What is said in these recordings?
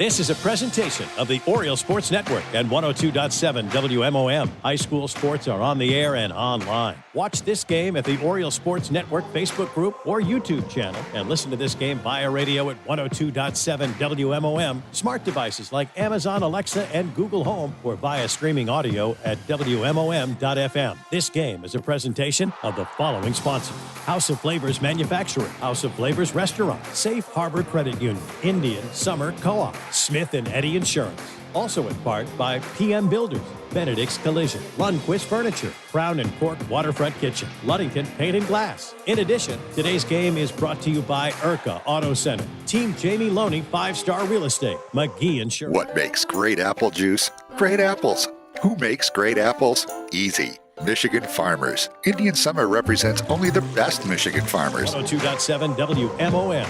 This is a presentation of the Oriole Sports Network and 102.7 WMOM. High school sports are on the air and online. Watch this game at the Oriole Sports Network Facebook group or YouTube channel and listen to this game via radio at 102.7 WMOM, smart devices like Amazon Alexa and Google Home, or via streaming audio at WMOM.FM. This game is a presentation of the following sponsors: House of Flavors Manufacturing, House of Flavors Restaurant, Safe Harbor Credit Union, Indian Summer Co-op, Smith & Eddy Insurance. Also in part by PM Builders, Benedict's Collision, Lundquist Furniture, Crown & Cork Waterfront Kitchen, Ludington Paint and Glass. In addition, today's game is brought to you by Urca Auto Center, Team Jamie Loney 5-Star Real Estate, McGee Insurance. What makes great apple juice? Great apples. Who makes great apples? Easy. Michigan Farmers. Indian Summer represents only the best Michigan farmers. 102.7 WMOM.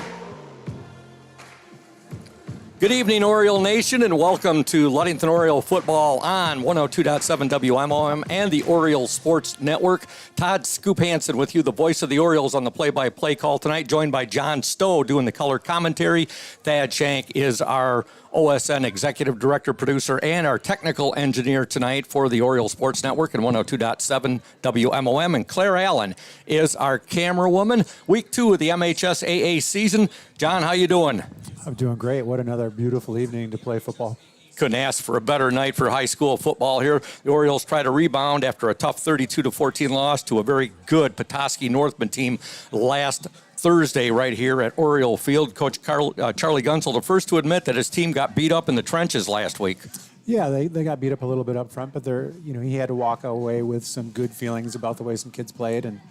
Good evening, Oriole Nation, and welcome to Ludington Oriole Football on 102.7 WMOM and the Oriole Sports Network. Todd Scoop Hansen with you, the voice of the Orioles on the play-by-play call tonight, joined by John Stowe doing the color commentary. Thad Shank is our OSN Executive Director, Producer, and our technical engineer tonight for the Oriole Sports Network and 102.7 WMOM. And Claire Allen is our camera woman. Week 2 of the MHSAA season. John, how you doing? I'm doing great. What another beautiful evening to play football. Couldn't ask for a better night for high school football here. The Orioles try to rebound after a tough 32-14 loss to a very good Petoskey Northman team last Thursday right here at Oriole Field. Coach Charlie Gunsel, the first to admit that his team got beat up in the trenches last week. Yeah, they got beat up a little bit up front, but he had to walk away with some good feelings about the way some kids played, and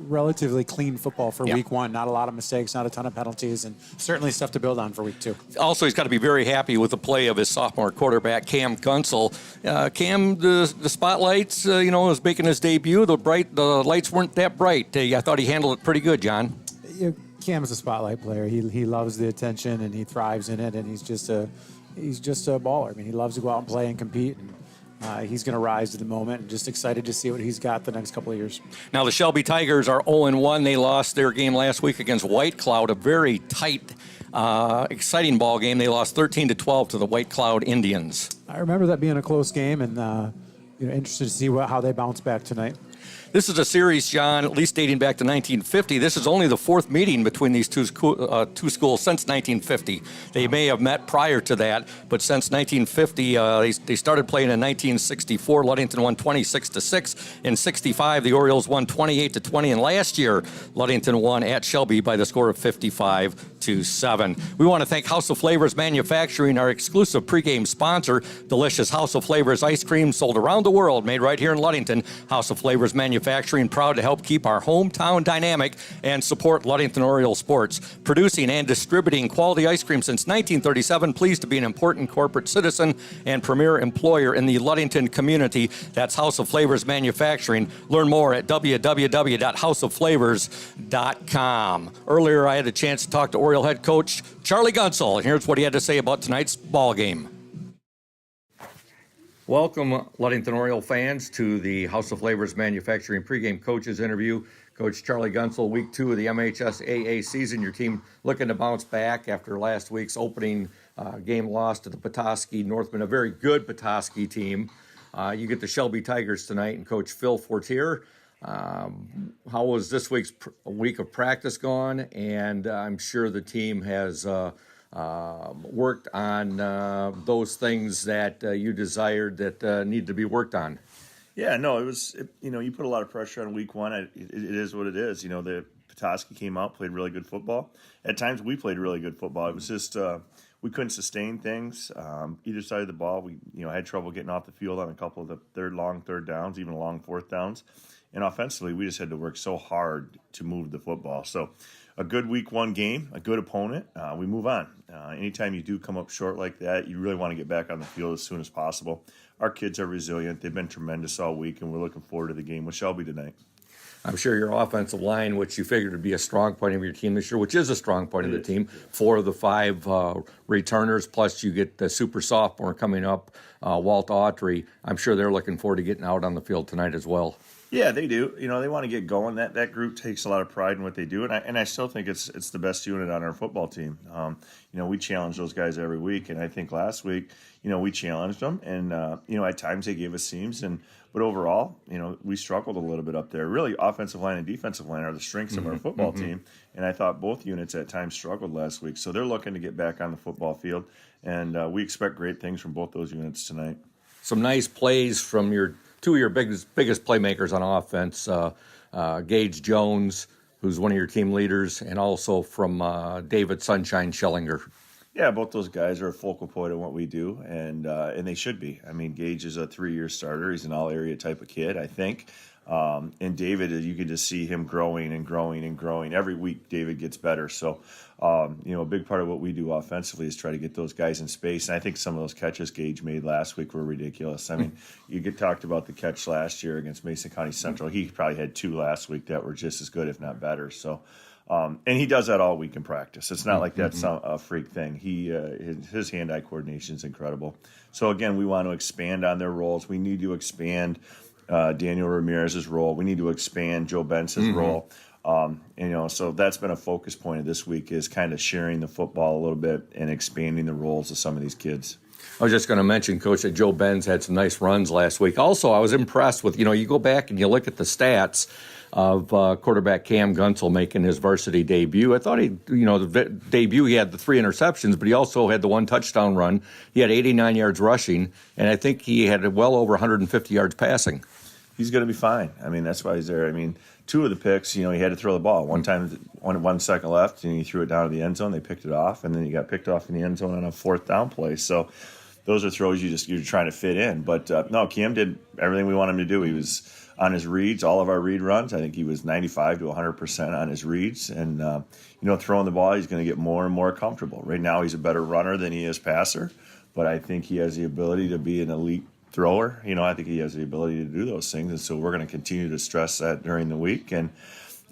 relatively clean football for week 1. Not a lot of mistakes, not a ton of penalties, and certainly stuff to build on for week 2. Also, he's got to be very happy with the play of his sophomore quarterback, Cam Gunsel. Cam, the spotlights, was making his debut. The lights weren't that bright. I thought he handled it pretty good, John. Cam's a spotlight player. He loves the attention, and he thrives in it, and he's just a baller. I mean, he loves to go out and play and compete, and he's going to rise to the moment, and just excited to see what he's got the next couple of years. Now, the Shelby Tigers are 0-1. They lost their game last week against White Cloud, a very tight, exciting ball game. They lost 13-12 to the White Cloud Indians. I remember that being a close game, and interested to see how they bounce back tonight. This is a series, John, at least dating back to 1950. This is only the 4th meeting between these two schools since 1950. They may have met prior to that, but since 1950, they started playing in 1964. Ludington won 26-6. In 65, the Orioles won 28-20. And last year, Ludington won at Shelby by the score of 55-7. We want to thank House of Flavors Manufacturing, our exclusive pregame sponsor. Delicious House of Flavors ice cream sold around the world, made right here in Ludington. House of Flavors Manufacturing, proud to help keep our hometown dynamic and support Ludington Oriole sports. Producing and distributing quality ice cream since 1937, pleased to be an important corporate citizen and premier employer in the Ludington community. That's House of Flavors Manufacturing. Learn more at www.houseofflavors.com. Earlier, I had a chance to talk to Oriole head coach Charlie Gunsel, and here's what he had to say about tonight's ball game. Welcome, Ludington Oriole fans, to the House of Flavors Manufacturing pregame coaches interview. Coach Charlie Gunsel, week 2 of the MHSAA season. Your team looking to bounce back after last week's opening game loss to the Petoskey Northmen, a very good Petoskey team. You get the Shelby Tigers tonight and Coach Phil Fortier. How was this week's week of practice gone? And I'm sure the team has worked on those things that you desired that need to be worked on. Yeah, no, you put a lot of pressure on week 1. It is what it is. The Petoskey came out, played really good football. At times we played really good football. It was just we couldn't sustain things. Either side of the ball, we had trouble getting off the field on a couple of the long third downs, even long fourth downs. And offensively, we just had to work so hard to move the football. So a good week 1 game, a good opponent, we move on. Anytime you do come up short like that, you really want to get back on the field as soon as possible. Our kids are resilient. They've been tremendous all week, and we're looking forward to the game with Shelby tonight. I'm sure your offensive line, which you figured would be a strong point of your team this year, which is a strong point of the team, 4 of the 5 returners, plus you get the super sophomore coming up, Walt Autry. I'm sure they're looking forward to getting out on the field tonight as well. Yeah, they do. They want to get going. That group takes a lot of pride in what they do, and I still think it's the best unit on our football team. We challenge those guys every week, and I think last week, we challenged them, and at times they gave us seams, but overall, we struggled a little bit up there. Really, offensive line and defensive line are the strengths of our football team, and I thought both units at times struggled last week. So they're looking to get back on the football field, and we expect great things from both those units tonight. Some nice plays from your 2 of your biggest playmakers on offense, Gage Jones, who's one of your team leaders, and also from David Sunshine Schellinger. Yeah, both those guys are a focal point of what we do, and they should be. I mean, Gage is a 3-year starter. He's an all-area type of kid, I think. And David, you can just see him growing and growing and growing. Every week, David gets better. So, a big part of what we do offensively is try to get those guys in space. And I think some of those catches Gage made last week were ridiculous. I mean, you talked about the catch last year against Mason County Central. He probably had 2 last week that were just as good, if not better. So, and he does that all week in practice. It's not like that's a freak thing. His hand-eye coordination is incredible. So, again, we want to expand on their roles. We need to expand Daniel Ramirez's role. We need to expand Joe Benson's role. So that's been a focus point of this week, is kind of sharing the football a little bit and expanding the roles of some of these kids. I was just going to mention, Coach, that Joe Benz had some nice runs last week. Also, I was impressed with, you go back and you look at the stats of quarterback Cam Gunsel making his varsity debut. I thought the debut, he had the 3 interceptions, but he also had the 1 touchdown run. He had 89 yards rushing, and I think he had well over 150 yards passing. He's going to be fine. I mean, that's why he's there. I mean, 2 of the picks, he had to throw the ball. One time, 1 second left, and he threw it down to the end zone. They picked it off, and then he got picked off in the end zone on a 4th down play. So those are throws you're trying to fit in. But no, Cam did everything we want him to do. He was on his reads, all of our read runs. I think he was 95 to 100% on his reads. And, throwing the ball, he's going to get more and more comfortable. Right now, he's a better runner than he is passer, but I think he has the ability to be an elite thrower. I think he has the ability to do those things. And so we're going to continue to stress that during the week. And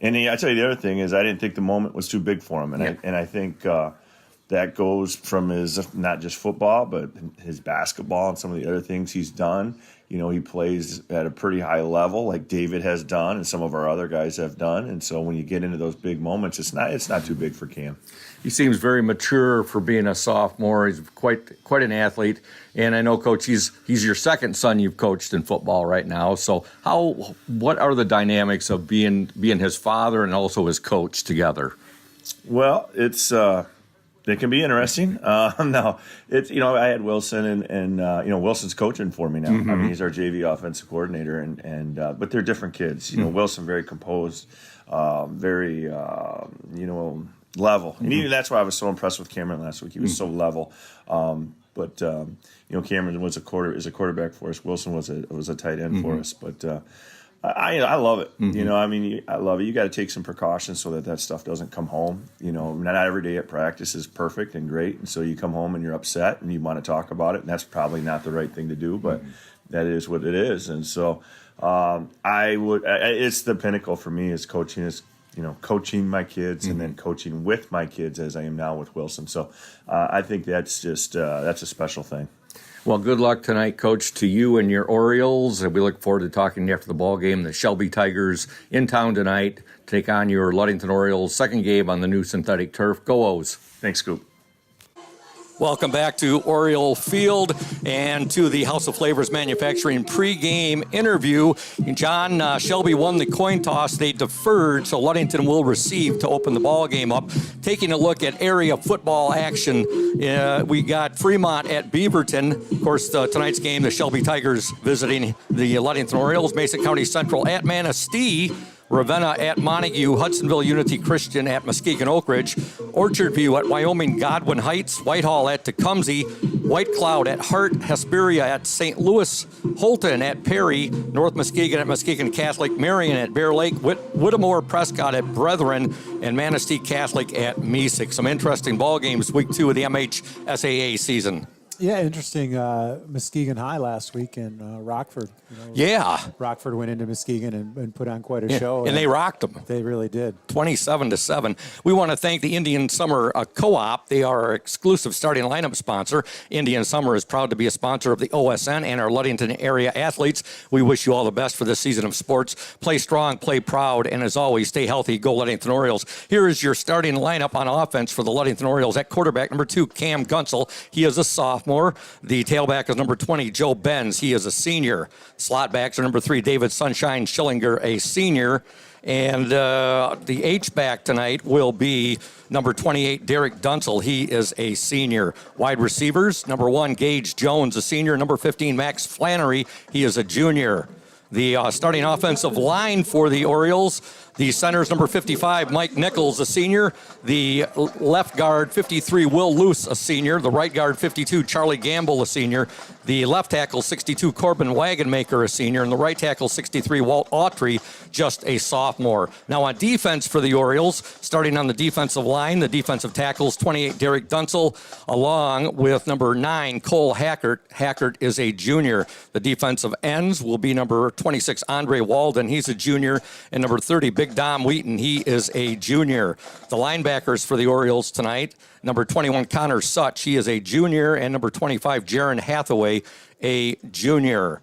I tell you, the other thing is I didn't think the moment was too big for him. And I think that goes from his, not just football, but his basketball and some of the other things he's done. He plays at a pretty high level, like David has done and some of our other guys have done. And so when you get into those big moments, it's not too big for Cam. He seems very mature for being a sophomore. He's quite an athlete. And I know, Coach, he's your second son you've coached in football right now. So what are the dynamics of being his father and also his coach together? Well, it can be interesting. No, it's I had Wilson and Wilson's coaching for me now. I mean, he's our JV offensive coordinator, and but they're different kids. Wilson very composed, very level, and even that's why I was so impressed with Cameron last week. He was so level. But Cameron is a quarterback for us. Wilson was a tight end for us, but. I love it. I love it. You got to take some precautions so that stuff doesn't come home. Not every day at practice is perfect and great. And so you come home and you're upset and you want to talk about it. And that's probably not the right thing to do, but that is what it is. And so it's the pinnacle for me is coaching coaching my kids and then coaching with my kids as I am now with Wilson. So I think that's just, that's a special thing. Well, good luck tonight, Coach, to you and your Orioles. We look forward to talking to you after the ball game. The Shelby Tigers in town tonight take on your Ludington Orioles. Second game on the new synthetic turf. Go O's. Thanks, Scoop. Welcome back to Oriole Field and to the House of Flavors Manufacturing pregame interview. John, Shelby won the coin toss. They deferred, so Ludington will receive to open the ball game up. Taking a look at area football action, we got Fremont at Beaverton. Of course, tonight's game, the Shelby Tigers visiting the Ludington Orioles. Mason County Central at Manistee. Ravenna at Montague, Hudsonville Unity Christian at Muskegon Oak Ridge, Orchard View at Wyoming Godwin Heights, Whitehall at Tecumseh, White Cloud at Hart, Hesperia at St. Louis, Holton at Perry, North Muskegon at Muskegon Catholic, Marion at Bear Lake, Whittemore Prescott at Brethren, and Manistee Catholic at Mesick. Some interesting ball games, week 2 of the MHSAA season. Yeah, interesting. Muskegon High last week in Rockford. Rockford went into Muskegon and put on quite a show. And they rocked them. They really did. 27-7. We want to thank the Indian Summer Co-op. They are our exclusive starting lineup sponsor. Indian Summer is proud to be a sponsor of the OSN and our Ludington area athletes. We wish you all the best for this season of sports. Play strong, play proud, and as always, stay healthy. Go Ludington Orioles. Here is your starting lineup on offense for the Ludington Orioles. At quarterback, number 2, Cam Gunsel. He is a sophomore. The tailback is number 20, Joe Benz. He is a senior. Slot backs are number 3, David Sunshine Schillinger, a senior. And the H-back tonight will be number 28, Derek Dunsel. He is a senior. Wide receivers, number 1, Gage Jones, a senior. Number 15, Max Flannery. He is a junior. The starting offensive line for the Orioles, the centers, number 55, Mike Nichols, a senior. The left guard, 53, Will Luce, a senior. The right guard, 52, Charlie Gamble, a senior. The left tackle, 62, Corbin Wagonmaker, a senior. And the right tackle, 63, Walt Autry, just a sophomore. Now on defense for the Orioles, starting on the defensive line, the defensive tackles, 28, Derek Dunsel, along with number 9, Cole Hackert. Hackert is a junior. The defensive ends will be number 26, Andre Walden. He's a junior. And number 30, Big Dom Wheaton. He is a junior. The linebackers for the Orioles tonight, number 21, Connor Such. He is a junior. And number 25, Jaron Hathaway, a junior.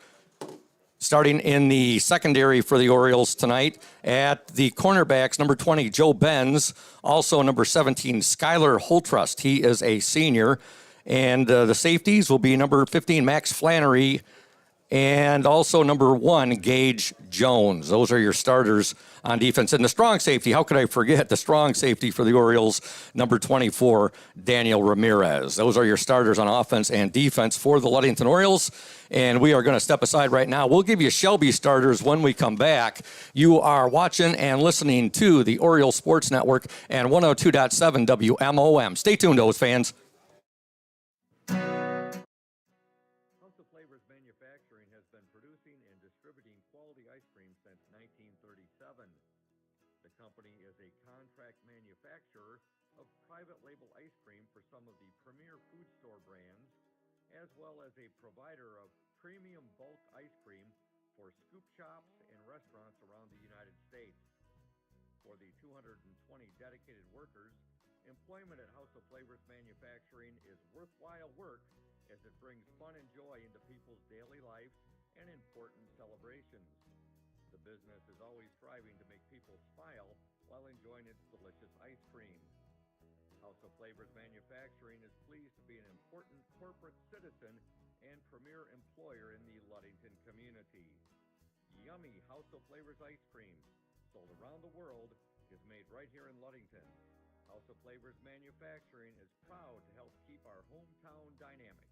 Starting in the secondary for the Orioles tonight, at the cornerbacks, number 20, Joe Benz. Also number 17, Skylar Holtrust. He is a senior. And the safeties will be number 15, Max Flannery. And also number 1, Gage Jones. Those are your starters on defense. And the strong safety, how could I forget the strong safety for the Orioles, number 24, Daniel Ramirez. Those are your starters on offense and defense for the Ludington Orioles. And we are going to step aside right now. We'll give you Shelby starters when we come back. You are watching and listening to the Oriole Sports Network and 102.7 WMOM. Stay tuned, those fans. Provider of premium bulk ice cream for scoop shops and restaurants around the United States. For the 220 dedicated workers, employment at House of Flavors Manufacturing is worthwhile work as it brings fun and joy into people's daily lives and important celebrations. The business is always striving to make people smile while enjoying its delicious ice cream. House of Flavors Manufacturing is pleased to be an important corporate citizen and premier employer in the Ludington community. Yummy House of Flavors ice cream, sold around the world, is made right here in Ludington. House of Flavors Manufacturing is proud to help keep our hometown dynamic.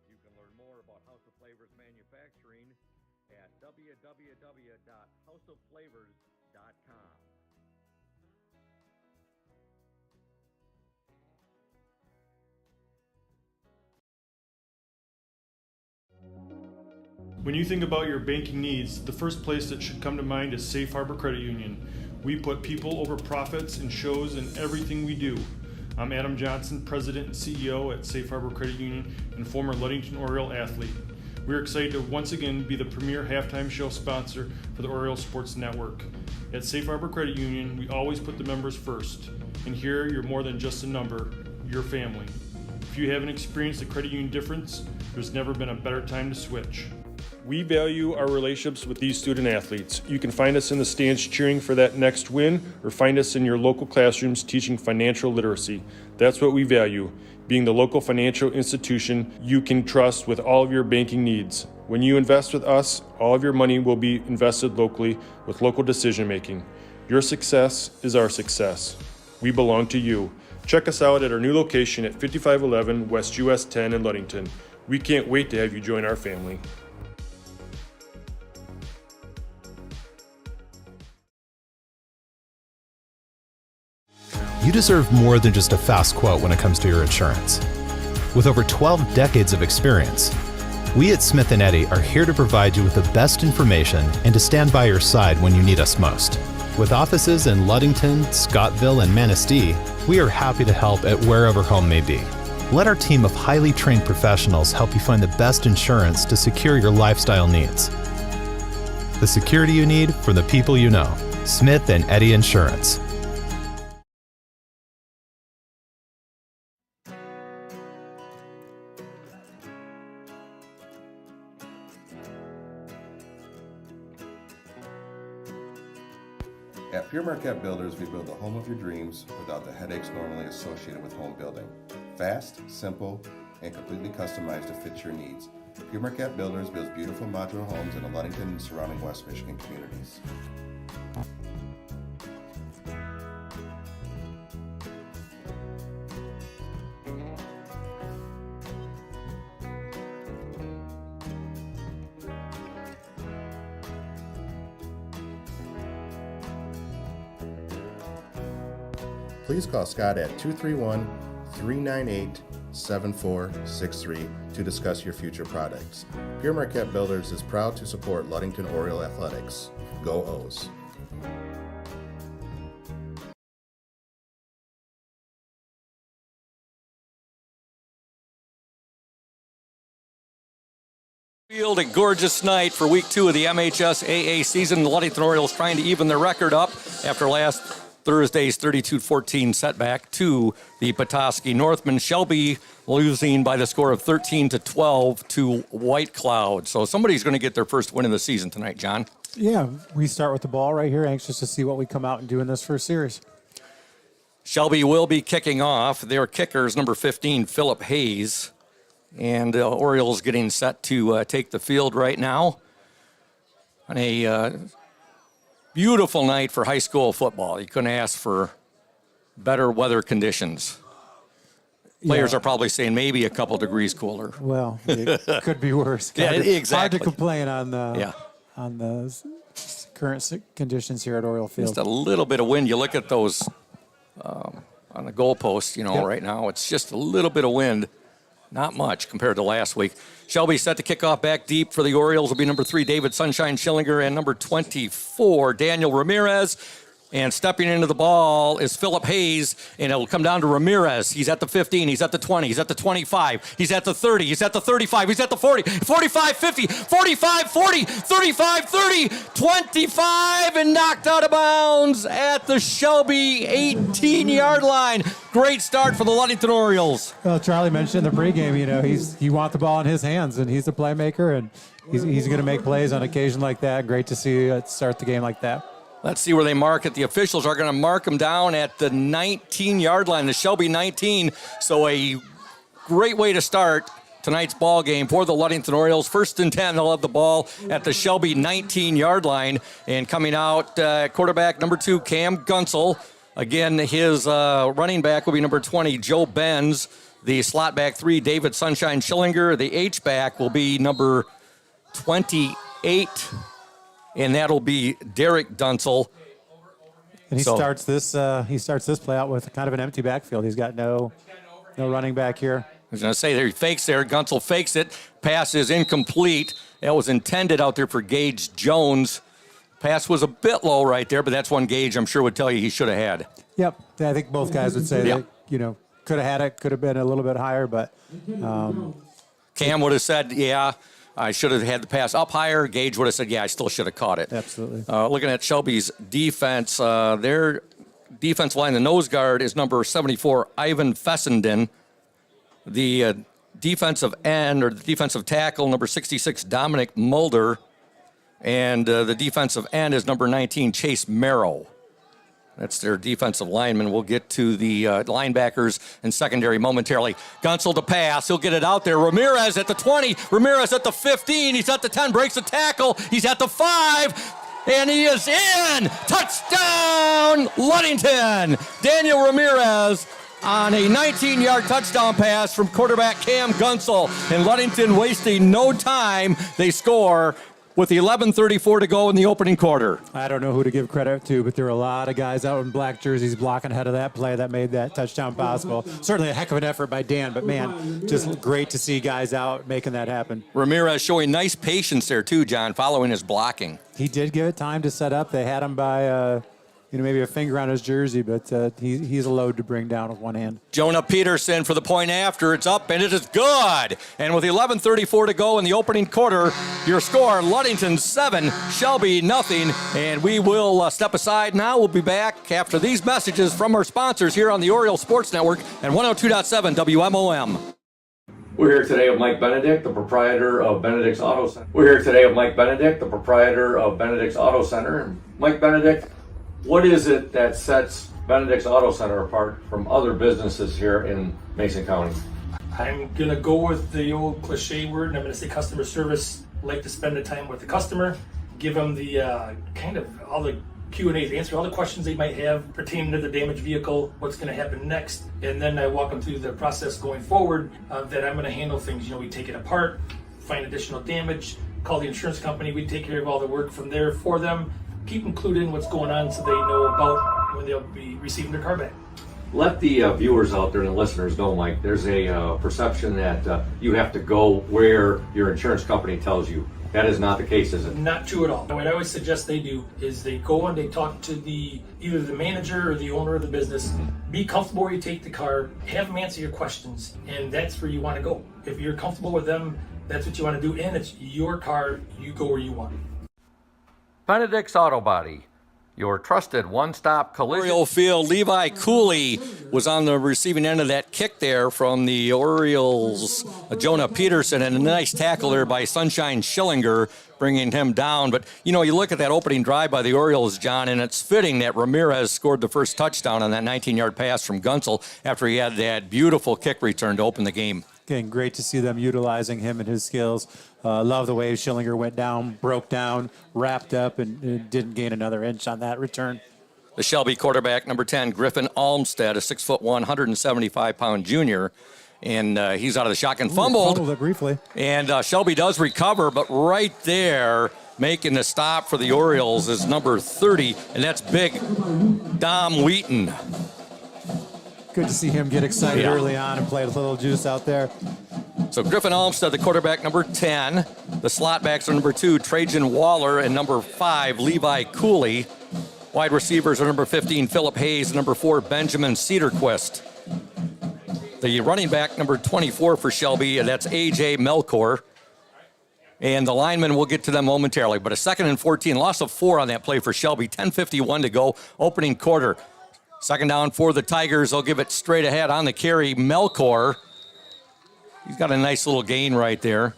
You can learn more about House of Flavors Manufacturing at www.houseofflavors.com. When you think about your banking needs, the first place that should come to mind is Safe Harbor Credit Union. We put people over profits and shows in everything we do. I'm Adam Johnson, President and CEO at Safe Harbor Credit Union and former Ludington Oriole athlete. We're excited to once again be the premier halftime show sponsor for the Oriole Sports Network. At Safe Harbor Credit Union, we always put the members first. And here, you're more than just a number, you're family. If you haven't experienced the credit union difference, there's never been a better time to switch. We value our relationships with these student athletes. You can find us in the stands cheering for that next win, or find us in your local classrooms teaching financial literacy. That's what we value, being the local financial institution you can trust with all of your banking needs. When you invest with us, all of your money will be invested locally with local decision making. Your success is our success. We belong to you. Check us out at our new location at 5511 West US 10 in Ludington. We can't wait to have you join our family. You deserve more than just a fast quote when it comes to your insurance. With over 12 decades of experience, we at Smith & Eddy are here to provide you with the best information and to stand by your side when you need us most. With offices in Ludington, Scottville, and Manistee, we are happy to help at wherever home may be. Let our team of highly trained professionals help you find the best insurance to secure your lifestyle needs. The security you need from the people you know. Smith & Eddy Insurance. At Pure Marquette Builders, we build the home of your dreams without the headaches normally associated with home building. Fast, simple, and completely customized to fit your needs. Pure Marquette Builders builds beautiful modular homes in the Ludington and surrounding West Michigan communities. Please call Scott at 231-398-7463 to discuss your future products. Pure Marquette Builders is proud to support Ludington Oriole Athletics. Go O's! Field, a gorgeous night for week 2 of the MHSAA season. The Ludington Orioles trying to even their record up after last Thursday's 32-14 setback to the Petoskey Northmen. Shelby losing by the score of 13-12 to White Cloud. So somebody's going to get their first win of the season tonight, John. Yeah, we start with the ball right here. Anxious to see what we come out and do in this first series. Shelby will be kicking off. Their kicker is number 15, Philip Hayes. And Orioles getting set to take the field right now on a beautiful night for high school football. You couldn't ask for better weather conditions. Players are probably saying maybe a couple degrees cooler. Well, it could be worse. Yeah, exactly. Hard to complain on the current conditions here at Oriole Field. Just a little bit of wind. You look at those on the goalposts, right now. It's just a little bit of wind. Not much compared to last week. Shelby set to kick off back deep for the Orioles will be number 3, David Sunshine Schillinger, and number 24, Daniel Ramirez. And stepping into the ball is Philip Hayes, and it'll come down to Ramirez. He's at the 15, he's at the 20, he's at the 25, he's at the 30, he's at the 35, he's at the 40, 45, 50, 45, 40, 35, 30, 25, and knocked out of bounds at the Shelby 18-yard line. Great start for the Ludington Orioles. Well, Charlie mentioned in the pregame, he wants the ball in his hands, and he's a playmaker, and he's going to make plays on occasion like that. Great to see it start the game like that. Let's see where they mark it. The officials are going to mark him down at the 19-yard line, the Shelby 19. So a great way to start tonight's ball game for the Ludington Orioles. 1st and 10, they'll have the ball at the Shelby 19-yard line. And coming out, quarterback number 2, Cam Gunsel. Again, his running back will be number 20, Joe Benz. The slot back 3, David Sunshine Schillinger. The H-back will be number 28, and that'll be Derek Dunsel. And he starts this play out with kind of an empty backfield. He's got no running back here. I was going to say there, he fakes there. Gunsel fakes it. Pass is incomplete. That was intended out there for Gage Jones. Pass was a bit low right there, but that's one Gage I'm sure would tell you he should have had. Yep. I think both guys would say that, could have had it, could have been a little bit higher, but Cam would have said, yeah, I should have had the pass up higher. Gage would have said, yeah, I still should have caught it. Absolutely. Looking at Shelby's defense, their defense line, the nose guard is number 74, Ivan Fessenden. The defensive end, or the defensive tackle, number 66, Dominic Mulder. And the defensive end is number 19, Chase Merrow. That's their defensive lineman. We'll get to the linebackers and secondary momentarily. Gunsel to pass. He'll get it out there. Ramirez at the 20. Ramirez at the 15. He's at the 10. Breaks the tackle. He's at the 5. And he is in. Touchdown, Ludington. Daniel Ramirez on a 19-yard touchdown pass from quarterback Cam Gunsel. And Ludington wasting no time. They score with 11:34 to go in the opening quarter. I don't know who to give credit to, but there were a lot of guys out in black jerseys blocking ahead of that play that made that touchdown possible. Certainly a heck of an effort by Dan, but man, just great to see guys out making that happen. Ramirez showing nice patience there too, John, following his blocking. He did give it time to set up. They had him by maybe a finger on his jersey, but he's a load to bring down with one hand. Jonah Peterson for the point after. It's up, and it is good. And with 11:34 to go in the opening quarter, your score, Ludington 7, Shelby nothing. And we will step aside now. We'll be back after these messages from our sponsors here on the Oriole Sports Network and 102.7 WMOM. We're here today with Mike Benedict, the proprietor of Benedict's Auto Center. Mike Benedict, what is it that sets Benedict's Auto Center apart from other businesses here in Mason County? I'm going to go with the old cliche word, and I'm going to say customer service. I like to spend the time with the customer, give them the kind of all the Q&As, answer all the questions they might have pertaining to the damaged vehicle, what's going to happen next, and then I walk them through the process going forward that I'm going to handle things. We take it apart, find additional damage, call the insurance company, we take care of all the work from there for them, keep them clued in what's going on so they know about when they'll be receiving their car back. Let the viewers out there and the listeners know, Mike, there's a perception that you have to go where your insurance company tells you. That is not the case, is it? Not true at all. What I always suggest they do is they go and they talk to either the manager or the owner of the business. Be comfortable where you take the car, have them answer your questions, and that's where you want to go. If you're comfortable with them, that's what you want to do, and it's your car, you go where you want. Benedict's Auto Body, your trusted one-stop collision. Oriole Field, Levi Cooley was on the receiving end of that kick there from the Orioles, Jonah Peterson, and a nice tackle there by Sunshine Schillinger, bringing him down. But, you look at that opening drive by the Orioles, John, and it's fitting that Ramirez scored the first touchdown on that 19-yard pass from Gunsel after he had that beautiful kick return to open the game. Again, great to see them utilizing him and his skills. Love the way Schillinger went down, broke down, wrapped up, and didn't gain another inch on that return. The Shelby quarterback, number 10, Griffin Almstead, a 6'1", 175-pound junior. And he's out of the shotgun, fumbled it briefly. And Shelby does recover, but right there, making the stop for the Orioles is number 30, and that's big Dom Wheaton. Good to see him get excited early on and play a little juice out there. So Griffin Almstead, the quarterback, number 10. The slot backs are number 2, Trajan Waller, and number 5, Levi Cooley. Wide receivers are number 15, Philip Hayes, and number 4, Benjamin Cedarquist. The running back, number 24 for Shelby, and that's A.J. Melkor. And the linemen, we'll get to them momentarily. But a 2nd and 14, loss of 4 on that play for Shelby. 10:51 to go, opening quarter. 2nd down for the Tigers. They'll give it straight ahead on the carry. Melkor. He's got a nice little gain right there.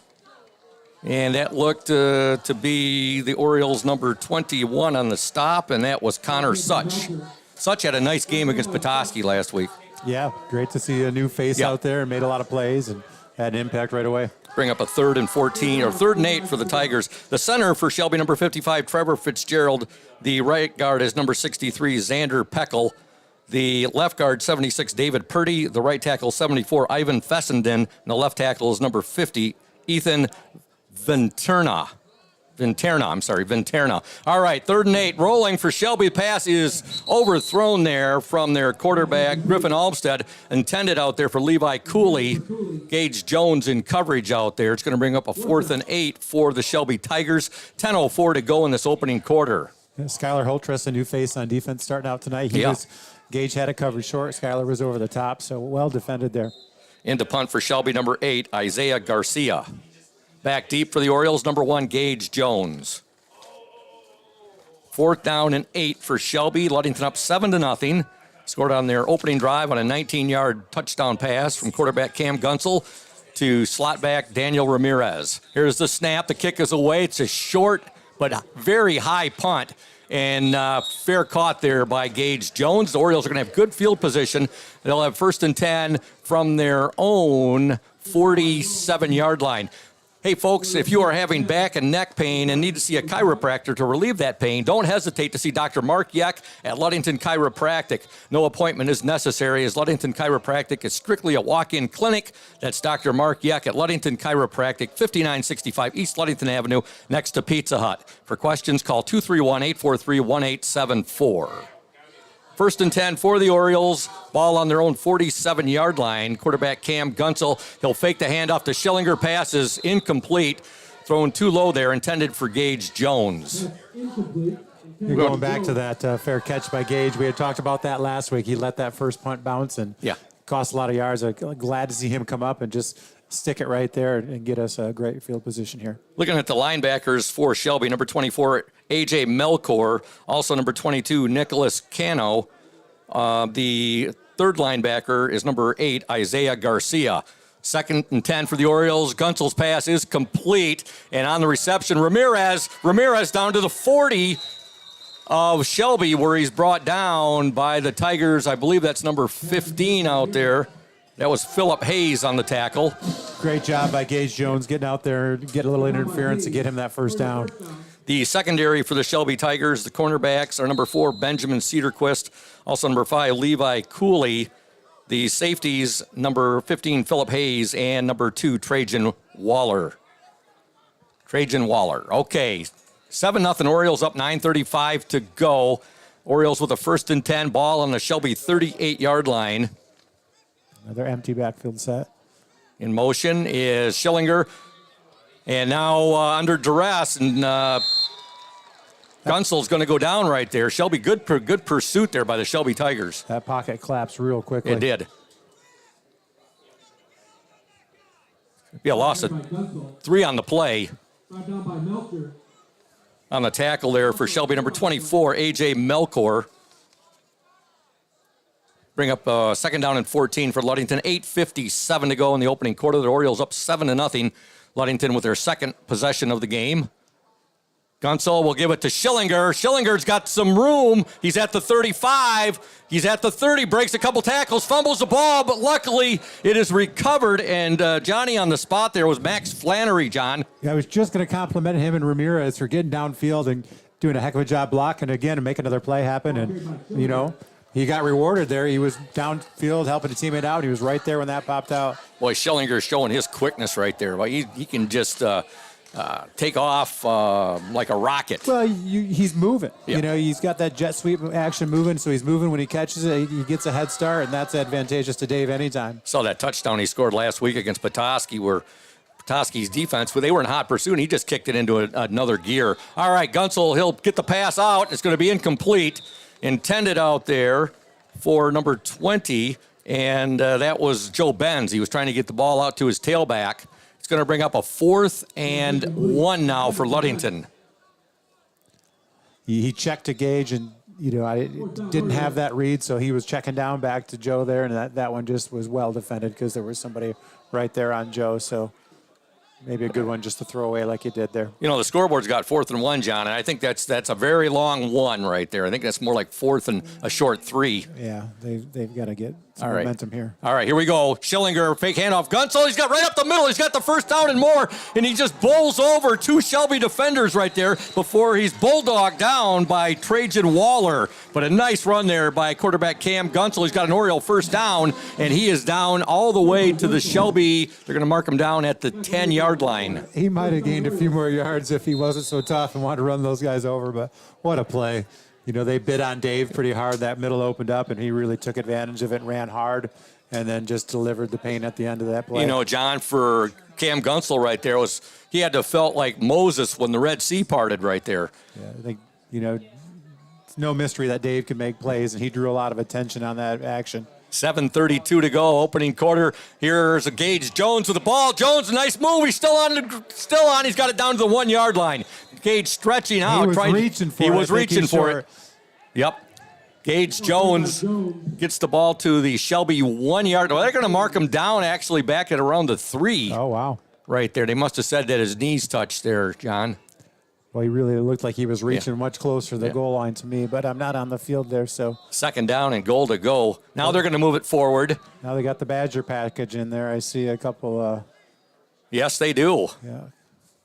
And that looked to be the Orioles' number 21 on the stop, and that was Connor Such. Such had a nice game against Petoskey last week. Yeah, great to see a new face out there and made a lot of plays and had an impact right away. Bring up a 3rd and 14, or 3rd and 8 for the Tigers. The center for Shelby, number 55, Trevor Fitzgerald. The right guard is number 63, Xander Peckel. The left guard, 76, David Purdy. The right tackle, 74, Ivan Fessenden. And the left tackle is number 50, Ethan Venterna. All right, 3rd and 8, rolling for Shelby. Pass is overthrown there from their quarterback, Griffin Almstead. Intended out there for Levi Cooley. Gage Jones in coverage out there. It's going to bring up a 4th and 8 for the Shelby Tigers. 10:04 to go in this opening quarter. Skylar Holtress, a new face on defense starting out tonight. Gage had it covered short. Skylar was over the top, so well defended there. Into punt for Shelby, number 8, Isaiah Garcia. Back deep for the Orioles, number 1, Gage Jones. 4th down and 8 for Shelby. Ludington up 7-0. Scored on their opening drive on a 19-yard touchdown pass from quarterback Cam Gunsel to slot back Daniel Ramirez. Here's the snap. The kick is away. It's a short but very high punt. And fair caught there by Gage Jones. The Orioles are going to have good field position. They'll have 1st and 10 from their own 47-yard line. Hey, folks, if you are having back and neck pain and need to see a chiropractor to relieve that pain, don't hesitate to see Dr. Mark Yeck at Ludington Chiropractic. No appointment is necessary, as Ludington Chiropractic is strictly a walk-in clinic. That's Dr. Mark Yeck at Ludington Chiropractic, 5965 East Ludington Avenue, next to Pizza Hut. For questions, call 231-843-1874. 1st and 10 for the Orioles. Ball on their own 47-yard line. Quarterback Cam Gunsel. He'll fake the handoff to Schillinger. Pass is incomplete. Thrown too low there, intended for Gage Jones. You're going back to that fair catch by Gage. We had talked about that last week. He let that first punt bounce and cost a lot of yards. I'm glad to see him come up and just stick it right there and get us a great field position here. Looking at the linebackers for Shelby, number 24, A.J. Melkor. Also number 22, Nicholas Cano. The third linebacker is number 8, Isaiah Garcia. 2nd and 10 for the Orioles. Gunsel's pass is complete. And on the reception, Ramirez down to the 40 of Shelby, where he's brought down by the Tigers. I believe that's number 15 out there. That was Philip Hayes on the tackle. Great job by Gage Jones getting out there, get a little interference to get him that first down. The secondary for the Shelby Tigers, the cornerbacks are number 4, Benjamin Cedarquist. Also number 5, Levi Cooley. The safeties, number 15, Philip Hayes, and number 2, Trajan Waller. Okay, 7-0 Orioles, up 9:35 to go. Orioles with a 1st and 10, ball on the Shelby 38-yard line. Another empty backfield set. In motion is Schillinger. And now under duress, and Gunsel's going to go down right there. Shelby, good pursuit there by the Shelby Tigers. That pocket collapsed real quickly. It did. Be a loss of 3 on the play. On the tackle there for Shelby, number 24, A.J. Melkor. Bring up 2nd down and 14 for Ludington. 8:57 to go in the opening quarter. The Orioles up 7-0. Ludington with their 2nd possession of the game. Gunsel will give it to Schillinger. Schillinger's got some room. He's at the 35. He's at the 30. Breaks a couple tackles. Fumbles the ball, but luckily it is recovered. And Johnny on the spot there was Max Flannery, John. Yeah, I was just going to compliment him and Ramirez for getting downfield and doing a heck of a job blocking again and make another play happen. And, you know, he got rewarded there. He was downfield helping a teammate out. He was right there when that popped out. Boy, Schillinger's showing his quickness right there. He can just take off like a rocket. Well, he's moving. Yeah. You know, he's got that jet sweep action moving, so he's moving when he catches it. He gets a head start, and that's advantageous to Dave anytime. Saw that touchdown he scored last week against Petoskey, where Petoskey's defense, they were in hot pursuit, and he just kicked it into another gear. All right, Gunsel, he'll get the pass out. It's going to be incomplete. Intended out there for number 20, and that was Joe Benz. He was trying to get the ball out to his tailback. It's going to bring up a 4th and 1 now for Ludington. He checked to Gage, and I didn't have that read, so he was checking down back to Joe there, and that one just was well defended because there was somebody right there on Joe. So maybe a good one just to throw away like you did there. You know, the scoreboard's got 4th and 1, John, and I think that's a very long 1 right there. I think that's more like 4th and a short 3. Yeah, they've got to get some momentum here. All right, here we go. Schillinger, fake handoff. Gunsel, he's got right up the middle. He's got the first down and more, and he just bowls over 2 Shelby defenders right there before he's bulldogged down by Trajan Waller. But a nice run there by quarterback Cam Gunsel. He's got an Oriole first down, and he is down all the way to the Shelby. They're going to mark him down at the 10-yard line. He might have gained a few more yards if he wasn't so tough and wanted to run those guys over, but what a play. You know, they bid on Dave pretty hard. That middle opened up, and he really took advantage of it and ran hard and then just delivered the pain at the end of that play. You know, John, for Cam Gunsel right there, he had to have felt like Moses when the Red Sea parted right there. Yeah, I think, it's no mystery that Dave can make plays, and he drew a lot of attention on that action. 7:32 to go, opening quarter. Here's a Gage Jones with the ball. Jones, a nice move. He's still on. He's got it down to the 1-yard line. Gage stretching out. He was reaching for it. Yep. Gage Jones gets the ball to the Shelby 1-yard. Well, they're going to mark him down actually back at around the 3. Oh, wow. Right there. They must have said that his knees touched there, John. Well, he really looked like he was reaching much closer to the goal line to me, but I'm not on the field there, so. 2nd down and goal to go. Now they're going to move it forward. Now they got the Badger package in there. I see a couple. Yes, they do. Yeah.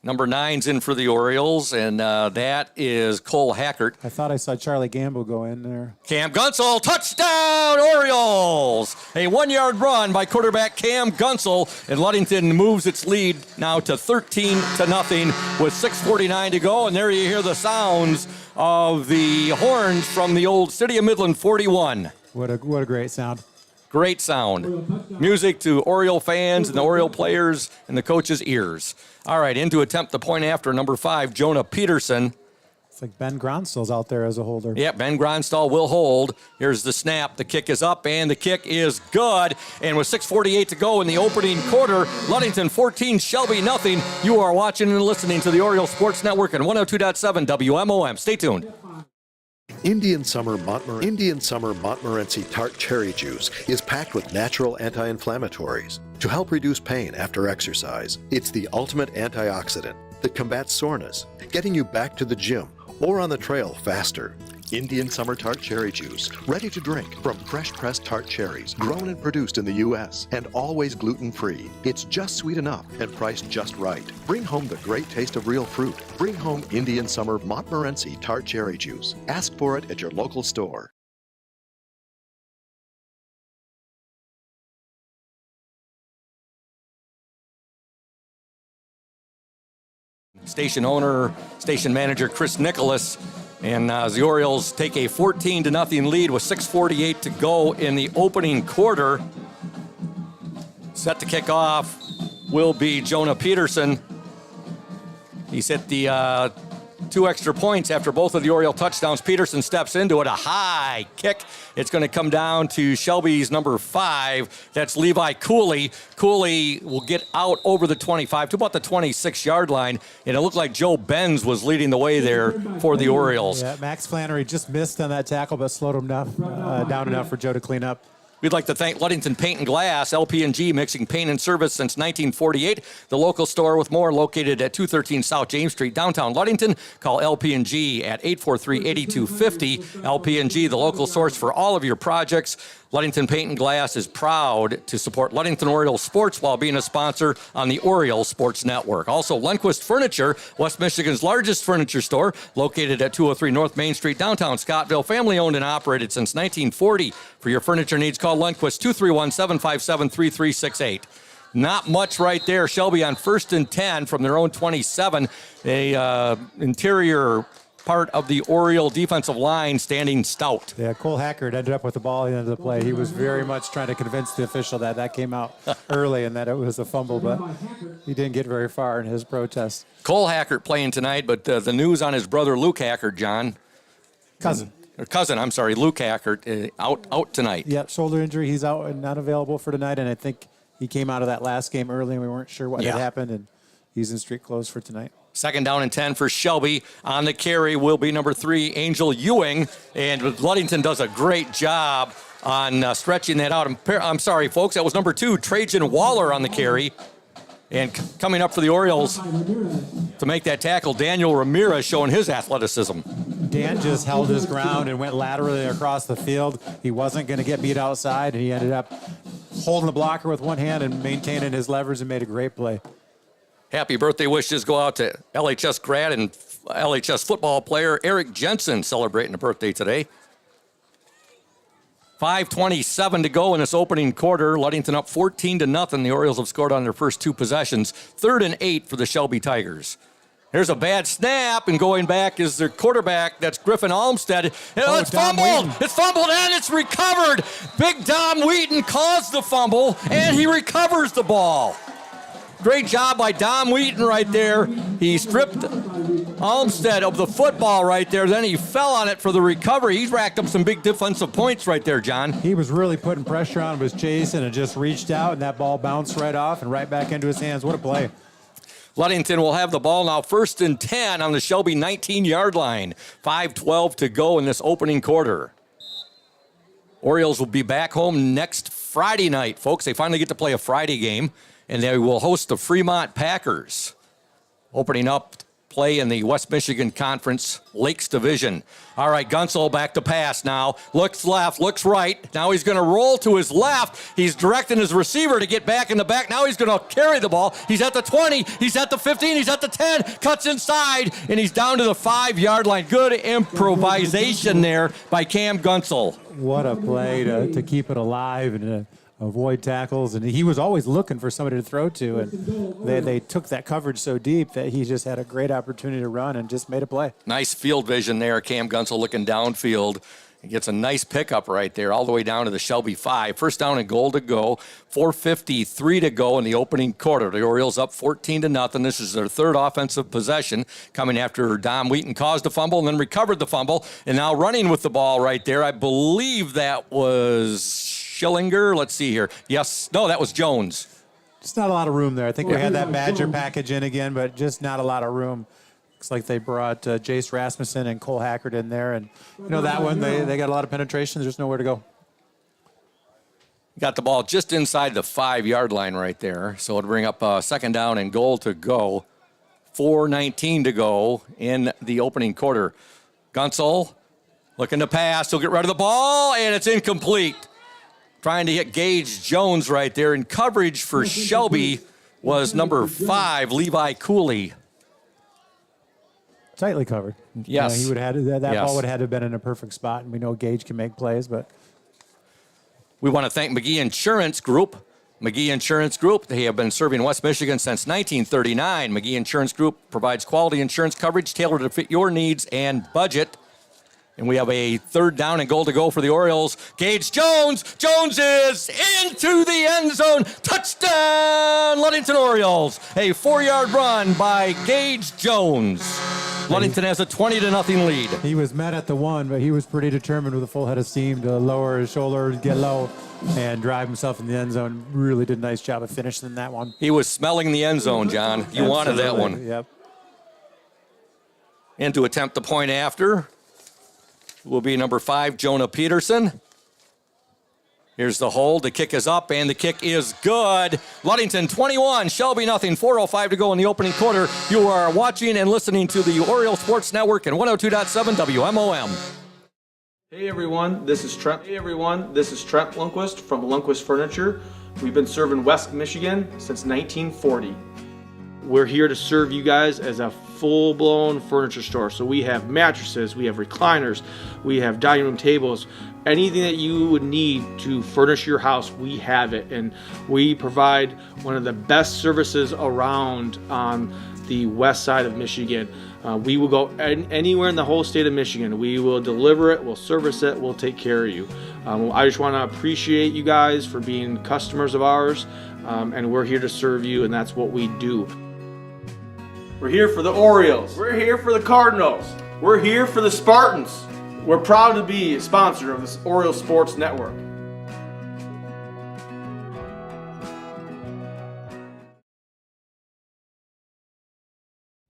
Number 9's in for the Orioles, and that is Cole Hackert. I thought I saw Charlie Gamble go in there. Cam Gunsel, touchdown, Orioles! A 1-yard run by quarterback Cam Gunsel, and Ludington moves its lead now to 13-0 with 6:49 to go, and there you hear the sounds of the horns from the old City of Midland 41. What a great sound. Great sound. Music to Oriole fans and the Oriole players and the coaches' ears. All right, in to attempt the point after, number 5, Jonah Peterson. It's like Ben Gronstall's out there as a holder. Yeah, Ben Gronstall will hold. Here's the snap. The kick is up, and the kick is good. And with 6:48 to go in the opening quarter, Ludington 14, Shelby nothing. You are watching and listening to the Oriole Sports Network and 102.7 WMOM. Stay tuned. Indian Summer Montmorency Tart Cherry Juice is packed with natural anti-inflammatories to help reduce pain after exercise. It's the ultimate antioxidant that combats soreness, getting you back to the gym or on the trail faster. Indian Summer Tart Cherry Juice, ready to drink from fresh-pressed tart cherries, grown and produced in the U.S., and always gluten-free. It's just sweet enough and priced just right. Bring home the great taste of real fruit. Bring home Indian Summer Montmorency Tart Cherry Juice. Ask for it at your local store. Station owner, station manager Chris Nicholas. And the Orioles take a 14-0 lead with 6:48 to go in the opening quarter. Set to kick off will be Jonah Peterson. He's hit the 2 extra points after both of the Oriole touchdowns. Peterson steps into it, a high kick. It's going to come down to Shelby's number 5. That's Levi Cooley. Cooley will get out over the 25 to about the 26-yard line, and it looked like Joe Benz was leading the way there for the Orioles. Yeah, Max Flannery just missed on that tackle, but slowed him down enough for Joe to clean up. We'd like to thank Ludington Paint and Glass, LP&G, mixing paint and service since 1948. The local store with more located at 213 South James Street, downtown Ludington. Call LP&G at 843-8250. LP&G, the local source for all of your projects. Ludington Paint and Glass is proud to support Ludington Oriole sports while being a sponsor on the Oriole Sports Network. Also, Lundquist Furniture, West Michigan's largest furniture store, located at 203 North Main Street, downtown Scottville. Family owned and operated since 1940. For your furniture needs, call Lundquist 231-757-3368. Not much right there. Shelby on 1st and 10 from their own 27. A interior part of the Oriole defensive line standing stout. Yeah, Cole Hackert ended up with the ball at the end of the play. He was very much trying to convince the official that came out early and that it was a fumble, but he didn't get very far in his protest. Cole Hackert playing tonight, but the news on his brother Luke Hackert, John. Cousin, Luke Hackert, out tonight. Yeah, shoulder injury. He's out and not available for tonight, and I think he came out of that last game early and we weren't sure what had happened, and he's in street clothes for tonight. 2nd down and 10 for Shelby. On the carry will be number 3, Angel Ewing. And Ludington does a great job on stretching that out. I'm sorry, folks. That was number 2, Trajan Waller on the carry. And coming up for the Orioles to make that tackle, Daniel Ramirez showing his athleticism. Dan just held his ground and went laterally across the field. He wasn't going to get beat outside, and he ended up holding the blocker with one hand and maintaining his leverage and made a great play. Happy birthday wishes go out to LHS grad and LHS football player Eric Jensen, celebrating a birthday today. 5:27 to go in this opening quarter. Ludington up 14-0. The Orioles have scored on their first 2 possessions. 3rd and 8 for the Shelby Tigers. There's a bad snap, and going back is their quarterback. That's Griffin Almstead. It's fumbled. Wheaton. It's fumbled, and it's recovered. Big Dom Wheaton caused the fumble, and he recovers the ball. Great job by Dom Wheaton right there. He stripped Almstead of the football right there. Then he fell on it for the recovery. He's racked up some big defensive points right there, John. He was really putting pressure on him, was chasing, and just reached out, and that ball bounced right off and right back into his hands. What a play. Ludington will have the ball now 1st and 10 on the Shelby 19-yard line. 5:12 to go in this opening quarter. Orioles will be back home next Friday night, folks. They finally get to play a Friday game, and they will host the Fremont Packers, opening up play in the West Michigan Conference Lakes Division. All right, Gunsel back to pass now. Looks left, looks right. Now he's going to roll to his left. He's directing his receiver to get back in the back. Now he's going to carry the ball. He's at the 20. He's at the 15. He's at the 10. Cuts inside, and he's down to the 5-yard line. Good improvisation there by Cam Gunsel. What a play to keep it alive and avoid tackles, and he was always looking for somebody to throw to, and they took that coverage so deep that he just had a great opportunity to run and just made a play. Nice field vision there, Cam Gunsel looking downfield, He gets a nice pickup right there all the way down to the Shelby 5. First down and goal to go. 4:53 to go in the opening quarter. The Orioles up 14-0. This is their third offensive possession, coming after Dom Wheaton caused a fumble and then recovered the fumble. And now running with the ball right there. I believe that was Schillinger. Let's see here. Yes. No, that was Jones. Just not a lot of room there. I think we had that Badger package in again, but just not a lot of room. Looks like they brought Jace Rasmussen and Cole Hackert in there. And, that one, they got a lot of penetration. There's nowhere to go. Got the ball just inside the 5-yard line right there. So it'll bring up second down and goal to go. 4:19 to go in the opening quarter. Gunsel looking to pass. He'll get rid of the ball, and it's incomplete. Trying to hit Gage Jones right there. In coverage for Shelby was number 5, Levi Cooley. Tightly covered. Yes. He would have had that Yes. ball would have had to have been in a perfect spot, and we know Gage can make plays, but We want to thank McGee Insurance Group. McGee Insurance Group, they have been serving West Michigan since 1939. McGee Insurance Group provides quality insurance coverage tailored to fit your needs and budget. And we have a third down and goal to go for the Orioles. Gage Jones. Jones is into the end zone. Touchdown, Ludington Orioles. A 4-yard run by Gage Jones. Ludington has a 20-0 lead. he was met at the 1, but he was pretty determined with a full head of steam to lower his shoulder, get low, and drive himself in the end zone. Really did a nice job of finishing that one. He was smelling the end zone, John. You wanted that one. Yep. And to attempt the point after will be number 5, Jonah Peterson. Here's the hold. The kick is up, and the kick is good. Ludington 21, Shelby nothing. 4:05 to go in the opening quarter. You are watching and listening to the Oriole Sports Network and 102.7 WMOM. Hey everyone, this is Trent. Lundquist from Lundquist Furniture. We've been serving West Michigan since 1940. We're here to serve you guys as a full-blown furniture store. So we have mattresses, we have recliners, we have dining room tables. Anything that you would need to furnish your house, we have it. And we provide one of the best services around on the west side of Michigan. We will go anywhere in the whole state of Michigan. We will deliver it, we'll service it, we'll take care of you. I just want to appreciate you guys for being customers of ours, and we're here to serve you, and that's what we do. We're here for the Orioles. We're here for the Cardinals. We're here for the Spartans. We're proud to be a sponsor of this Oriole Sports Network.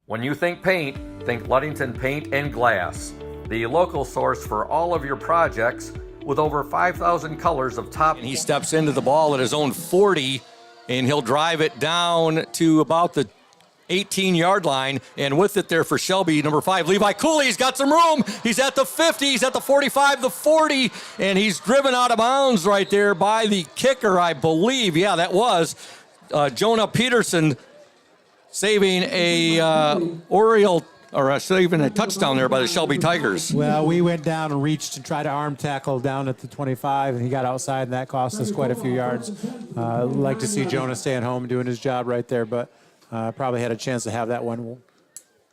When you think paint, think Ludington Paint and Glass, the local source for all of your projects with over 5,000 colors of top. He steps into the ball at his own 40, and he'll drive it down to about the 18-yard line, and with it there for Shelby, number 5, Levi Cooley. He's got some room. He's at the 50. He's at the 45, the 40, and he's driven out of bounds right there by the kicker, I believe. Yeah, that was Jonah Peterson saving a Oriole, or saving a touchdown there by the Shelby Tigers. Well, we went down and reached and tried to arm tackle down at the 25, and he got outside, and that cost us quite a few yards. Like to see Jonah staying home and doing his job right there, but probably had a chance to have that one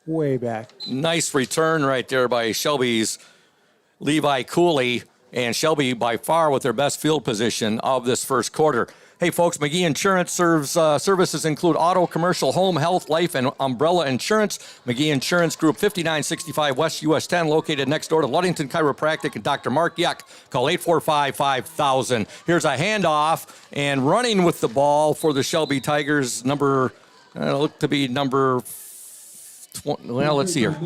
way back. Nice return right there by Shelby's Levi Cooley, and Shelby by far with their best field position of this first quarter. Hey folks, McGee Insurance services include auto, commercial, home, health, life, and umbrella insurance. McGee Insurance Group, 5965 West US 10, located next door to Ludington Chiropractic and Dr. Mark Yuck. Call 845-5000. Here's a handoff, and running with the ball for the Shelby Tigers, look to be number 20, well, let's see here.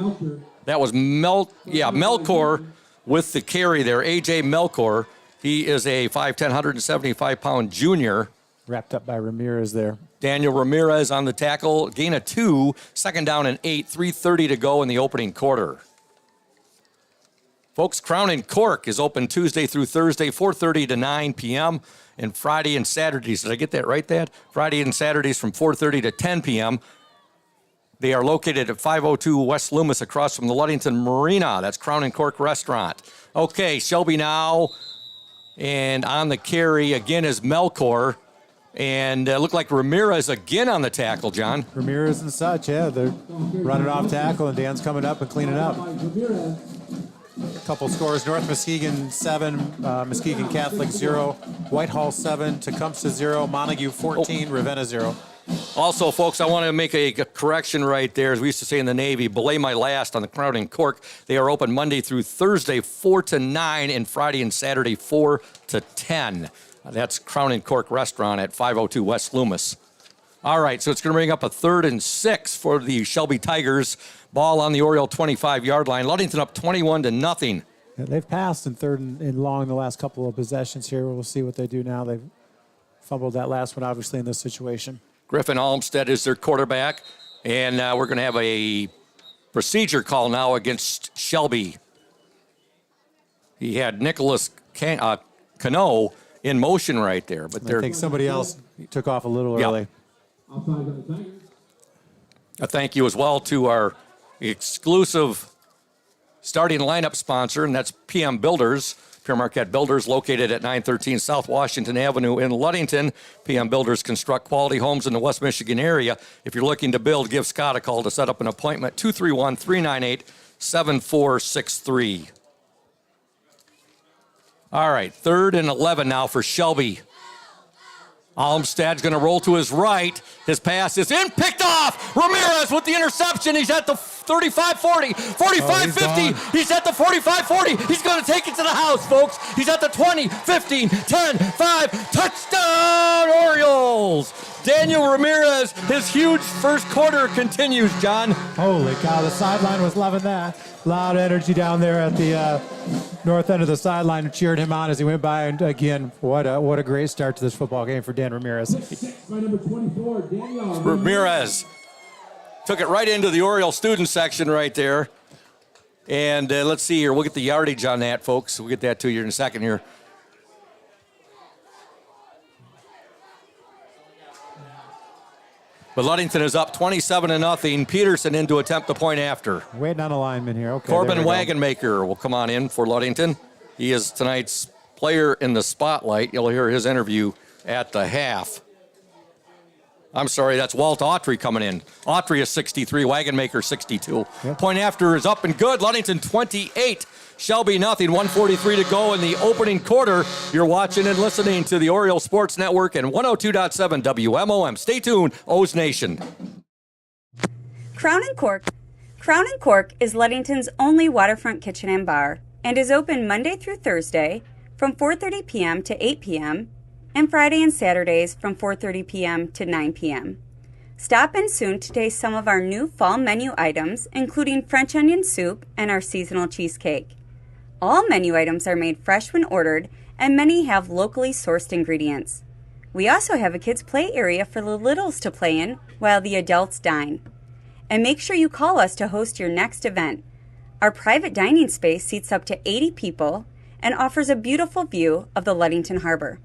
That was Melkor with the carry there, A.J. Melkor. He is a 5'10", 175-pound junior. Wrapped up by Ramirez there. Daniel Ramirez on the tackle. Gain of 2, second down and 8, 3:30 to go in the opening quarter. Folks, Crown and Cork is open Tuesday through Thursday, 4:30 to 9 p.m., and Friday and Saturdays. Did I get that right, Dad? Friday and Saturdays from 4:30 to 10 p.m. They are located at 502 West Loomis across from the Ludington Marina. That's Crown and Cork Restaurant. Okay, Shelby now. And on the carry again is Melkor. And looked like Ramirez again on the tackle, John. Ramirez and such, yeah. They're running off tackle, and Dan's coming up and cleaning up. A couple scores: North Muskegon 7, Muskegon Catholic 0, Whitehall 7, Tecumseh 0, Montague 14, Ravenna 0. Also, folks, I want to make a correction right there. As we used to say in the Navy, belay my last on the Crown and Cork. They are open Monday through Thursday, 4 to 9, and Friday and Saturday, 4 to 10. That's Crown and Cork Restaurant at 502 West Loomis. All right, so it's going to bring up a 3rd and 6 for the Shelby Tigers. Ball on the Oriole 25-yard line. Ludington up 21-0. Yeah, they've passed in 3rd and long the last couple of possessions here. We'll see what they do now. They've fumbled that last one, obviously, in this situation. Griffin Olmstead is their quarterback, and we're going to have a procedure call now against Shelby. He had Nicholas Cano in motion right there. But I think somebody else took off a little early. A thank you as well to our exclusive starting lineup sponsor, and that's PM Builders. Pure Marquette Builders, located at 913 South Washington Avenue in Ludington. PM Builders construct quality homes in the West Michigan area. If you're looking to build, give Scott a call to set up an appointment, 231-398-7463. All right, 3rd and 11 now for Shelby. Olmsted's going to roll to his right. His pass is in, picked off. Ramirez with the interception. He's at the 35-40, 45-50. He's at the 45-40. He's going to take it to the house, folks. He's at the 20, 15, 10, 5. Touchdown, Orioles. Daniel Ramirez, his huge first quarter continues, John. Holy cow, the sideline was loving that. Loud energy down there at the north end of the sideline, cheered him on as he went by. And again, what a great start to this football game for Dan Ramirez. Ramirez took it right into the Oriole student section right there. And let's see here. We'll get the yardage on that, folks. We'll get that to you in a second here. But Ludington is up 27-0. Peterson in to attempt the point after. Waiting on a lineman here. Okay. Corbin Wagonmaker will come on in for Ludington. He is tonight's player in the spotlight. You'll hear his interview at the half. I'm sorry, that's Walt Autry coming in. Autry is 63, Wagonmaker 62. Yep. Point after is up and good. Ludington 28. Shelby nothing, 1:43 to go in the opening quarter. You're watching and listening to the Oriole Sports Network and 102.7 WMOM. Stay tuned, O's Nation. Crown and Cork. Crown and Cork is Ludington's only waterfront kitchen and bar and is open Monday through Thursday from 4:30 p.m. to 8 p.m. and Friday and Saturdays from 4:30 p.m. to 9 p.m. Stop in soon to taste some of our new fall menu items, including French onion soup and our seasonal cheesecake. All menu items are made fresh when ordered, and many have locally sourced ingredients. We also have a kids' play area for the littles to play in while the adults dine. And make sure you call us to host your next event. Our private dining space seats up to 80 people and offers a beautiful view of the Ludington Harbor.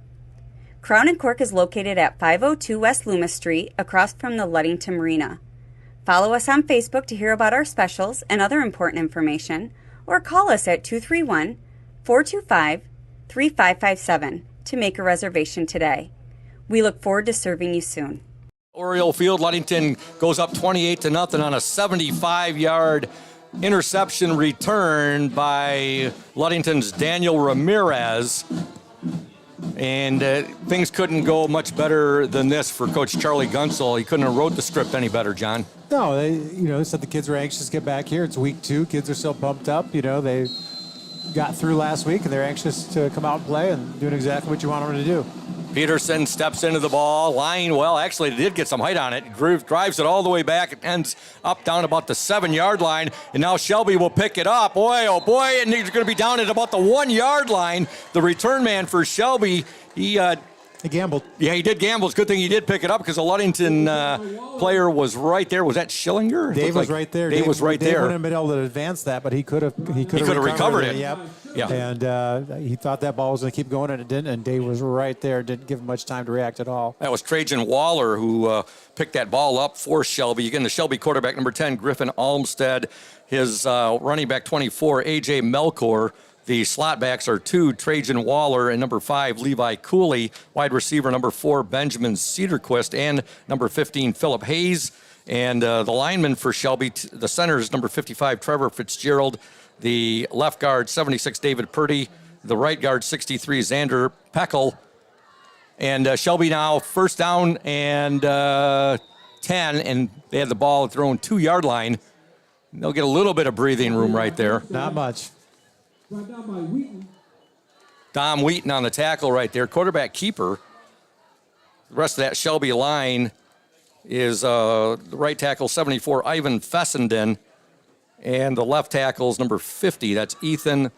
Crown and Cork is located at 502 West Loomis Street, across from the Ludington Marina. Follow us on Facebook to hear about our specials and other important information, or call us at 231-425-3557 to make a reservation today. We look forward to serving you soon. Oriole Field, Ludington goes up 28-0 on a 75-yard interception return by Ludington's Daniel Ramirez. And things couldn't go much better than this for Coach Charlie Gunsel. He couldn't have wrote the script any better, John. No, they said the kids were anxious to get back here. It's week 2. Kids are still pumped up. They got through last week, and they're anxious to come out and play and doing exactly what you want them to do. Peterson steps into the ball, lying well. Actually, they did get some height on it. Drives it all the way back. It ends up down about the 7-yard line. And now Shelby will pick it up. Boy, oh boy, and he's going to be down at about the 1-yard line. The return man for Shelby, he gambled. Yeah, he did gamble. It's a good thing he did pick it up because the Ludington player was right there. Was that Schillinger? Dave was right there. Dave was right there. Dave wouldn't have been able to advance that, but he could have recovered it. Yep. Yeah. And he thought that ball was going to keep going, and it didn't. And Dave was right there. Didn't give him much time to react at all. That was Trajan Waller who picked that ball up for Shelby. Again, the Shelby quarterback, number 10, Griffin Olmstead. His running back, 24, A.J. Melkor. The slot backs are 2, Trajan Waller, and number 5, Levi Cooley. Wide receiver, number 4, Benjamin Cedarquist, and number 15, Philip Hayes. And the lineman for Shelby, the center is number 55, Trevor Fitzgerald. The left guard, 76, David Purdy. The right guard, 63, Xander Peckel. And Shelby now first down and 10, and they had the ball at their own 2-yard line. They'll get a little bit of breathing room right there. Not much. Dom Wheaton on the tackle right there, quarterback keeper. The rest of that Shelby line is the right tackle, 74, Ivan Fessenden. And the left tackle is number 50. That's Ethan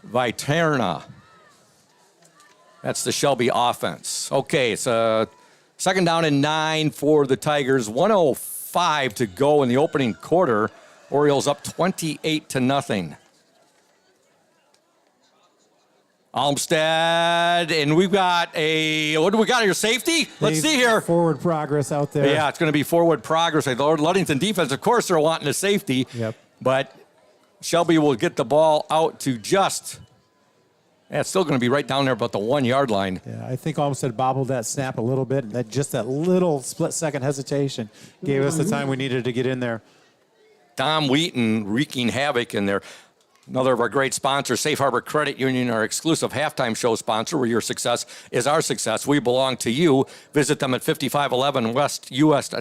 Viterna. That's the Shelby offense. Okay, it's a second down and 9 for the Tigers. 1:05 to go in the opening quarter. Orioles up 28-0. Almstead, and we've got what do we got here? Safety? Let's see here. Forward progress out there. Yeah, it's going to be forward progress. The Ludington defense, of course, they're wanting a safety. Yep. But Shelby will get the ball out to it's still going to be right down there about the 1-yard line. Yeah, I think Olmstead bobbled that snap a little bit. And that little split-second hesitation gave us the time we needed to get in there. Dom Wheaton wreaking havoc in there. Another of our great sponsors, Safe Harbor Credit Union, our exclusive halftime show sponsor, where your success is our success. We belong to you. Visit them at 5511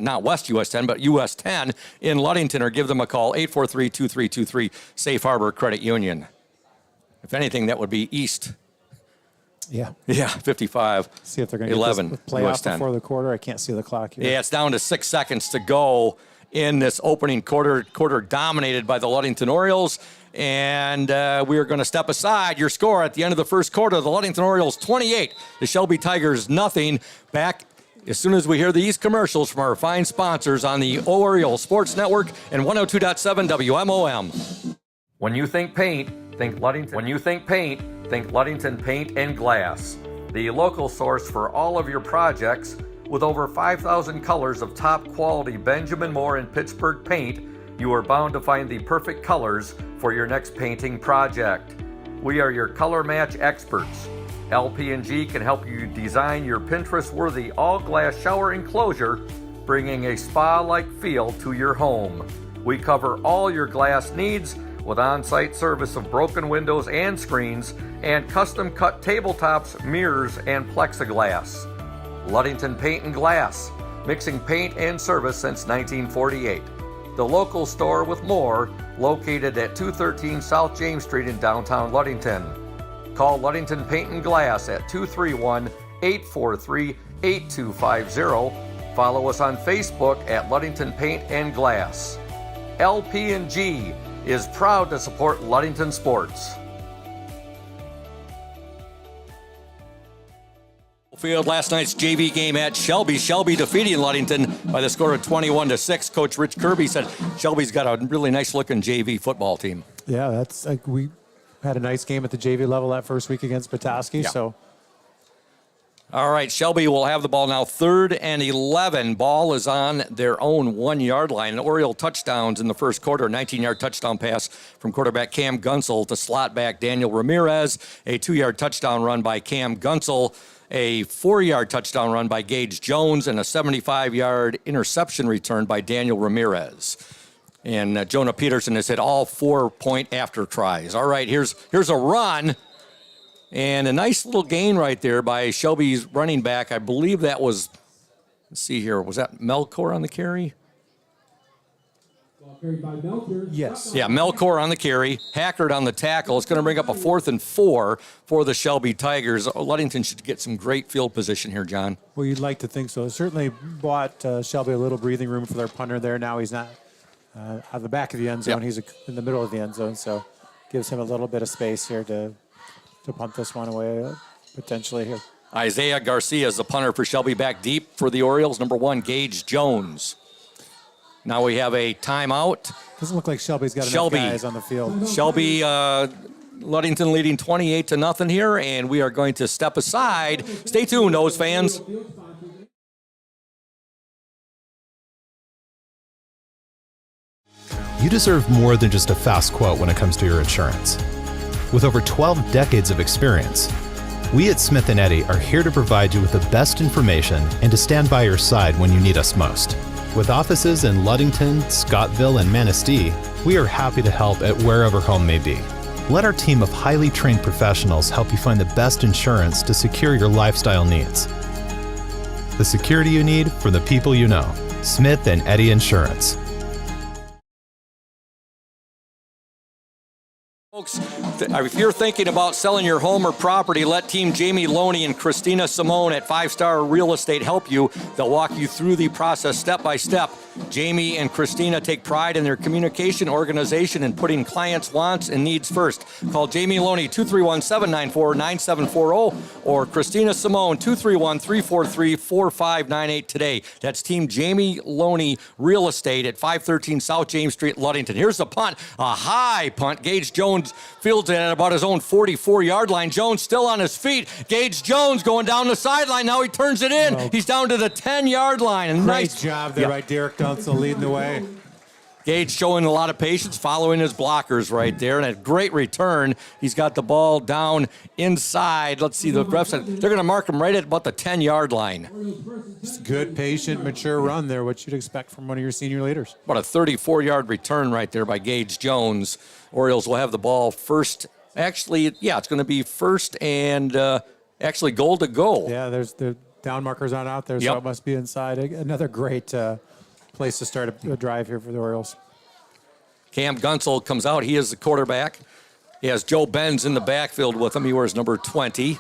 not West US 10, but US 10 in Ludington, or give them a call, 843-2323, Safe Harbor Credit Union. If anything, that would be East. Yeah. Yeah, 55. See if they're going to 11, get this play US off 10. before the quarter. I can't see the clock here. Yeah, it's down to 6 seconds to go in this opening quarter dominated by the Ludington Orioles. And we are going to step aside. Your score at the end of the first quarter, the Ludington Orioles 28, the Shelby Tigers nothing. Back as soon as we hear these commercials from our fine sponsors on the Oriole Sports Network and 102.7 WMOM. When you think paint, think Ludington. When you think paint, think Ludington Paint and Glass. The local source for all of your projects with over 5,000 colors of top quality Benjamin Moore and Pittsburgh paint. You are bound to find the perfect colors for your next painting project. We are your color match experts. LP&G can help you design your Pinterest-worthy all-glass shower enclosure, bringing a spa-like feel to your home. We cover all your glass needs with on-site service of broken windows and screens and custom-cut tabletops, mirrors, and plexiglass. Ludington Paint and Glass, mixing paint and service since 1948. The local store with more, located at 213 South James Street in downtown Ludington. Call Ludington Paint and Glass at 231-843-8250. Follow us on Facebook at Ludington Paint and Glass. LP&G is proud to support Ludington sports. Field, last night's JV game at Shelby. Shelby defeating Ludington by the score of 21-6. Coach Rich Kirby said Shelby's got a really nice-looking JV football team. Yeah, that's we had a nice game at the JV level that first week against Petoskey. Yeah. So, all right, Shelby will have the ball now. 3rd and 11. Ball is on their own 1-yard line. Oriole touchdowns in the first quarter. 19-yard touchdown pass from quarterback Cam Gunsel to slot back Daniel Ramirez. A 2-yard touchdown run by Cam Gunsel. A 4-yard touchdown run by Gage Jones, and a 75-yard interception return by Daniel Ramirez. And Jonah Peterson has hit all 4-point after tries. All right, here's a run, and a nice little gain right there by Shelby's running back. I believe that was, let's see here, was that Melkor on the carry? yes. Yeah, Melkor on the carry, Hackard on the tackle. It's going to bring up a 4th and 4 for the Shelby Tigers. Ludington should get some great field position here, John. Well, you'd like to think so. It certainly bought Shelby a little breathing room for their punter there. Now he's not at the back of the end zone. Yep. He's in the middle of the end zone, so gives him a little bit of space here to punt this one away potentially here. Isaiah Garcia is the punter for Shelby. Back deep for the Orioles. Number 1, Gage Jones. Now we have a timeout. Doesn't look like Shelby's got enough guys on the field. Shelby, Ludington leading 28-0 here, and we are going to step aside. Stay tuned, those fans. You deserve more than just a fast quote when it comes to your insurance. With over 12 decades of experience, we at Smith & Eddy are here to provide you with the best information and to stand by your side when you need us most. With offices in Ludington, Scottville, and Manistee, we are happy to help at wherever home may be. Let our team of highly trained professionals help you find the best insurance to secure your lifestyle needs. The security you need from the people you know. Smith & Eddy Insurance. Folks, if you're thinking about selling your home or property, let Team Jamie Loney and Christina Simone at 5 Star Real Estate help you. They'll walk you through the process step by step. Jamie and Christina take pride in their communication, organization, and putting clients' wants and needs first. Call Jamie Loney, 231-794-9740, or Christina Simone, 231-343-4598 today. That's Team Jamie Loney Real Estate at 513 South James Street, Ludington. Here's the punt, a high punt. Gage Jones fields it at about his own 44-yard line. Jones still on his feet. Gage Jones going down the sideline. Now he turns it in. He's down to the 10-yard line. And Great job there by Derek Dunsel leading the way. Gage showing a lot of patience, following his blockers right there, and a great return. He's got the ball down inside. Let's see, the refs, they're going to mark him right at about the 10-yard line. It's a good, patient, mature run there, what you'd expect from one of your senior leaders. About a 34-yard return right there by Gage Jones. Orioles will have the ball first. Actually, yeah, it's going to be first and actually goal to goal. Yeah, there's the down markers on out there, so it must be inside. Another great place to start a drive here for the Orioles. Cam Gunsel comes out. He is the quarterback. He has Joe Benz in the backfield with him. He wears number 20.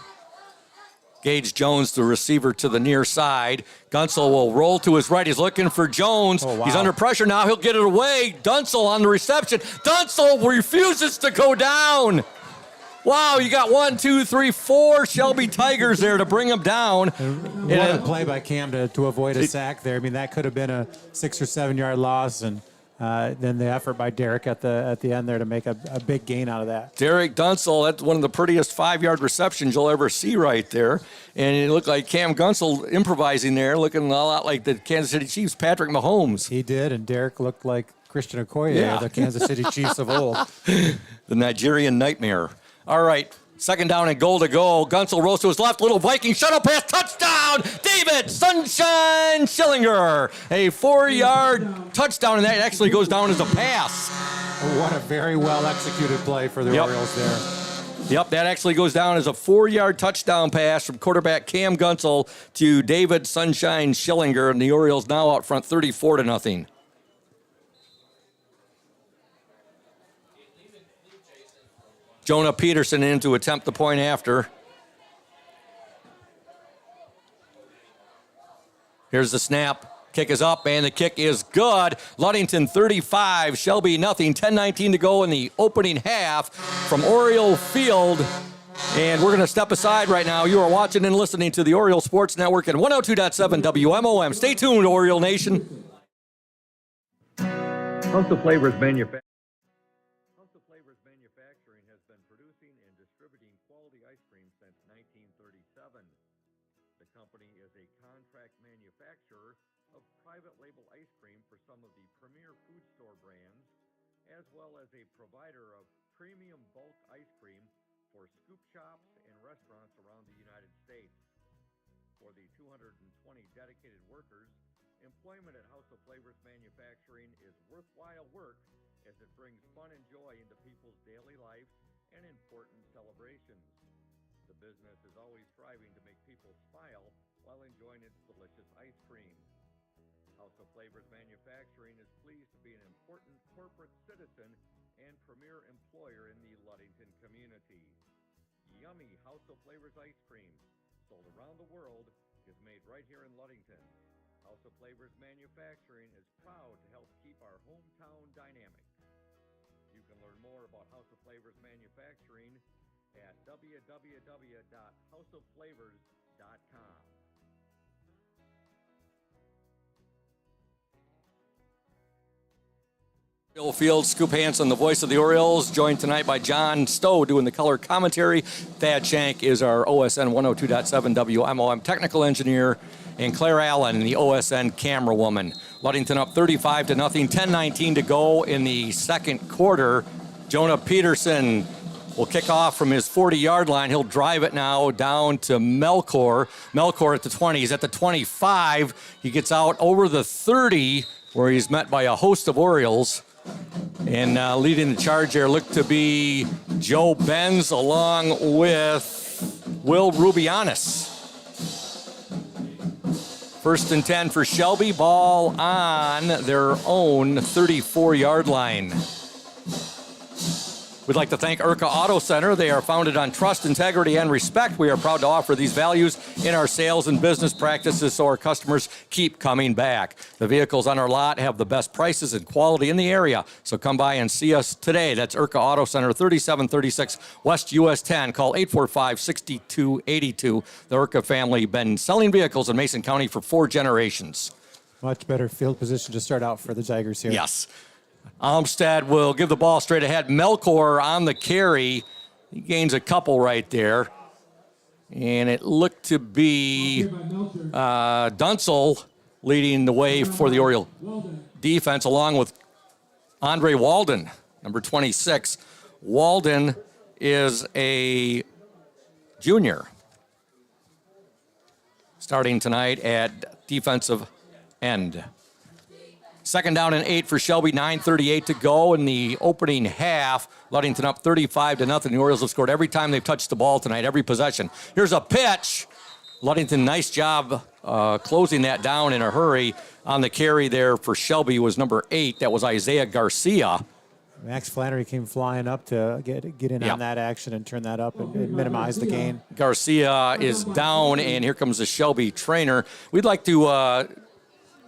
Gage Jones, the receiver, to the near side. Gunsel will roll to his right. He's looking for Jones. Oh, wow. He's under pressure now. He'll get it away. Dunsel on the reception. Dunsel refuses to go down. Wow, you got 1, 2, 3, 4 Shelby Tigers there to bring him down. What a play by Cam to avoid a sack there. I mean, that could have been a 6 or 7 yard loss, and then the effort by Derek at the end there to make a big gain out of that. Derek Dunsel, that's one of the prettiest 5-yard receptions you'll ever see right there. And it looked like Cam Gunsel improvising there, looking a lot like the Kansas City Chiefs' Patrick Mahomes. He did, and Derek looked like Christian Okoye, the Kansas City Chiefs of old. The Nigerian nightmare. All right, second down and goal to go. Gunsel rolls to his left, little Viking shuttle pass, touchdown! David Sunshine Schillinger, a 4-yard touchdown, and that actually goes down as a pass. What a very well executed play for the Orioles there. Yep, that actually goes down as a 4-yard touchdown pass from quarterback Cam Gunsel to David Sunshine Schillinger, and the Orioles now out front 34-0. Jonah Peterson in to attempt the point after. Here's the snap. Kick is up, and the kick is good. Ludington 35, Shelby nothing. 10:19 to go in the opening half from Oriole Field. And we're going to step aside right now. You are watching and listening to the Oriole Sports Network at 102.7 WMOM. Stay tuned, Oriole Nation. House of Flavors Manufacturing. Provider of premium bulk ice cream for scoop shops and restaurants around the United States. For the 220 dedicated workers, employment at House of Flavors Manufacturing is worthwhile work as it brings fun and joy into people's daily life and important celebrations. The business is always striving to make people smile while enjoying its delicious ice cream. House of Flavors Manufacturing is pleased to be an important corporate citizen and premier employer in the Ludington community. Yummy House of Flavors ice cream, sold around the world, is made right here in Ludington. House of Flavors Manufacturing is proud to help keep our hometown dynamic. You can learn more about House of Flavors Manufacturing at www.houseofflavors.com. Oriole Field, Scoop Hansen, the voice of the Orioles, joined tonight by John Stowe doing the color commentary. Thad Shank is our OSN 102.7 WMOM technical engineer, and Claire Allen, the OSN camera woman. Ludington up 35-0, 10:19 to go in the second quarter. Jonah Peterson will kick off from his 40-yard line. He'll drive it now down to Melkor. Melkor at the 20. He's at the 25. He gets out over the 30, where he's met by a host of Orioles. And leading the charge there looked to be Joe Benz along with Will Rubianis. 1st and 10 for Shelby. Ball on their own 34-yard line. We'd like to thank Urca Auto Center. They are founded on trust, integrity, and respect. We are proud to offer these values in our sales and business practices so our customers keep coming back. The vehicles on our lot have the best prices and quality in the area, so come by and see us today. That's Urca Auto Center, 3736 West US 10. Call 845-6282. The Urca family been selling vehicles in Mason County for 4 generations. Much better field position to start out for the Tigers here. Yes. Almstead will give the ball straight ahead. Melkor on the carry. He gains a couple right there. And it looked to be Dunsel leading the way for the Oriole defense, along with Andre Walden, number 26. Walden is a junior, starting tonight at defensive end. 2nd down and 8 for Shelby, 9:38 to go in the opening half. Ludington up 35-0. The Orioles have scored every time they've touched the ball tonight, every possession. Here's a pitch. Ludington, nice job closing that down in a hurry. On the carry there for Shelby was number 8. That was Isaiah Garcia. Max Flannery came flying up to get in on that action and turn that up and minimize the gain. Garcia is down, and here comes the Shelby trainer. We'd like to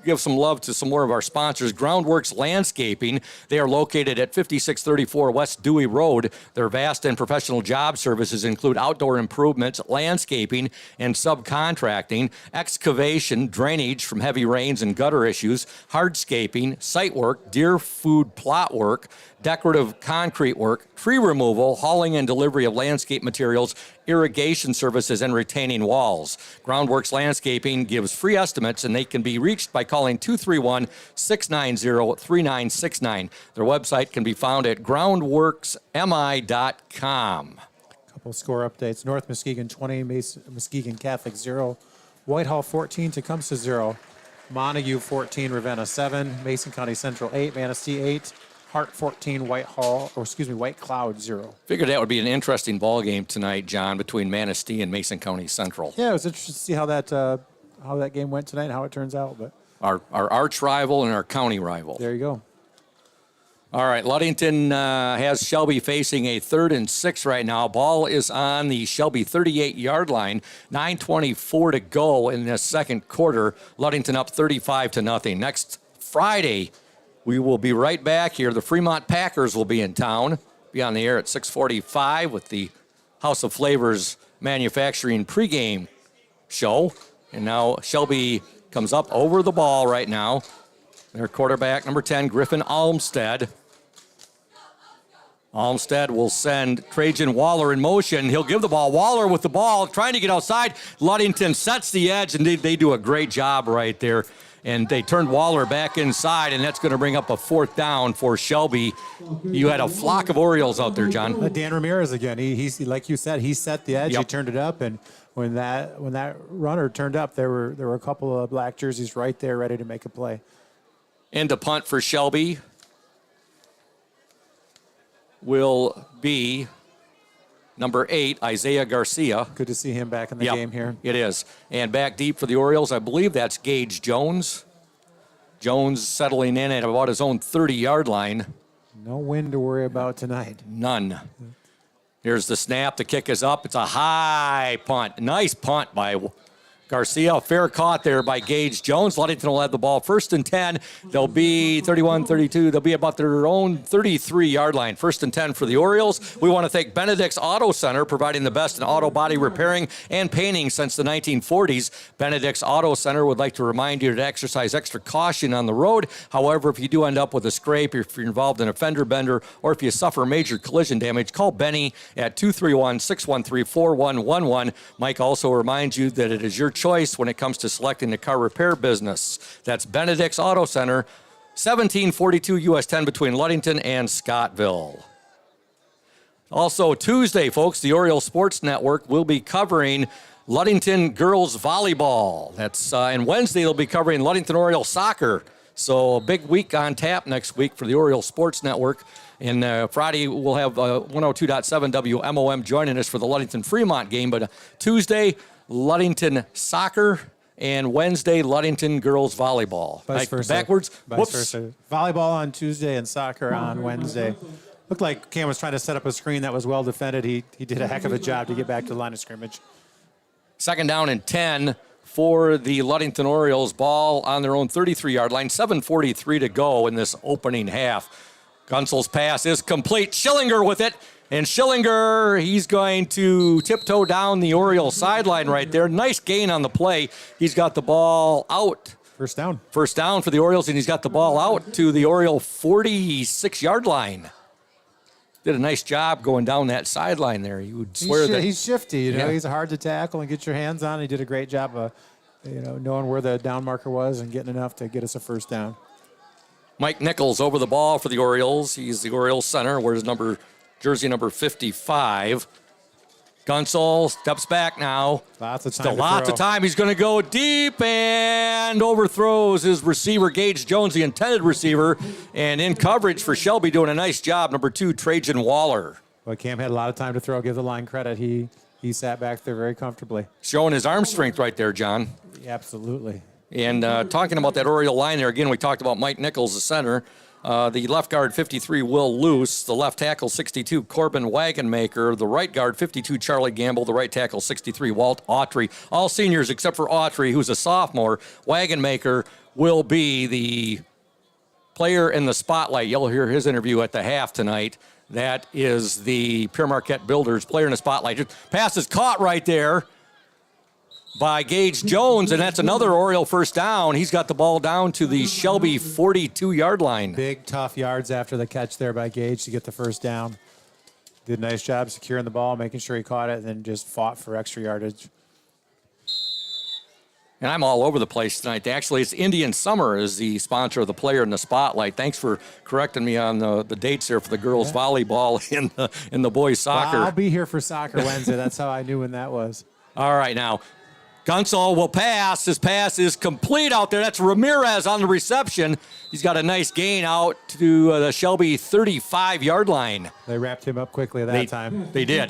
give some love to some more of our sponsors. Groundworks Landscaping. They are located at 5634 West Dewey Road. Their vast and professional job services include outdoor improvements, landscaping, and subcontracting, excavation, drainage from heavy rains and gutter issues, hardscaping, site work, deer food plot work, decorative concrete work, tree removal, hauling and delivery of landscape materials, irrigation services, and retaining walls. Groundworks Landscaping gives free estimates, and they can be reached by calling 231-690-3969. Their website can be found at groundworksmi.com. Couple score updates. North Muskegon 20, Muskegon Catholic 0, Whitehall 14, Tecumseh 0, Montague 14, Ravenna 7, Mason County Central 8, Manistee 8, Hart 14, White Cloud 0. Figured that would be an interesting ball game tonight, John, between Manistee and Mason County Central. Yeah, it was interesting to see how that game went tonight and how it turns out. But our arch rival and our county rival. There you go. All right, Ludington has Shelby facing a 3rd and 6 right now. Ball is on the Shelby 38-yard line. 9:24 to go in the second quarter. Ludington up 35-0. Next Friday, we will be right back here. The Fremont Packers will be in town. Be on the air at 6:45 with the House of Flavors Manufacturing pregame show. And now Shelby comes up over the ball right now. Their quarterback, number 10, Griffin Almstead. Almstead will send Trajan Waller in motion. He'll give the ball. Waller with the ball, trying to get outside. Ludington sets the edge, and they do a great job right there. And they turned Waller back inside, and that's going to bring up a 4th down for Shelby. You had a flock of Orioles out there, John. Dan Ramirez again. He's like you said, he set the edge. Yep. He turned it up, and when that runner turned up, there were a couple of black jerseys right there, ready to make a play. And the punt for Shelby will be number 8, Isaiah Garcia. Good to see him back in the game here. It is. And back deep for the Orioles, I believe that's Gage Jones. Jones settling in at about his own 30-yard line. No wind to worry about tonight. None. Here's the snap. The kick is up. It's a high punt. Nice punt by Garcia. Fair caught there by Gage Jones. Ludington will have the ball 1st and 10. They'll be 31-32. They'll be about their own 33-yard line. 1st and 10 for the Orioles. We want to thank Benedict's Auto Center, providing the best in auto body repairing and painting since the 1940s. Benedict's Auto Center would like to remind you to exercise extra caution on the road. However, if you do end up with a scrape, if you're involved in a fender bender, or if you suffer major collision damage, call Benny at 231-613-4111. Mike also reminds you that it is your choice when it comes to selecting the car repair business. That's Benedict's Auto Center, 1742 US 10 between Ludington and Scottville. Also, Tuesday, folks, the Oriole Sports Network will be covering Ludington girls volleyball. And Wednesday they'll be covering Ludington Oriole soccer. So a big week on tap next week for the Oriole Sports Network. And Friday we'll have 102.7 WMOM joining us for the Ludington Fremont game. But Tuesday, Ludington soccer, and Wednesday, Ludington girls volleyball. Vice versa. Backwards. Vice versa. Volleyball on Tuesday and soccer on Wednesday. Looked like Cam was trying to set up a screen that was well defended. He did a heck of a job to get back to the line of scrimmage. Second down and 10 for the Ludington Orioles. Ball on their own 33-yard line. 7:43 to go in this opening half. Gunsel's pass is complete. Schillinger with it. And Schillinger, he's going to tiptoe down the Oriole sideline right there. Nice gain on the play. He's got the ball out. First down. First down for the Orioles, and he's got the ball out to the Oriole 46-yard line. Did a nice job going down that sideline there. You would swear that he's shifty. You know, Yeah. he's hard to tackle and get your hands on. He did a great job of, knowing where the down marker was and getting enough to get us a first down. Mike Nichols over the ball for the Orioles. He's the Orioles center. Wears jersey number 55. Gunsel steps back now. Lots of time. Still lots of time. He's going to go deep and overthrows his receiver, Gage Jones, the intended receiver. And in coverage for Shelby, doing a nice job, number 2, Trajan Waller. Well, Cam had a lot of time to throw. Give the line credit. He sat back there very comfortably. Showing his arm strength right there, John. Absolutely. And talking about that Oriole line there, again, we talked about Mike Nichols, the center. The left guard, 53, Will Luce. The left tackle, 62, Corbin Wagonmaker. The right guard, 52, Charlie Gamble. The right tackle, 63, Walt Autry. All seniors except for Autry, who's a sophomore. Wagonmaker will be the player in the spotlight. You'll hear his interview at the half tonight. That is the Pure Marquette Builders player in the spotlight. Pass is caught right there by Gage Jones, and that's another Oriole first down. He's got the ball down to the Shelby 42-yard line. Big, tough yards after the catch there by Gage to get the first down. Did a nice job securing the ball, making sure he caught it, and then just fought for extra yardage. And I'm all over the place tonight. Actually, it's Indian Summer is the sponsor of the player in the spotlight. Thanks for correcting me on the dates there for the girls' volleyball and the boys' soccer. Well, I'll be here for soccer Wednesday. That's how I knew when that was. All right, now. Gunsel will pass. His pass is complete out there. That's Ramirez on the reception. He's got a nice gain out to the Shelby 35-yard line. They wrapped him up quickly that time. They did.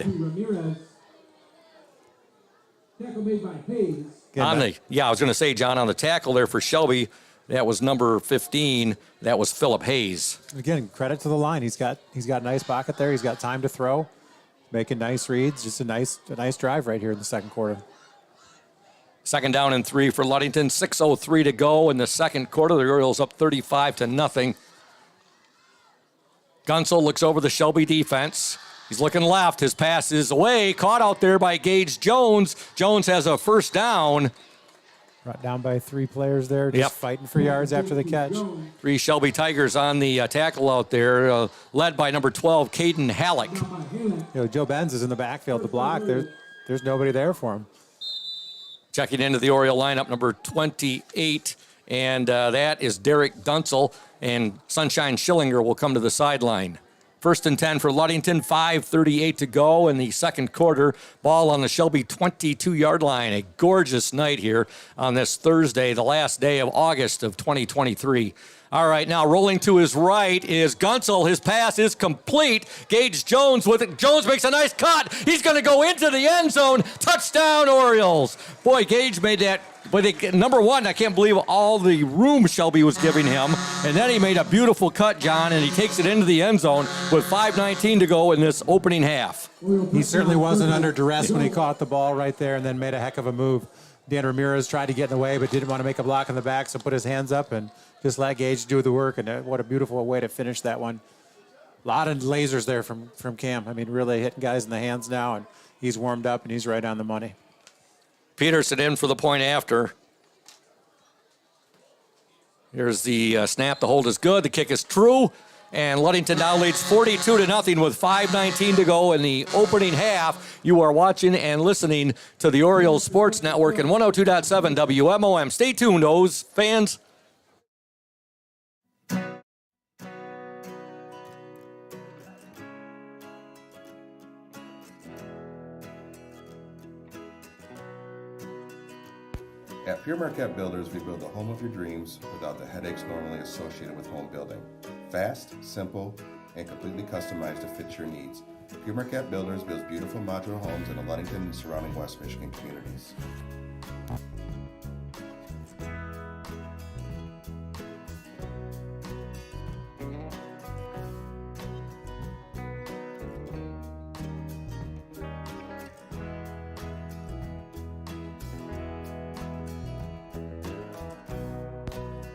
Tackle made by Hayes. I was going to say, John, on the tackle there for Shelby, that was number 15. That was Philip Hayes. Again, credit to the line. He's got a nice pocket there. He's got time to throw, making nice reads. Just a nice drive right here in the second quarter. Second down and 3 for Ludington. 6:03 to go in the second quarter. The Orioles up 35-0. Gunsel looks over the Shelby defense. He's looking left. His pass is away. Caught out there by Gage Jones. Jones has a first down. Brought down by 3 players there, just fighting for yards after the catch. 3 Shelby Tigers on the tackle out there, led by number 12, Caden Halleck. Joe Benz is in the backfield to block. There's nobody there for him. Checking into the Oriole lineup, number 28, and that is Derek Dunsel, and Sunshine Schillinger will come to the sideline. First and 10 for Ludington, 5:38 to go in the second quarter. Ball on the Shelby 22-yard line. A gorgeous night here on this Thursday, the last day of August of 2023. All right, now rolling to his right is Gunsel. His pass is complete. Gage Jones with it. Jones makes a nice cut. He's going to go into the end zone. Touchdown, Orioles. Boy, Gage made that. But number one, I can't believe all the room Shelby was giving him. And then he made a beautiful cut, John, and he takes it into the end zone with 5:19 to go in this opening half. He certainly wasn't under duress when he caught the ball right there and then made a heck of a move. Dan Ramirez tried to get in the way but didn't want to make a block in the back, so put his hands up and just let Gage do the work. And what a beautiful way to finish that one. A lot of lasers there from Cam. I mean, really hitting guys in the hands now, and he's warmed up and he's right on the money. Peterson in for the point after. Here's the snap. The hold is good. The kick is true. And Ludington now leads 42-0 with 5:19 to go in the opening half. You are watching and listening to the Oriole Sports Network and 102.7 WMOM. Stay tuned, O's fans. At Pure Marquette Builders, we build the home of your dreams without the headaches normally associated with home building. Fast, simple, and completely customized to fit your needs. Pure Marquette Builders builds beautiful modular homes in the Ludington and surrounding West Michigan communities.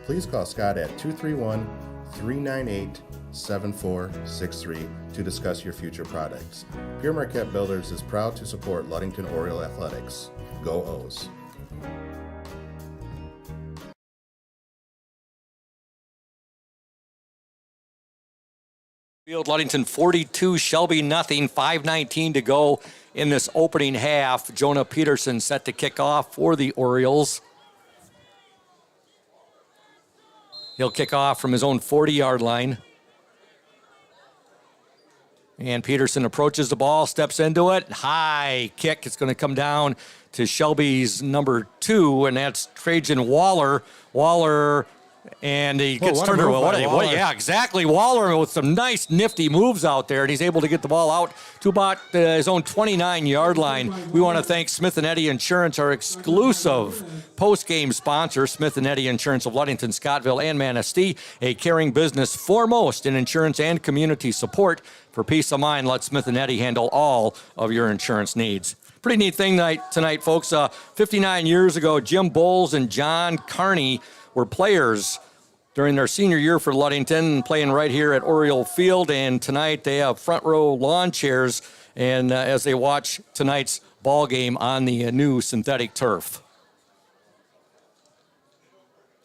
Please call Scott at 231-398-7463 to discuss your future products. Pure Marquette Builders is proud to support Ludington Oriole Athletics. Go O's! Field, Ludington 42, Shelby nothing, 5:19 to go in this opening half. Jonah Peterson set to kick off for the Orioles. He'll kick off from his own 40-yard line. And Peterson approaches the ball, steps into it. High kick. It's going to come down to Shelby's number 2, and that's Trajan Waller. And he gets turned around. Yeah, exactly. Waller with some nice, nifty moves out there, and he's able to get the ball out to about his own 29-yard line. We want to thank Smith & Eddy Insurance, our exclusive post-game sponsor. Smith & Eddy Insurance of Ludington, Scottville, and Manistee, a caring business foremost in insurance and community support. For peace of mind, let Smith & Eddy handle all of your insurance needs. Pretty neat thing tonight, folks. 59 years ago, Jim Bowles and John Carney were players during their senior year for Ludington, playing right here at Oriole Field. And tonight they have front row lawn chairs and as they watch tonight's ball game on the new synthetic turf.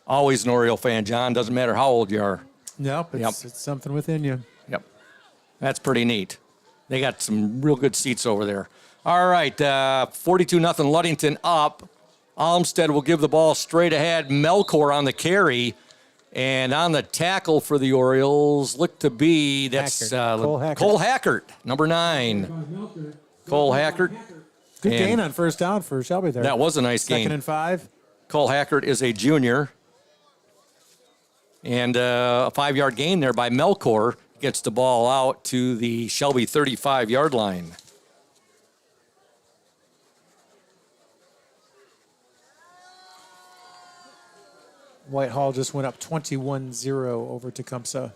Always an Oriole fan, John. Doesn't matter how old you are. Nope, it's something within you. Yep. That's pretty neat. They got some real good seats over there. All right, 42-0 Ludington up. Olmsted will give the ball straight ahead. Melkor on the carry. And on the tackle for the Orioles, look to be, that's Cole Hackert, number 9. Cole Hackert. Good gain on first down for Shelby there. That was a nice gain. 2nd and 5. Cole Hackert is a junior. And a 5-yard gain there by Melkor gets the ball out to the Shelby 35-yard line. Whitehall just went up 21-0 over Tecumseh.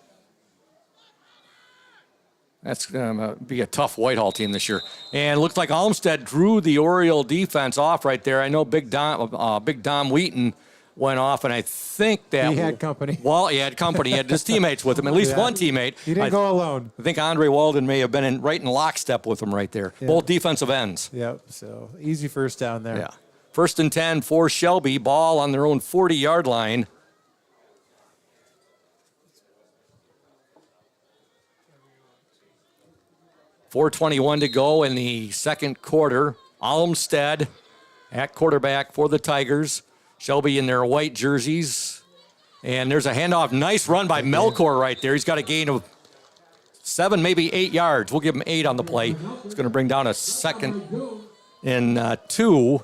That's going to be a tough Whitehall team this year. And it looks like Olmsted drew the Oriole defense off right there. I know Big Dom Wheaton went off, and I think that... He had company. Well, he had company. He had his teammates with him, at least one teamate. He didn't go alone. I think Andre Walden may have been right in lockstep with him right there. Yeah. Both defensive ends. Yep, so easy first down there. Yeah. 1st and 10 for Shelby. Ball on their own 40-yard line. .421 to go in the second quarter. Olmsted at quarterback for the Tigers. Shelby in their white jerseys. And there's a handoff. Nice run by Melkor right there. He's got a gain of 7, maybe 8 yards. We'll give him 8 on the play. It's going to bring down a 2nd and 2.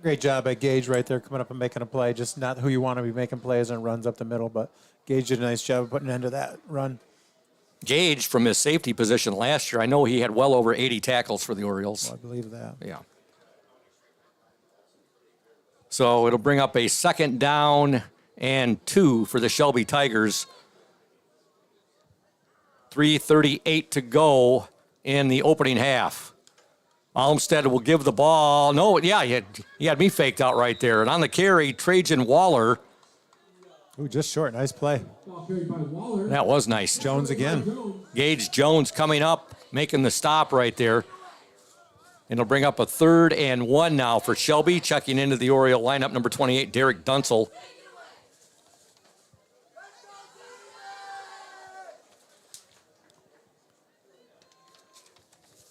Great job by Gage right there coming up and making a play. Just not who you want to be making plays and runs up the middle, but Gage did a nice job of putting an end to that run. Gage, from his safety position last year, I know he had well over 80 tackles for the Orioles. Well, I believe that. Yeah. So it'll bring up a 2nd down and 2 for the Shelby Tigers. 3:38 to go in the opening half. Olmsted will give the ball. No, yeah, he had me faked out right there. And on the carry, Trajan Waller. Ooh, just short. Nice play. That was nice. Jones again. Gage Jones coming up, making the stop right there. And it'll bring up a 3rd and 1 now for Shelby. Checking into the Oriole lineup, number 28, Derek Dunsel.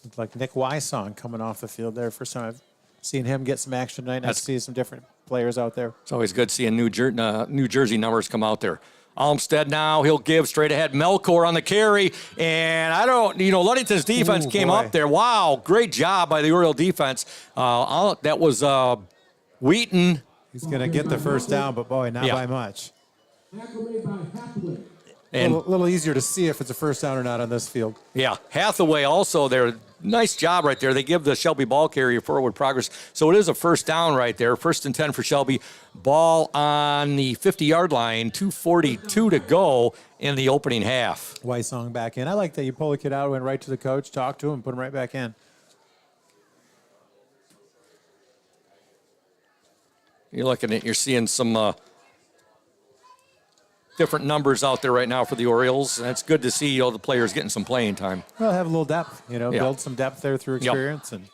Looked like Nick Wysong coming off the field there. First time I've seen him get some action tonight. Nice to see some different players out there. It's always good seeing New Jersey numbers come out there. Olmsted now, he'll give straight ahead. Melkor on the carry. And Ludington's defense came up there. Wow, great job by the Oriole defense. That was Wheaton He's going to get the first down, but boy, not by much. Tackle made by Hathaway. And A little easier to see if it's a first down or not on this field. yeah, Hathaway also there. Nice job right there. They give the Shelby ball carrier forward progress. So it is a first down right there. 1st and 10 for Shelby. Ball on the 50-yard line. 2:42 to go in the opening half. Weissong back in. I like that you pull the kid out, went right to the coach, talked to him, put him right back in. You're looking at, you're seeing some different numbers out there right now for the Orioles. And it's good to see all the players getting some playing time. Well, have a little depth, Yeah. build some depth there through experience and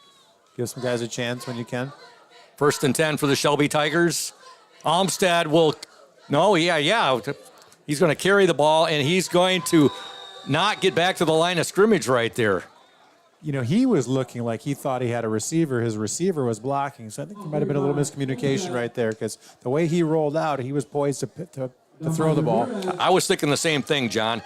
give some guys a chance when you can. 1st and 10 for the Shelby Tigers. Almstead will, he's going to carry the ball, and he's going to not get back to the line of scrimmage right there. He was looking like he thought he had a receiver. His receiver was blocking, so I think there might have been a little miscommunication right there because the way he rolled out, he was poised to throw the ball. I was thinking the same thing, John.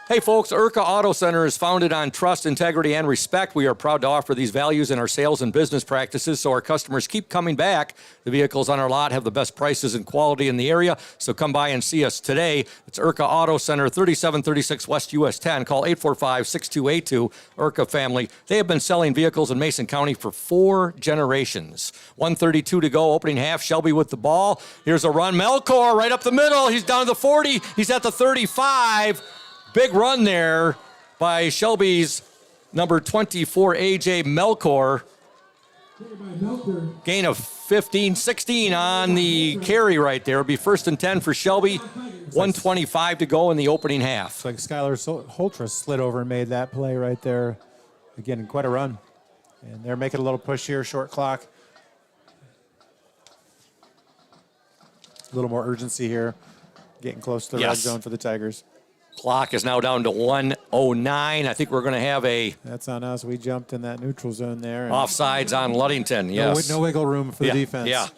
Hey, folks, Urca Auto Center is founded on trust, integrity, and respect. We are proud to offer these values in our sales and business practices so our customers keep coming back. The vehicles on our lot have the best prices and quality in the area, so come by and see us today. It's Urca Auto Center, 3736 West US 10. Call 845-6282, Urca family. They have been selling vehicles in Mason County for 4 generations. 1:32 to go, opening half. Shelby with the ball. Here's a run. Melkor right up the middle. He's down to the 40. He's at the 35. Big run there by Shelby's number 24, A.J. Melkor. Gain of 16 on the carry right there. It'll be 1st and 10 for Shelby. 1:25 to go in the opening half. It's like Skylar Holtra slid over and made that play right there. Again, quite a run. And they're making a little push here, short clock. A little more urgency here. Getting close to the red zone for the Tigers. Clock is now down to 1:09. I think we're going to have a... That's on us. We jumped in that neutral zone there. Offsides on Ludington, yes. No wiggle room for the defense. Yeah.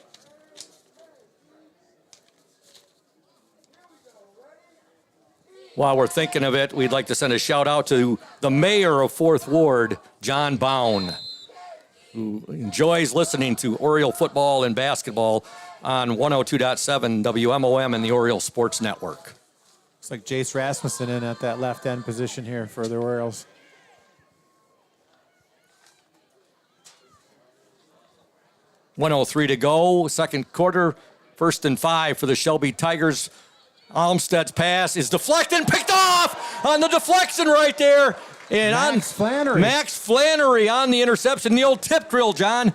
While we're thinking of it, we'd like to send a shout out to the mayor of 4th Ward, John Bown, who enjoys listening to Oriole football and basketball on 102.7 WMOM and the Oriole Sports Network. Looks like Jace Rasmussen in at that left end position here for the Orioles. .103 to go, second quarter, 1st and 5 for the Shelby Tigers. Almsted's pass is deflected and picked off on the deflection right there. And Max Flannery. Max Flannery on the interception, the old tip drill, John.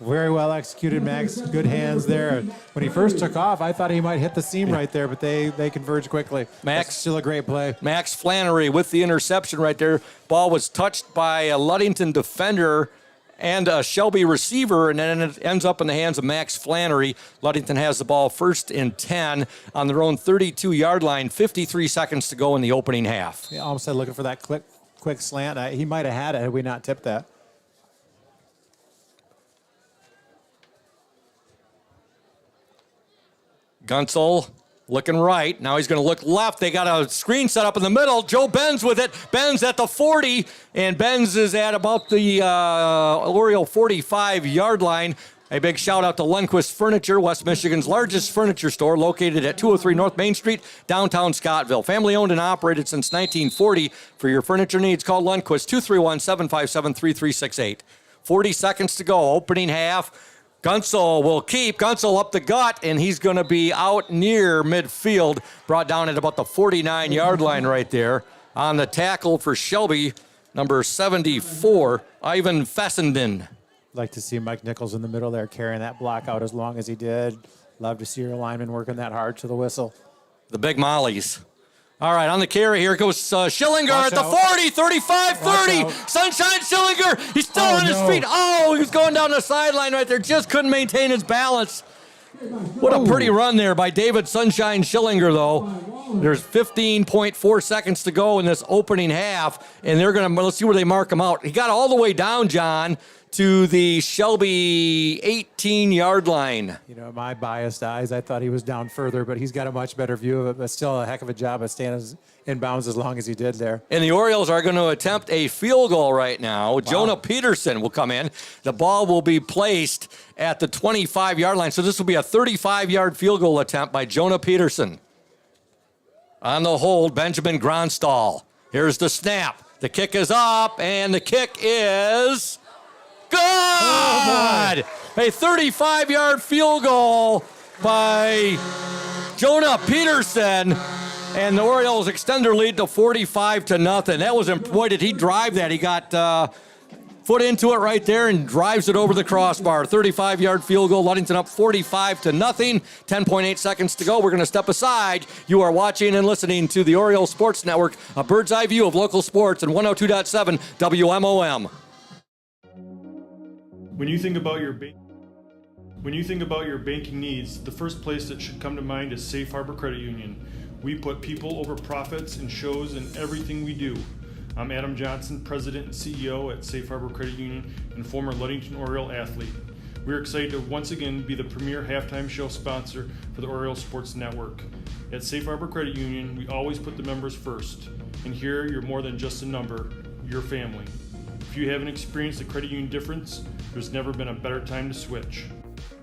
Very well executed, Max. Good hands there. When he first took off, I thought he might hit the seam right there, but they converged quickly. That's still a great play. Max Flannery with the interception right there. Ball was touched by a Ludington defender and a Shelby receiver, and then it ends up in the hands of Max Flannery. Ludington has the ball 1st and 10 on their own 32-yard line. 53 seconds to go in the opening half. Yeah, Almstead looking for that quick slant. He might have had it had we not tipped that. Gunsel looking right. Now he's going to look left. They got a screen set up in the middle. Joe Benz with it. Benz at the 40, and Benz is at about the Oriole 45-yard line. A big shout out to Lundquist Furniture, West Michigan's largest furniture store, located at 203 North Main Street, downtown Scottville. Family owned and operated since 1940. For your furniture needs, call Lundquist 231-757-3368. 40 seconds to go, opening half. Gunsel will keep. Gunsel up the gut, and he's going to be out near midfield, brought down at about the 49-yard line right there. On the tackle for Shelby, number 74, Ivan Fessenden. Like to see Mike Nichols in the middle there carrying that block out as long as he did. Love to see your lineman working that hard to the whistle. The big mollies. All right, on the carry, here goes Schillinger at the 40, 35, 30. Sunshine Schillinger, he's still on his feet. Oh, he was going down the sideline right there, just couldn't maintain his balance. What a pretty run there by David Sunshine Schillinger, though. There's 15.4 seconds to go in this opening half, and they're going to, let's see where they mark him out. He got all the way down, John, to the Shelby 18-yard line. You know, my biased eyes, I thought he was down further, but he's got a much better view of it, but still a heck of a job of staying in bounds as long as he did there. And the Orioles are going to attempt a field goal right now. Wow. Jonah Peterson will come in. The ball will be placed at the 25-yard line, so this will be a 35-yard field goal attempt by Jonah Peterson. On the hold, Benjamin Gronstall. Here's the snap. The kick is up, and the kick is good! Oh, a 35-yard field goal by Jonah Peterson, and the Orioles extend their lead to 45-0. That was, boy, did he drive that. He got foot into it right there and drives it over the crossbar. 35-yard field goal, Ludington up 45-0. 10.8 seconds to go. We're going to step aside. You are watching and listening to the Oriole Sports Network, a bird's eye view of local sports, and 102.7 WMOM. When you think about your banking needs, the first place that should come to mind is Safe Harbor Credit Union. We put people over profits and shows in everything we do. I'm Adam Johnson, President and CEO at Safe Harbor Credit Union and former Ludington Oriole athlete. We're excited to once again be the premier halftime show sponsor for the Oriole Sports Network. At Safe Harbor Credit Union, we always put the members first. And here, you're more than just a number, you're family. If you haven't experienced the credit union difference, there's never been a better time to switch.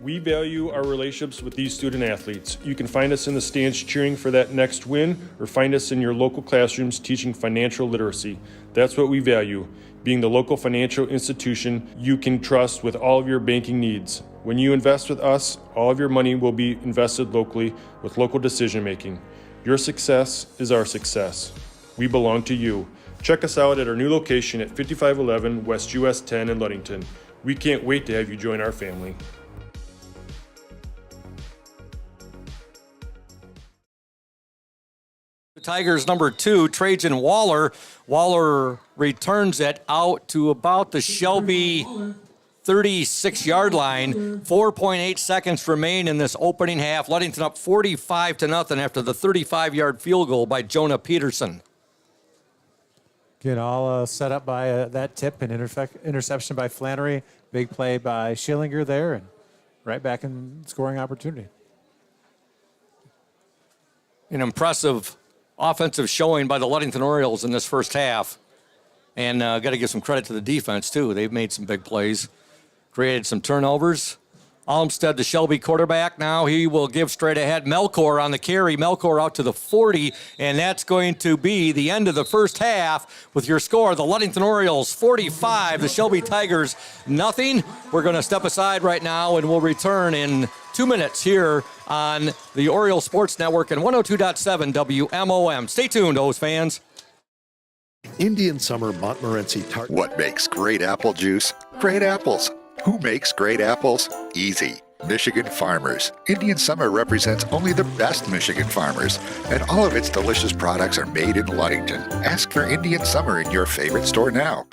We value our relationships with these student athletes. You can find us in the stands cheering for that next win, or find us in your local classrooms teaching financial literacy. That's what we value, being the local financial institution you can trust with all of your banking needs. When you invest with us, all of your money will be invested locally with local decision making. Your success is our success. We belong to you. Check us out at our new location at 5511 West US 10 in Ludington. We can't wait to have you join our family. Tigers number 2, Trajan Waller. Waller returns it out to about the Shelby 36-yard line. 4.8 seconds remain in this opening half. Ludington up 45-0 after the 35-yard field goal by Jonah Peterson. Again, all set up by that tip and interception by Flannery. Big play by Schillinger there, and right back in scoring opportunity. An impressive offensive showing by the Ludington Orioles in this first half. And got to give some credit to the defense, too. They've made some big plays, created some turnovers. Olmstead, the Shelby quarterback, now he will give straight ahead. Melkor on the carry. Melkor out to the 40, and that's going to be the end of the first half with your score. The Ludington Orioles 45, the Shelby Tigers nothing. We're going to step aside right now, and we'll return in 2 minutes here on the Oriole Sports Network and 102.7 WMOM. Stay tuned, O's fans. Indian Summer Montmorency Tart. What makes great apple juice? Great apples. Who makes great apples? Easy. Michigan farmers. Indian Summer represents only the best Michigan farmers, and all of its delicious products are made in Ludington. Ask for Indian Summer in your favorite store now.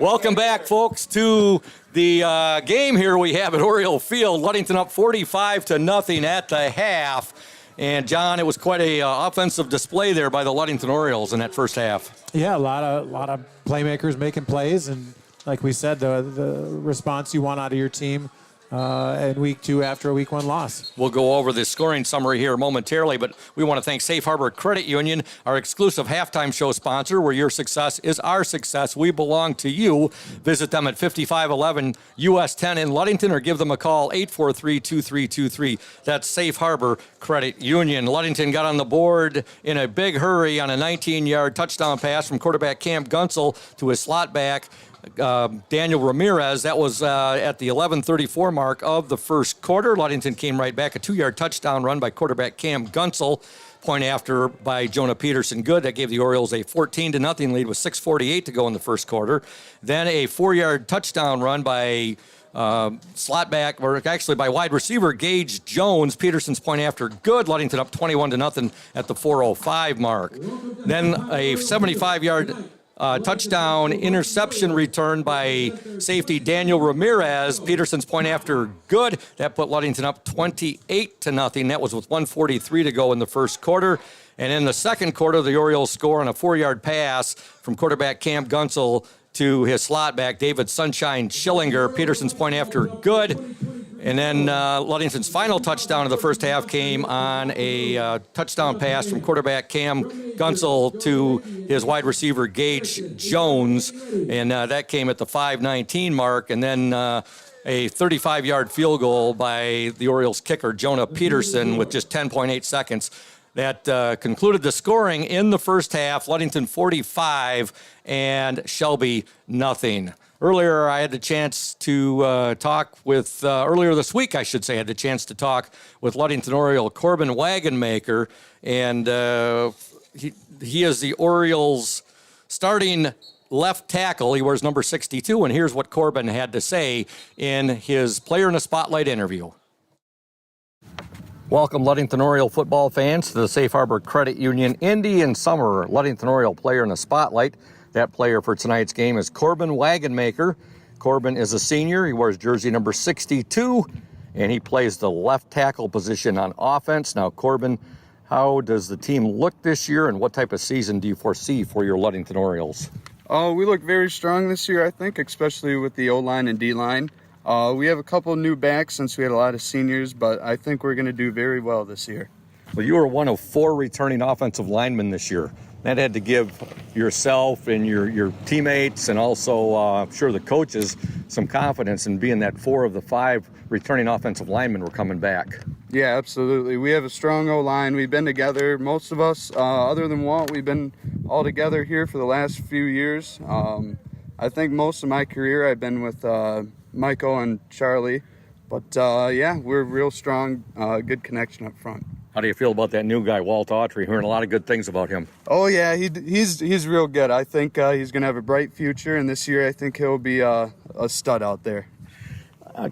Welcome back, folks, to the game here we have at Oriole Field. Ludington up 45-0 at the half. And, John, it was quite a offensive display there by the Ludington Orioles in that first half. Yeah, a lot of playmakers making plays. And like we said, the response you want out of your team in week 2 after a week 1 loss. We'll go over the scoring summary here momentarily, but we want to thank Safe Harbor Credit Union, our exclusive halftime show sponsor, where your success is our success. We belong to you. Visit them at 5511 US 10 in Ludington, or give them a call, 843-2323. That's Safe Harbor Credit Union. Ludington got on the board in a big hurry on a 19-yard touchdown pass from quarterback Cam Gunsel to his slot back, Daniel Ramirez. That was at the 11:34 mark of the first quarter. Ludington came right back. A 2-yard touchdown run by quarterback Cam Gunsel. Point after by Jonah Peterson. Good. That gave the Orioles a 14-0 lead with 6:48 to go in the first quarter. Then a 4-yard touchdown run by slot back, or actually by wide receiver Gage Jones. Peterson's point after good. Ludington up 21-0 at the 4:05 mark. Then a 75-yard touchdown interception return by safety Daniel Ramirez. Peterson's point after good. That put Ludington up 28-0. That was with 1:43 to go in the first quarter. And in the second quarter, the Orioles score on a 4-yard pass from quarterback Cam Gunsel to his slot back David Sunshine Schillinger. Peterson's point after good. And then Ludington's final touchdown of the first half came on a touchdown pass from quarterback Cam Gunsel to his wide receiver Gage Jones. And that came at the 5:19 mark. And then a 35-yard field goal by the Orioles kicker Jonah Peterson with just 10.8 seconds. That concluded the scoring in the first half. Ludington 45 and Shelby nothing. Earlier, I had the chance to talk with, earlier this week, I should say, I had the chance to talk with Ludington Oriole Corbin Wagenmaker, and he is the Orioles' starting left tackle. He wears number 62, and here's what Corbin had to say in his Player in the Spotlight interview. Welcome, Ludington Oriole football fans, to the Safe Harbor Credit Union Indian Summer Ludington Oriole Player in the Spotlight. That player for tonight's game is Corbin Wagenmaker. Corbin is a senior. He wears jersey number 62, and he plays the left tackle position on offense. Now, Corbin, how does the team look this year, and what type of season do you foresee for your Ludington Orioles? We look very strong this year, I think, especially with the O-line and D-line. We have a couple new backs since we had a lot of seniors, but I think we're going to do very well this year. Well, you were one of 4 returning offensive linemen this year. That had to give yourself and your teammates and also, I'm sure, the coaches some confidence in being that 4 of the 5 returning offensive linemen were coming back. Yeah, absolutely. We have a strong O-line. We've been together. Most of us, other than Walt, we've been all together here for the last few years. I think most of my career I've been with Michael and Charlie. But, yeah, we're real strong, good connection up front. How do you feel about that new guy, Walt Autry? Hearing a lot of good things about him. Oh, yeah, he's real good. I think he's going to have a bright future, and this year I think he'll be a stud out there.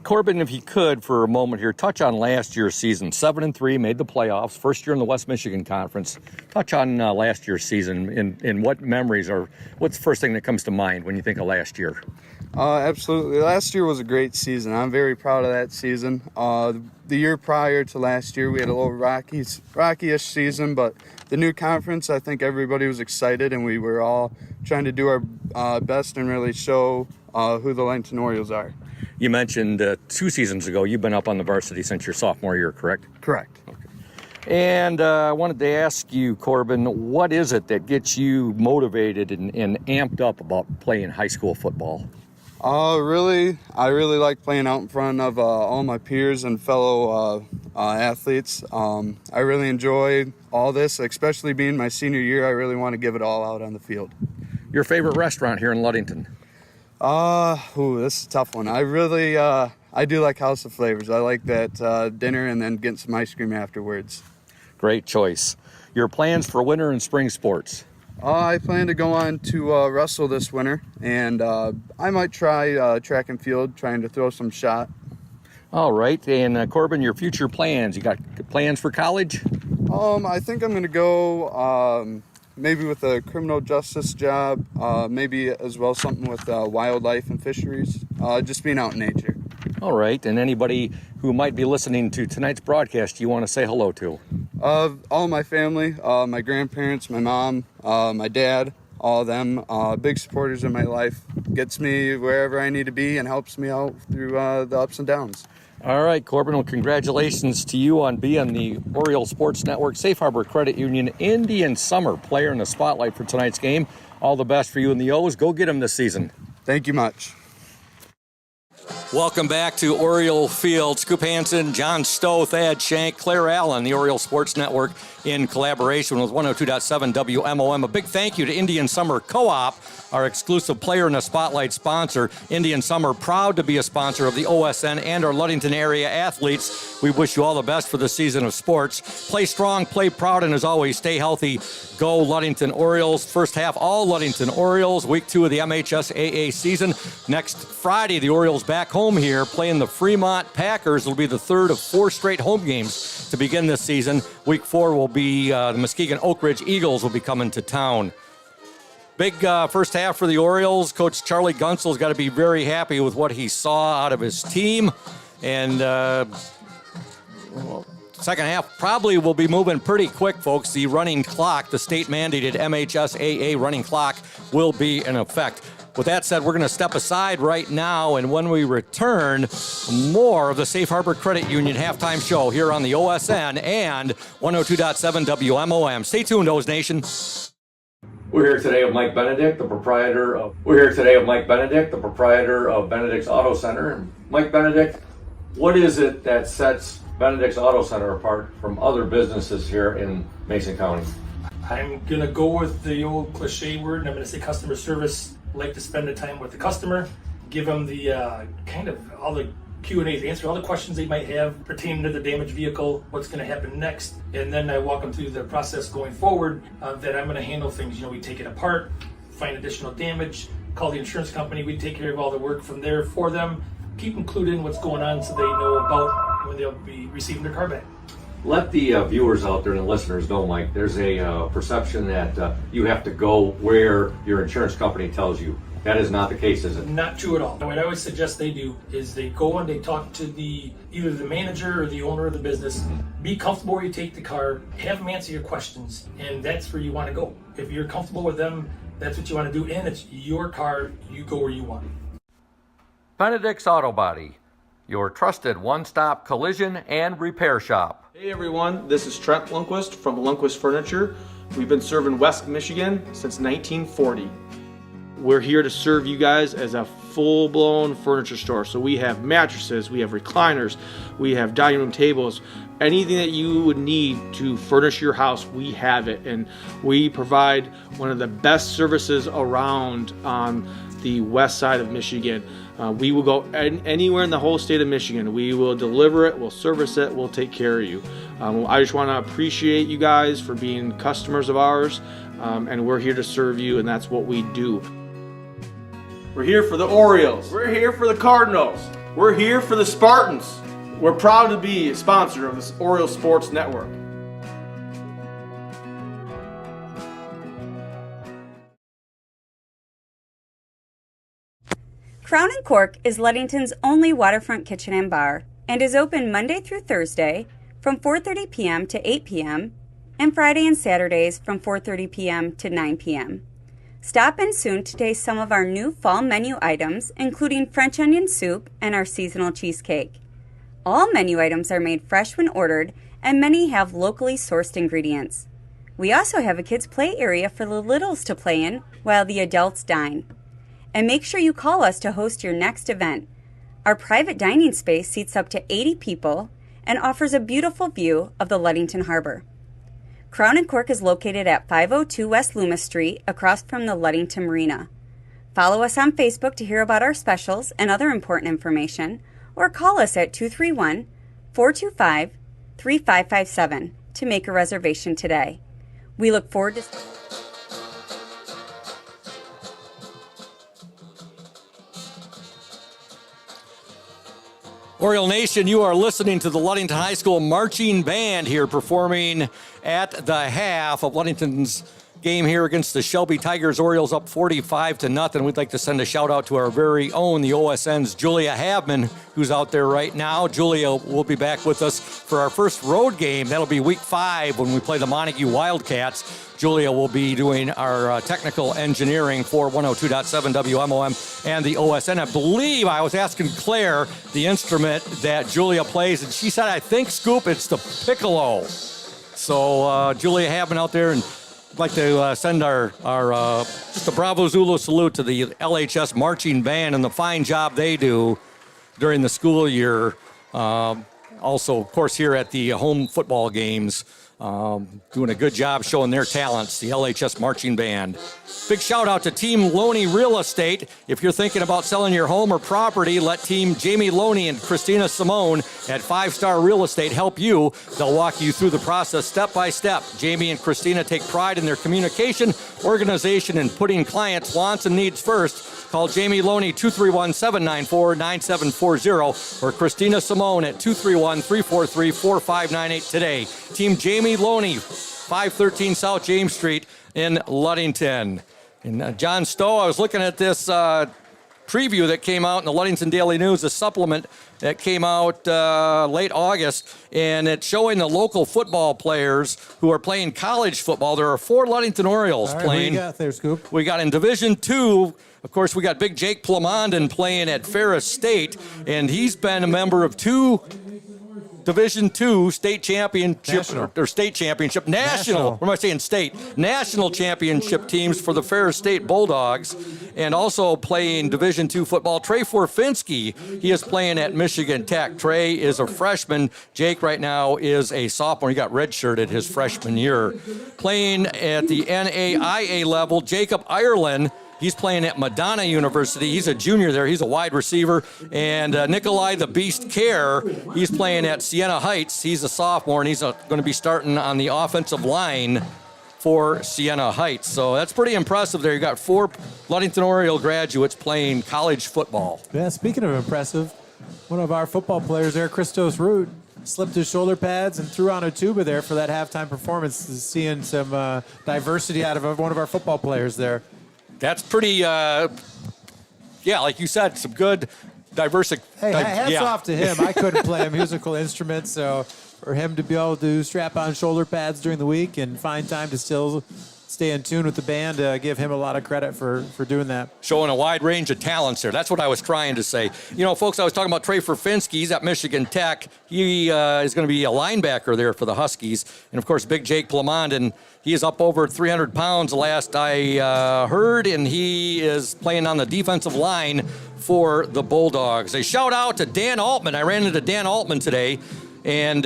Corbin, if you could, for a moment here, touch on last year's season. 7-3, made the playoffs, first year in the West Michigan Conference. Touch on last year's season and what memories or what's the first thing that comes to mind when you think of last year? Absolutely. Last year was a great season. I'm very proud of that season. The year prior to last year, we had a little rocky-ish season, but the new conference, I think everybody was excited, and we were all trying to do our best and really show who the Ludington Orioles are. You mentioned 2 seasons ago you've been up on the varsity since your sophomore year, correct? Correct. Okay. And I wanted to ask you, Corbin, what is it that gets you motivated and amped up about playing high school football? I really like playing out in front of all my peers and fellow athletes. I really enjoy all this, especially being my senior year. I really want to give it all out on the field. Your favorite restaurant here in Ludington? This is a tough one. I do like House of Flavors. I like that dinner and then getting some ice cream afterwards. Great choice. Your plans for winter and spring sports? I plan to go on to Russell this winter, and I might try track and field, trying to throw some shot. All right. And Corbin, your future plans? You got plans for college? I think I'm going to go maybe with a criminal justice job, maybe as well something with wildlife and fisheries, just being out in nature. All right. And anybody who might be listening to tonight's broadcast you want to say hello to? All my family, my grandparents, my mom, my dad, all of them, big supporters in my life. Gets me wherever I need to be and helps me out through the ups and downs. All right, Corbin, well, congratulations to you on being the Oriole Sports Network Safe Harbor Credit Union Indian Summer Player in the Spotlight for tonight's game. All the best for you and the O's. Go get them this season. Thank you much. Welcome back to Oriole Field. Scoop Hansen, John Stowe, Thad Shank, Claire Allen, the Oriole Sports Network in collaboration with 102.7 WMOM. A big thank you to Indian Summer Co-op, our exclusive Player in the Spotlight sponsor. Indian Summer, proud to be a sponsor of the OSN and our Ludington area athletes. We wish you all the best for the season of sports. Play strong, play proud, and as always, stay healthy. Go Ludington Orioles. First half, all Ludington Orioles. Week 2 of the MHSAA season. Next Friday, the Orioles back home here playing the Fremont Packers. It'll be the 3rd of 4 straight home games to begin this season. Week 4 will be the Muskegon Oak Ridge Eagles will be coming to town. Big first half for the Orioles. Coach Charlie Gunsel's got to be very happy with what he saw out of his team. And second half probably will be moving pretty quick, folks. The running clock, the state-mandated MHSAA running clock, will be in effect. With that said, we're going to step aside right now, and when we return, more of the Safe Harbor Credit Union halftime show here on the OSN and 102.7 WMOM. Stay tuned, O's Nation. We're here today with Mike Benedict, the proprietor of Benedict's Auto Center. Mike Benedict, what is it that sets Benedict's Auto Center apart from other businesses here in Mason County? I'm going to go with the old cliche word, and I'm going to say customer service. Like to spend the time with the customer, give them the kind of all the Q&As, answer all the questions they might have pertaining to the damaged vehicle, what's going to happen next, and then I walk them through the process going forward that I'm going to handle things. We take it apart, find additional damage, call the insurance company, we take care of all the work from there for them, keep them clued in what's going on so they know about when they'll be receiving their car back. Let the viewers out there and the listeners know, Mike, there's a perception that you have to go where your insurance company tells you. That is not the case, is it? Not true at all. What I always suggest they do is they go and they talk to either the manager or the owner of the business. Be comfortable where you take the car, have them answer your questions, and that's where you want to go. If you're comfortable with them, that's what you want to do, and it's your car, you go where you want. Benedict's Auto Body, your trusted one-stop collision and repair shop. Hey everyone, this is Trent Lundquist from Lundquist Furniture. We've been serving West Michigan since 1940. We're here to serve you guys as a full-blown furniture store. So we have mattresses, we have recliners, we have dining room tables, anything that you would need to furnish your house, we have it. And we provide one of the best services around on the west side of Michigan. We will go anywhere in the whole state of Michigan. We will deliver it, we'll service it, we'll take care of you. I just want to appreciate you guys for being customers of ours, and we're here to serve you, and that's what we do. We're here for the Orioles. We're here for the Cardinals. We're here for the Spartans. We're proud to be a sponsor of this Oriole Sports Network. Crown & Cork is Ludington's only waterfront kitchen and bar and is open Monday through Thursday from 4:30 p.m. to 8 p.m. and Friday and Saturdays from 4:30 p.m. to 9 p.m. Stop in soon to taste some of our new fall menu items, including French onion soup and our seasonal cheesecake. All menu items are made fresh when ordered, and many have locally sourced ingredients. We also have a kids' play area for the littles to play in while the adults dine. And make sure you call us to host your next event. Our private dining space seats up to 80 people and offers a beautiful view of the Ludington Harbor. Crown & Cork is located at 502 West Loomis Street, across from the Ludington Marina. Follow us on Facebook to hear about our specials and other important information, or call us at 231-425-3557 to make a reservation today. We look forward to... Oriole Nation, you are listening to the Ludington High School Marching Band here performing at the half of Ludington's game here against the Shelby Tigers. Orioles up 45-0. We'd like to send a shout out to our very own, the OSN's Julia Havman, who's out there right now. Julia will be back with us for our first road game. That'll be week 5 when we play the Montague Wildcats. Julia will be doing our technical engineering for 102.7 WMOM and the OSN. I believe I was asking Claire the instrument that Julia plays, and she said, I think, Scoop, it's the piccolo. So Julia Havman out there, and I'd like to send our just a Bravo Zulu salute to the LHS marching band and the fine job they do during the school year. Also, of course, here at the home football games. Doing a good job showing their talents, the LHS Marching Band. Big shout out to Team Loney Real Estate. If you're thinking about selling your home or property, let Team Jamie Loney and Christina Simone at 5 Star Real Estate help you. They'll walk you through the process step by step. Jamie and Christina take pride in their communication, organization, and putting clients' wants and needs first. Call Jamie Loney 231-794-9740 or Christina Simone at 231-343-4598 today. Team Jamie Loney, 513 South James Street in Ludington. And John Stowe, I was looking at this preview that came out in the Ludington Daily News, a supplement that came out late August, and it's showing the local football players who are playing college football. There are 4 Ludington Orioles playing. Who you got there, Scoop? We got in Division II, of course, we got big Jake Plamondon playing at Ferris State, and he's been a member of 2 Division II state championship or state championship national. What am I saying? State national championship teams for the Ferris State Bulldogs, and also playing Division II football. Trey Forfinski, he is playing at Michigan Tech. Trey is a freshman. Jake right now is a sophomore. He got redshirted his freshman year. Playing at the NAIA level, Jacob Ireland. He's playing at Madonna University. He's a junior there. He's a wide receiver. And Nikolai the Beast Kerr, he's playing at Siena Heights. He's a sophomore, and he's going to be starting on the offensive line for Siena Heights. So that's pretty impressive there. You got 4 Ludington Oriole graduates playing college football. Yeah, speaking of impressive, one of our football players there, Christos Root, slipped his shoulder pads and threw on a tuba there for that halftime performance. Seeing some diversity out of one of our football players there. That's pretty, like you said, some good diversity. Hey, hats off to him. I couldn't play a musical instrument, so for him to be able to strap on shoulder pads during the week and find time to still stay in tune with the band, give him a lot of credit for doing that. Showing a wide range of talents there. That's what I was trying to say. You know, folks, I was talking about Trey Forfinski. He's at Michigan Tech. He is going to be a linebacker there for the Huskies. And, of course, big Jake Plamondon, he is up over 300 pounds last I heard, and he is playing on the defensive line for the Bulldogs. A shout out to Dan Altman. I ran into Dan Altman today, and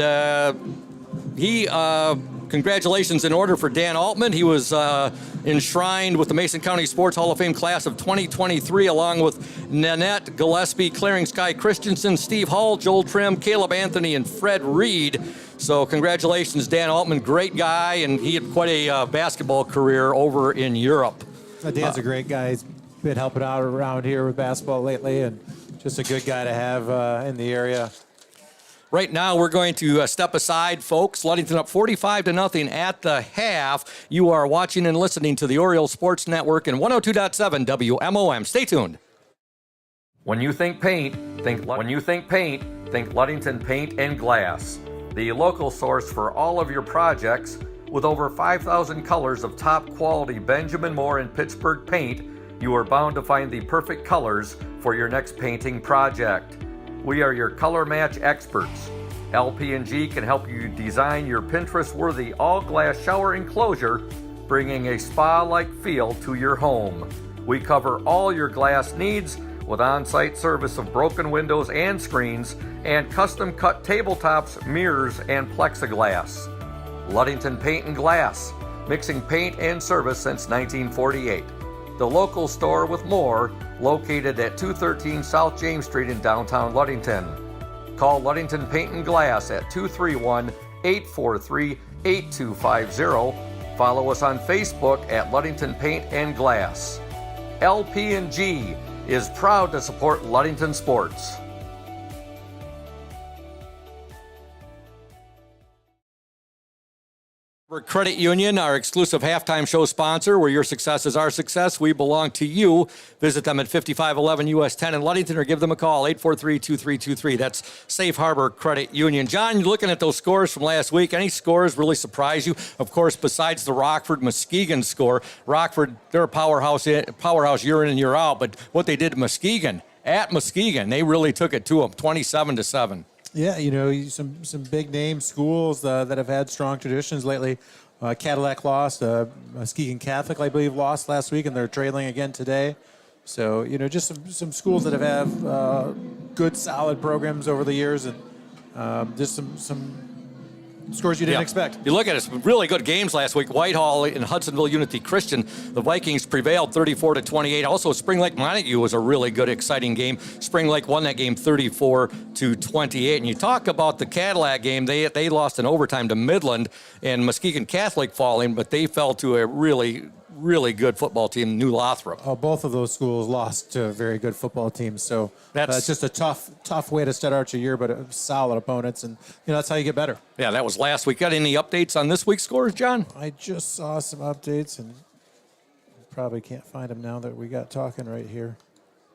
he... congratulations in order for Dan Altman. He was enshrined with the Mason County Sports Hall of Fame class of 2023, along with Nanette Gillespie, Clearing Sky Christensen, Steve Hall, Joel Trim, Caleb Anthony, and Fred Reed. So congratulations, Dan Altman. Great guy, and he had quite a basketball career over in Europe. Dan's a great guy. He's been helping out around here with basketball lately, and just a good guy to have in the area. Right now, we're going to step aside, folks. Ludington up 45-0 at the half. You are watching and listening to the Oriole Sports Network and 102.7 WMOM. Stay tuned. When you think paint, think Ludington Paint and Glass. The local source for all of your projects with over 5,000 colors of top quality Benjamin Moore and Pittsburgh paint, you are bound to find the perfect colors for your next painting project. We are your color match experts. LP&G can help you design your Pinterest-worthy all-glass shower enclosure, bringing a spa-like feel to your home. We cover all your glass needs with on-site service of broken windows and screens and custom-cut tabletops, mirrors, and plexiglass. Ludington Paint and Glass, mixing paint and service since 1948. The local store with more, located at 213 South James Street in downtown Ludington. Call Ludington Paint and Glass at 231-843-8250. Follow us on Facebook at Ludington Paint and Glass. LP&G is proud to support Ludington sports. Credit Union, our exclusive halftime show sponsor, where your success is our success. We belong to you. Visit them at 5511 US 10 in Ludington or give them a call, 843-2323. That's Safe Harbor Credit Union. John, you're looking at those scores from last week. Any scores really surprise you? Of course, besides the Rockford-Muskegon score. Rockford, they're a powerhouse year in and year out, but what they did to Muskegon, they really took it to them, 27-7. Yeah, you know, some big name schools that have had strong traditions lately. Cadillac lost. Muskegon Catholic, I believe, lost last week, and they're trailing again today. So, you know, just some schools that have good, solid programs over the years, and just some scores you didn't expect. You look at it, some really good games last week. Whitehall and Hudsonville Unity Christian, the Vikings prevailed 34-28. Also, Spring Lake Montague was a really good, exciting game. Spring Lake won that game 34-28. And you talk about the Cadillac game, they lost in overtime to Midland, and Muskegon Catholic falling, but they fell to a really good football team, New Lothrop. Oh, both of those schools lost to very good football teams. So that's just a tough way to start out your year, but solid opponents, and you know that's how you get better. Yeah, that was last week. Got any updates on this week's scores, John? I just saw some updates, and probably can't find them now that we got talking right here.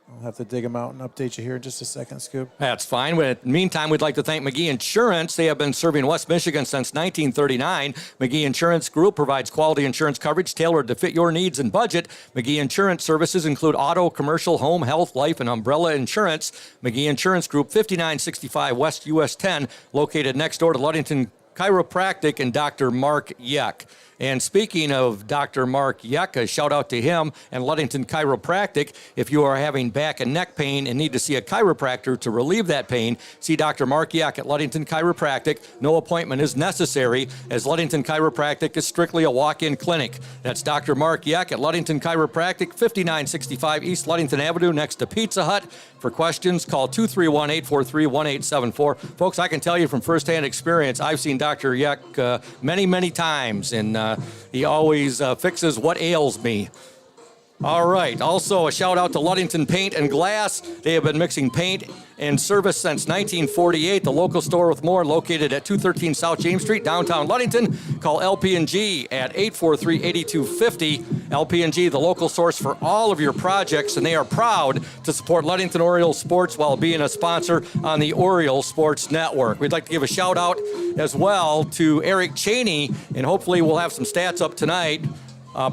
I'll have to dig them out and update you here in just a second, Scoop. That's fine. In the meantime, we'd like to thank McGee Insurance. They have been serving West Michigan since 1939. McGee Insurance Group provides quality insurance coverage tailored to fit your needs and budget. McGee Insurance services include auto, commercial, home, health, life, and umbrella insurance. McGee Insurance Group, 5965 West US 10, located next door to Ludington Chiropractic and Dr. Mark Yeck. And speaking of Dr. Mark Yeck, a shout out to him and Ludington Chiropractic. If you are having back and neck pain and need to see a chiropractor to relieve that pain, see Dr. Mark Yeck at Ludington Chiropractic. No appointment is necessary, as Ludington Chiropractic is strictly a walk-in clinic. That's Dr. Mark Yeck at Ludington Chiropractic, 5965 East Ludington Avenue, next to Pizza Hut. For questions, call 231-843-1874. Folks, I can tell you from firsthand experience, I've seen Dr. Yeck many, many times, and he always fixes what ails me. All right. Also, a shout out to Ludington Paint and Glass. They have been mixing paint and service since 1948. The local store with more, located at 213 South James Street, downtown Ludington. Call LP&G at 843-8250. LP&G, the local source for all of your projects, and they are proud to support Ludington Orioles sports while being a sponsor on the Oriole Sports Network. We'd like to give a shout out as well to Eric Cheney, and hopefully we'll have some stats up tonight.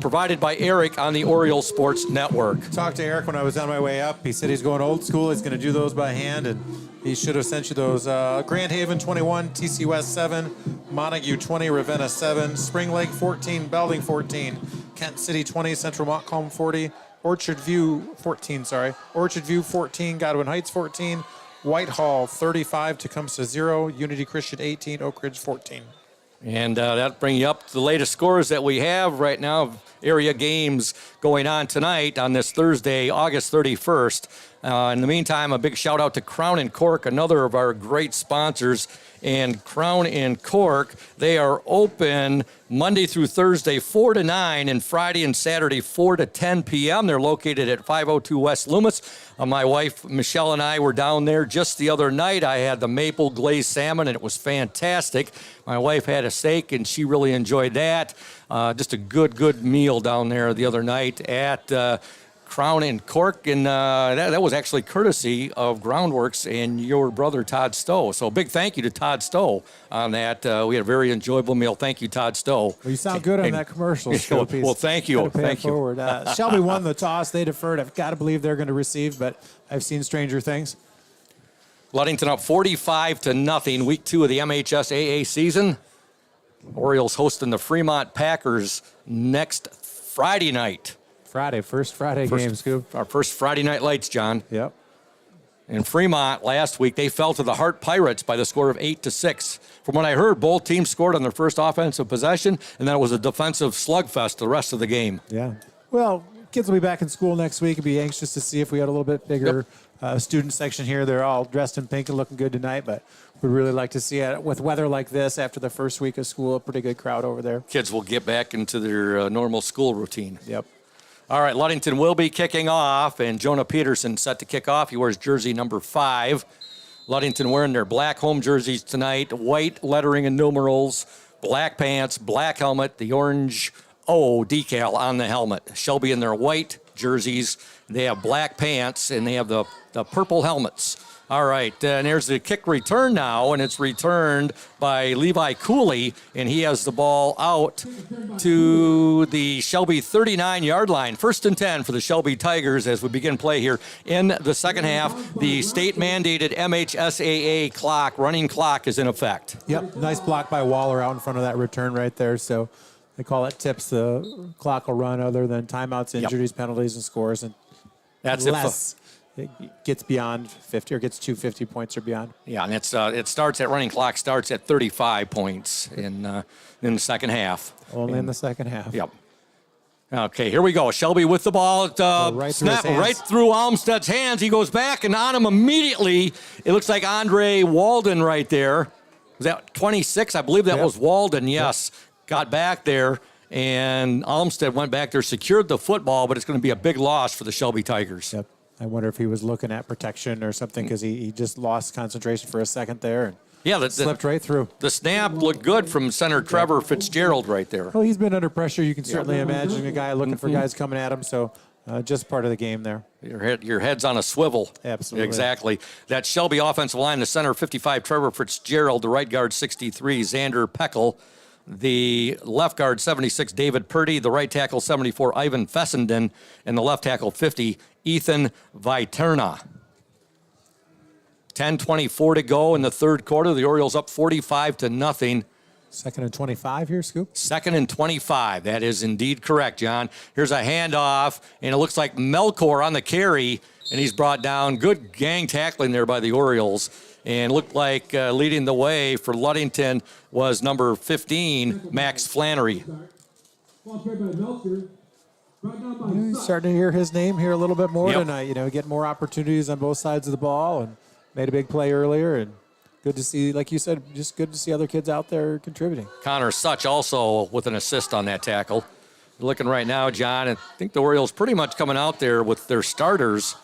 Provided by Eric on the Oriole Sports Network. Talked to Eric when I was on my way up. He said he's going old school. He's going to do those by hand, and he should have sent you those. Grand Haven 21, TC West 7, Montague 20, Ravenna 7, Spring Lake 14, Belding 14, Kent City 20, Central Montcalm 40, Orchard View 14, Godwin Heights 14, Whitehall 35, Tecumseh 0, Unity Christian 18, Oak Ridge 14. And that'll bring you up to the latest scores that we have right now, area games going on tonight on this Thursday, August 31st. In the meantime, a big shout out to Crown and Cork, another of our great sponsors. And Crown and Cork, they are open Monday through Thursday, 4 to 9, and Friday and Saturday, 4 to 10 p.m. They're located at 502 West Loomis. My wife, Michelle, and I were down there just the other night. I had the maple glazed salmon, and it was fantastic. My wife had a steak, and she really enjoyed that. Just a good meal down there the other night at Crown and Cork, and that was actually courtesy of Groundworks and your brother Todd Stowe. So a big thank you to Todd Stowe on that. We had a very enjoyable meal. Thank you, Todd Stowe. Well, you sound good on that commercial. Well, thank you. Thank you. Shelby won the toss. They deferred. I've got to believe they're going to receive, but I've seen stranger things. Ludington up 45-0, week 2 of the MHSAA season. Orioles hosting the Fremont Packers next Friday night. First Friday game, Scoop. Our first Friday night lights, John. Yep. In Fremont last week, they fell to the Hart Pirates by the score of 8-6. From what I heard, both teams scored on their first offensive possession, and then it was a defensive slugfest the rest of the game. Yeah. Well, kids will be back in school next week. I'd be anxious to see if we had a little bit bigger student section here. They're all dressed in pink and looking good tonight, but we'd really like to see it with weather like this after the first week of school. A pretty good crowd over there. Kids will get back into their normal school routine. Yep. All right, Ludington will be kicking off, and Jonah Peterson set to kick off. He wears jersey number 5. Ludington wearing their black home jerseys tonight, white lettering and numerals, black pants, black helmet, the orange O decal on the helmet. Shelby in their white jerseys. They have black pants, and they have the purple helmets. All right, and there's the kick return now, and it's returned by Levi Cooley, and he has the ball out to the Shelby 39-yard line. 1st and 10 for the Shelby Tigers as we begin play here in the second half. The state-mandated MHSAA running clock is in effect. Yep, nice block by Waller out in front of that return right there. So they call it tips. The clock will run other than timeouts, injuries, penalties, and scores. And that's less. It gets beyond 50 or gets to 50 points or beyond. Yeah, and it starts at running clock starts at 35 points in the second half. Only in the second half. Yep. Okay, here we go. Shelby with the ball. Snap right through Almsted's hands. He goes back and on him immediately. It looks like Andre Walden right there. Was that 26? I believe that was Walden, yes. Yep. Got back there, and Almsted went back there, secured the football, but it's going to be a big loss for the Shelby Tigers. Yep. I wonder if he was looking at protection or something because he just lost concentration for a second there. And Yeah, slipped right through. The snap looked good from center Trevor Fitzgerald right there. Well, he's been under pressure. You can certainly imagine a guy looking for guys coming at him. So just part of the game there. Your head's on a swivel. Absolutely. Exactly. That Shelby offensive line, the center 55, Trevor Fitzgerald, the right guard 63, Xander Peckel, the left guard 76, David Purdy, the right tackle 74, Ivan Fessenden, and the left tackle 50, Ethan Viterna. 10:24 to go in the third quarter. The Orioles up 45-0. Second and 25 here, Scoop. Second and 25. That is indeed correct, John. Here's a handoff, and it looks like Melkor on the carry, and he's brought down. Good gang tackling there by the Orioles. And looked like leading the way for Ludington was number 15, Max Flannery. You're starting to hear his name here a little bit more tonight. Get more opportunities on both sides of the ball, and made a big play earlier. And good to see, like you said, just good to see other kids out there contributing. Connor Such also with an assist on that tackle. Looking right now, John, I think the Orioles pretty much coming out there with their starters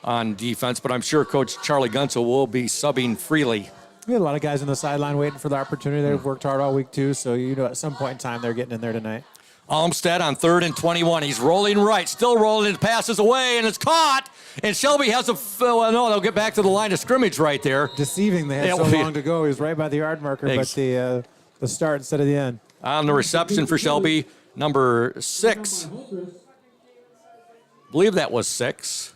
on defense, but I'm sure Coach Charlie Gunsel will be subbing freely. We had a lot of guys on the sideline waiting for the opportunity. They've worked hard all week, too, so at some point in time they're getting in there tonight. Olmstead on 3rd and 21. He's rolling right, still rolling. It passes away, and it's caught. And Shelby has they'll get back to the line of scrimmage right there. Deceiving. They had so long to go. He was right by the yard marker, but the start instead of the end. On the reception for Shelby, number 6. I believe that was 6.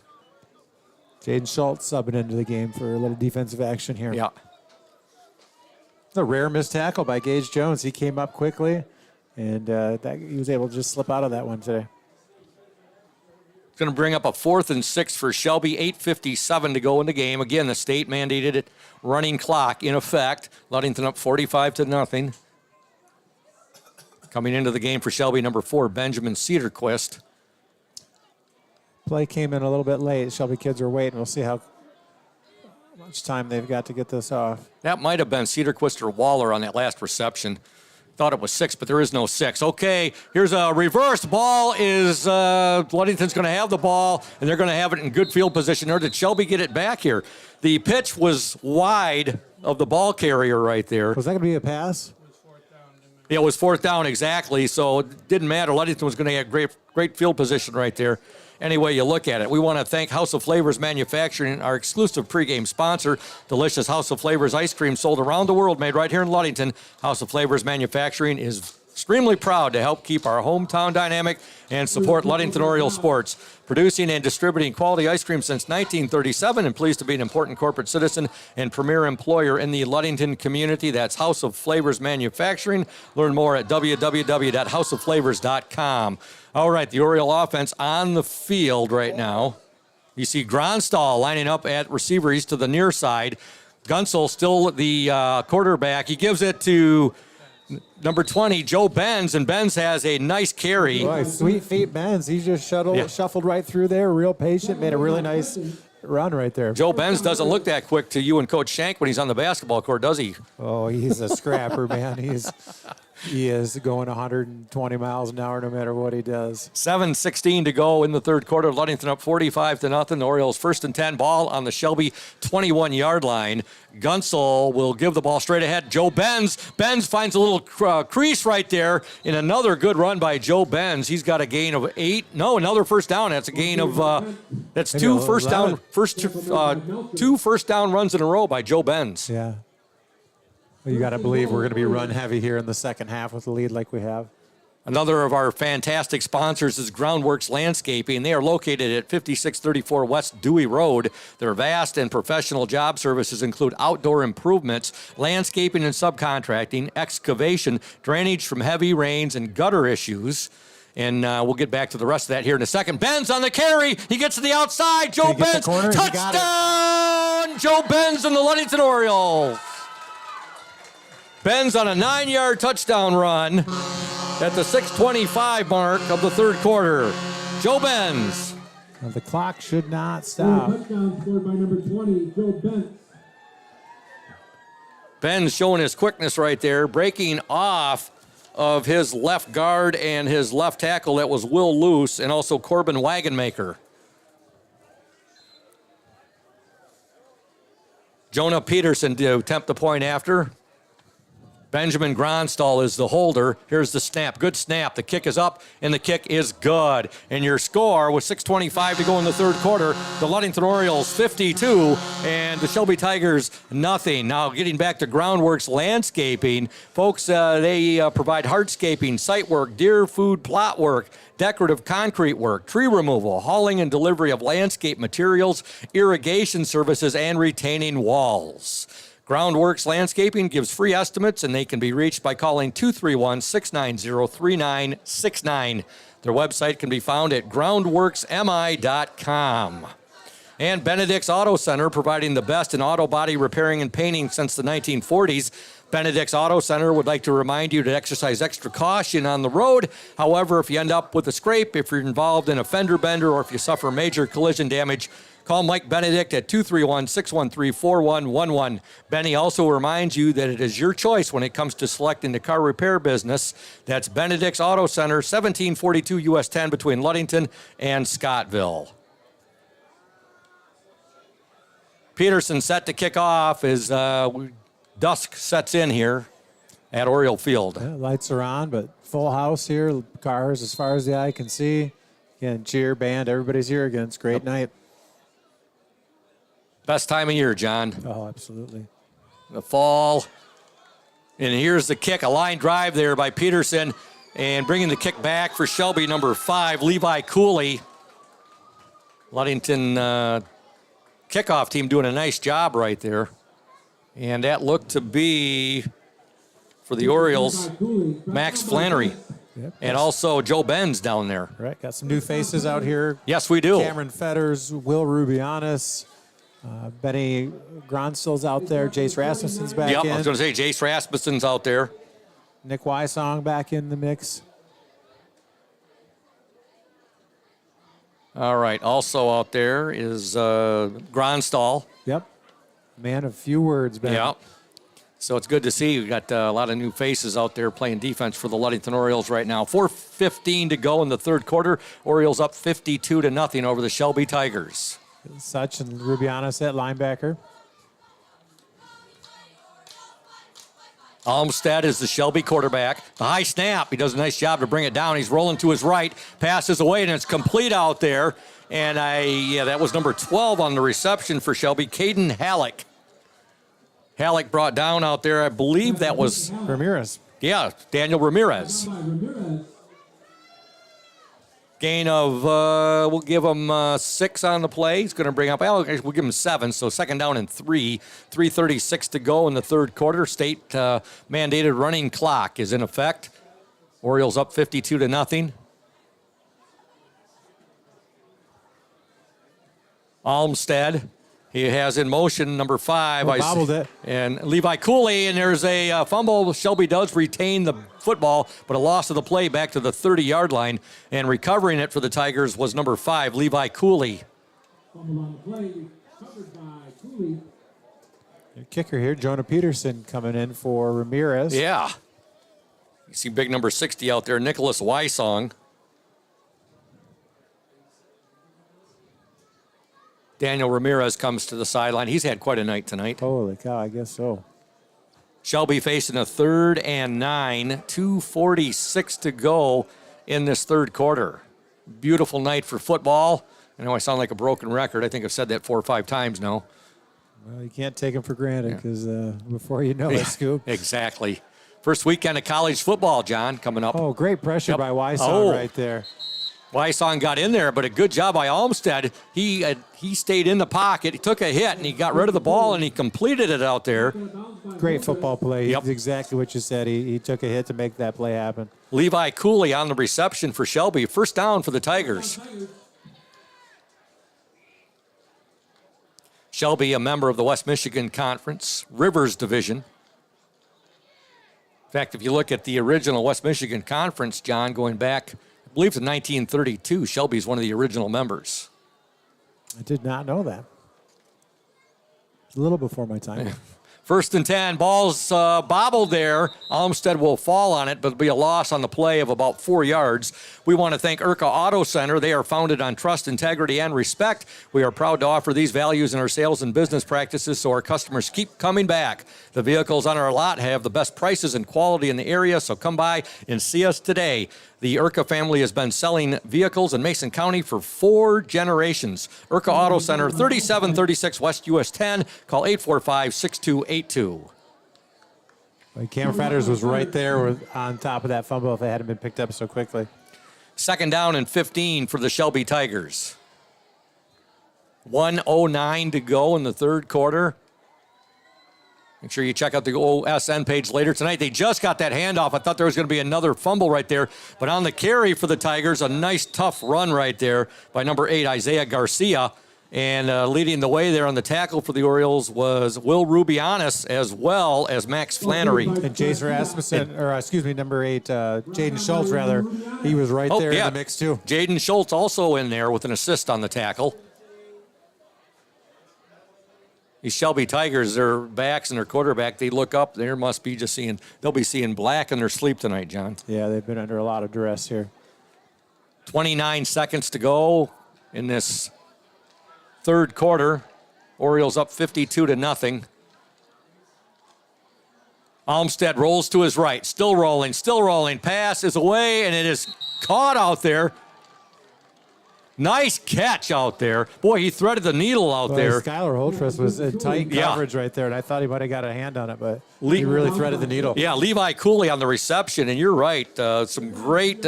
Jaden Schultz subbing into the game for a little defensive action here. Yeah. A rare missed tackle by Gage Jones. He came up quickly, and he was able to just slip out of that one today. It's going to bring up a 4th and 6 for Shelby. 8:57 to go in the game. Again, the state mandated running clock in effect. Ludington up 45-0. Coming into the game for Shelby, number 4, Benjamin Cedarquist. Play came in a little bit late. Shelby kids are waiting. We'll see how much time they've got to get this off. That might have been Cedarquist or Waller on that last reception. Thought it was 6, but there is no 6. Okay, here's a reverse. Ball is, Ludington's going to have the ball, and they're going to have it in good field position. Or did Shelby get it back here? The pitch was wide of the ball carrier right there. Was that going to be a pass? It was 4th down, exactly, so it didn't matter. Ludington was going to have great field position right there. Any way you look at it. We want to thank House of Flavors Manufacturing, our exclusive pregame sponsor. Delicious House of Flavors ice cream sold around the world, made right here in Ludington. House of Flavors Manufacturing is extremely proud to help keep our hometown dynamic and support Ludington Oriole sports. Producing and distributing quality ice cream since 1937, and pleased to be an important corporate citizen and premier employer in the Ludington community. That's House of Flavors Manufacturing. Learn more at www.houseofflavors.com. All right, the Oriole offense on the field right now. You see Gronstall lining up at receiver. He's to the near side. Gunsel still the quarterback. He gives it to number 20, Joe Benz, and Benz has a nice carry. Boy, sweet feet Benz. He just shuffled right through there, real patient, made a really nice run right there. Joe Benz doesn't look that quick to you and Coach Shank when he's on the basketball court, does he? Oh, he's a scrapper, man. He is going 120 miles an hour no matter what he does. 7:16 to go in the third quarter. Ludington up 45-0. The Orioles 1st and 10, ball on the Shelby 21-yard line. Gunsel will give the ball straight ahead. Joe Benz. Benz finds a little crease right there in another good run by Joe Benz. He's got a gain of 8. No, another first down. That's a gain of that's two first down runs in a row by Joe Benz. Yeah. Well, you got to believe we're going to be run heavy here in the second half with the lead like we have. Another of our fantastic sponsors is Groundworks Landscaping. They are located at 5634 West Dewey Road. Their vast and professional job services include outdoor improvements, landscaping and subcontracting, excavation, drainage from heavy rains, and gutter issues. And we'll get back to the rest of that here in a second. Benz on the carry. He gets to the outside. Joe Benz. Touchdown! Joe Benz and the Ludington Orioles. Benz on a 9-yard touchdown run at the 6:25 mark of the third quarter. Joe Benz. Well, the clock should not stop. Touchdown scored by number 20, Joe Benz. Benz showing his quickness right there, breaking off of his left guard and his left tackle. That was Will Luce and also Corbin Wagonmaker. Jonah Peterson to attempt the point after. Benjamin Gronstall is the holder. Here's the snap. Good snap. The kick is up, and the kick is good. And your score with 6:25 to go in the third quarter, the Ludington Orioles 52 and the Shelby Tigers nothing. Now getting back to Groundworks Landscaping, folks, they provide hardscaping, site work, deer food plot work, decorative concrete work, tree removal, hauling and delivery of landscape materials, irrigation services, and retaining walls. Groundworks Landscaping gives free estimates, and they can be reached by calling 231-690-3969. Their website can be found at groundworksmi.com. And Benedict's Auto Center, providing the best in auto body repairing and painting since the 1940s. Benedict's Auto Center would like to remind you to exercise extra caution on the road. However, if you end up with a scrape, if you're involved in a fender bender, or if you suffer major collision damage, call Mike Benedict at 231-613-4111. Benny also reminds you that it is your choice when it comes to selecting the car repair business. That's Benedict's Auto Center, 1742 US 10 between Ludington and Scottville. Peterson set to kick off as dusk sets in here at Oriole Field. Yeah, lights are on, but full house here. Cars as far as the eye can see. Again, cheer, band, everybody's here again. It's a great night. Best time of year, John. Oh, absolutely. The fall. And here's the kick, a line drive there by Peterson. And bringing the kick back for Shelby, number 5, Levi Cooley. Ludington kickoff team doing a nice job right there. And that looked to be, for the Orioles, Max Flannery. Yep. And also Joe Benz down there. Right, got some new faces out here. Yes, we do. Cameron Fetters, Will Rubianis, Benny Gronstall's out there. Jace Rasmussen's back in. I was going to say Jace Rasmussen's out there. Nick Wysong back in the mix. All right. Also out there is Gronstall. Yep. Man of few words, Ben. Yeah. So it's good to see. We got a lot of new faces out there playing defense for the Ludington Orioles right now. 4:15 to go in the third quarter. Orioles up 52-0 over the Shelby Tigers. Such and Rubianis at linebacker. Almstead is the Shelby quarterback. The high snap. He does a nice job to bring it down. He's rolling to his right. Passes away, and it's complete out there. And that was number 12 on the reception for Shelby, Caden Halleck. Halleck brought down out there. I believe that was Ramirez. Yeah, Daniel Ramirez. Gain of, we'll give him 6 on the play. He's going to bring up, we'll give him 7, so second down and 3. 3:36 to go in the third quarter. State mandated running clock is in effect. Orioles up 52-0. Almstead, he has in motion number 5. Bobbled it. And Levi Cooley, and there's a fumble. Shelby does retain the football, but a loss of the play back to the 30-yard line. And recovering it for the Tigers was number 5, Levi Cooley. Fumble on the play, covered by Cooley. Your kicker here, Jonah Peterson coming in for Ramirez. Yeah. You see big number 60 out there, Nicholas Wysong. Daniel Ramirez comes to the sideline. He's had quite a night tonight. Holy cow, I guess so. Shelby facing a 3rd and 9, 2:46 to go in this third quarter. Beautiful night for football. I know I sound like a broken record. I think I've said that 4 or 5 times now. Well, you can't take them for granted because before you know it, Scoop. Exactly. First weekend of college football, John, coming up. Oh, great pressure by Wysong right there. Wysong got in there, but a good job by Olmstead. He stayed in the pocket. He took a hit, and he got rid of the ball, and he completed it out there. Great football play. Yep. Exactly what you said. He took a hit to make that play happen. Levi Cooley on the reception for Shelby. First down for the Tigers. Shelby, a member of the West Michigan Conference, Rivers Division. In fact, if you look at the original West Michigan Conference, John, going back, I believe to 1932, Shelby's one of the original members. I did not know that. A little before my time. First and 10, ball's bobbled there. Olmsted will fall on it, but it'll be a loss on the play of about 4 yards. We want to thank Urca Auto Center. They are founded on trust, integrity, and respect. We are proud to offer these values in our sales and business practices so our customers keep coming back. The vehicles on our lot have the best prices and quality in the area, so come by and see us today. The Urca family has been selling vehicles in Mason County for 4 generations. Urca Auto Center, 3736 West US 10. Call 845-6282. Cam Fetters was right there on top of that fumble if it hadn't been picked up so quickly. Second down and 15 for the Shelby Tigers. 1:09 to go in the third quarter. Make sure you check out the OSN page later tonight. They just got that handoff. I thought there was going to be another fumble right there. But on the carry for the Tigers, a nice, tough run right there by number 8, Isaiah Garcia. And leading the way there on the tackle for the Orioles was Will Rubianis as well as Max Flannery. And Jace Rasmussen, number 8, Jaden Schultz, rather. He was right there in the mix, too. Jaden Schultz also in there with an assist on the tackle. These Shelby Tigers, their backs and their quarterback, they look up, they'll be seeing black in their sleep tonight, John. Yeah, they've been under a lot of duress here. 29 seconds to go in this third quarter. Orioles up 52-0. Olmsted rolls to his right, still rolling. Pass is away, and it is caught out there. Nice catch out there. Boy, he threaded the needle out there. Skylar Holtress was in tight coverage right there, and I thought he might have got a hand on it, but he really threaded the needle. Yeah, Levi Cooley on the reception, and you're right. Some great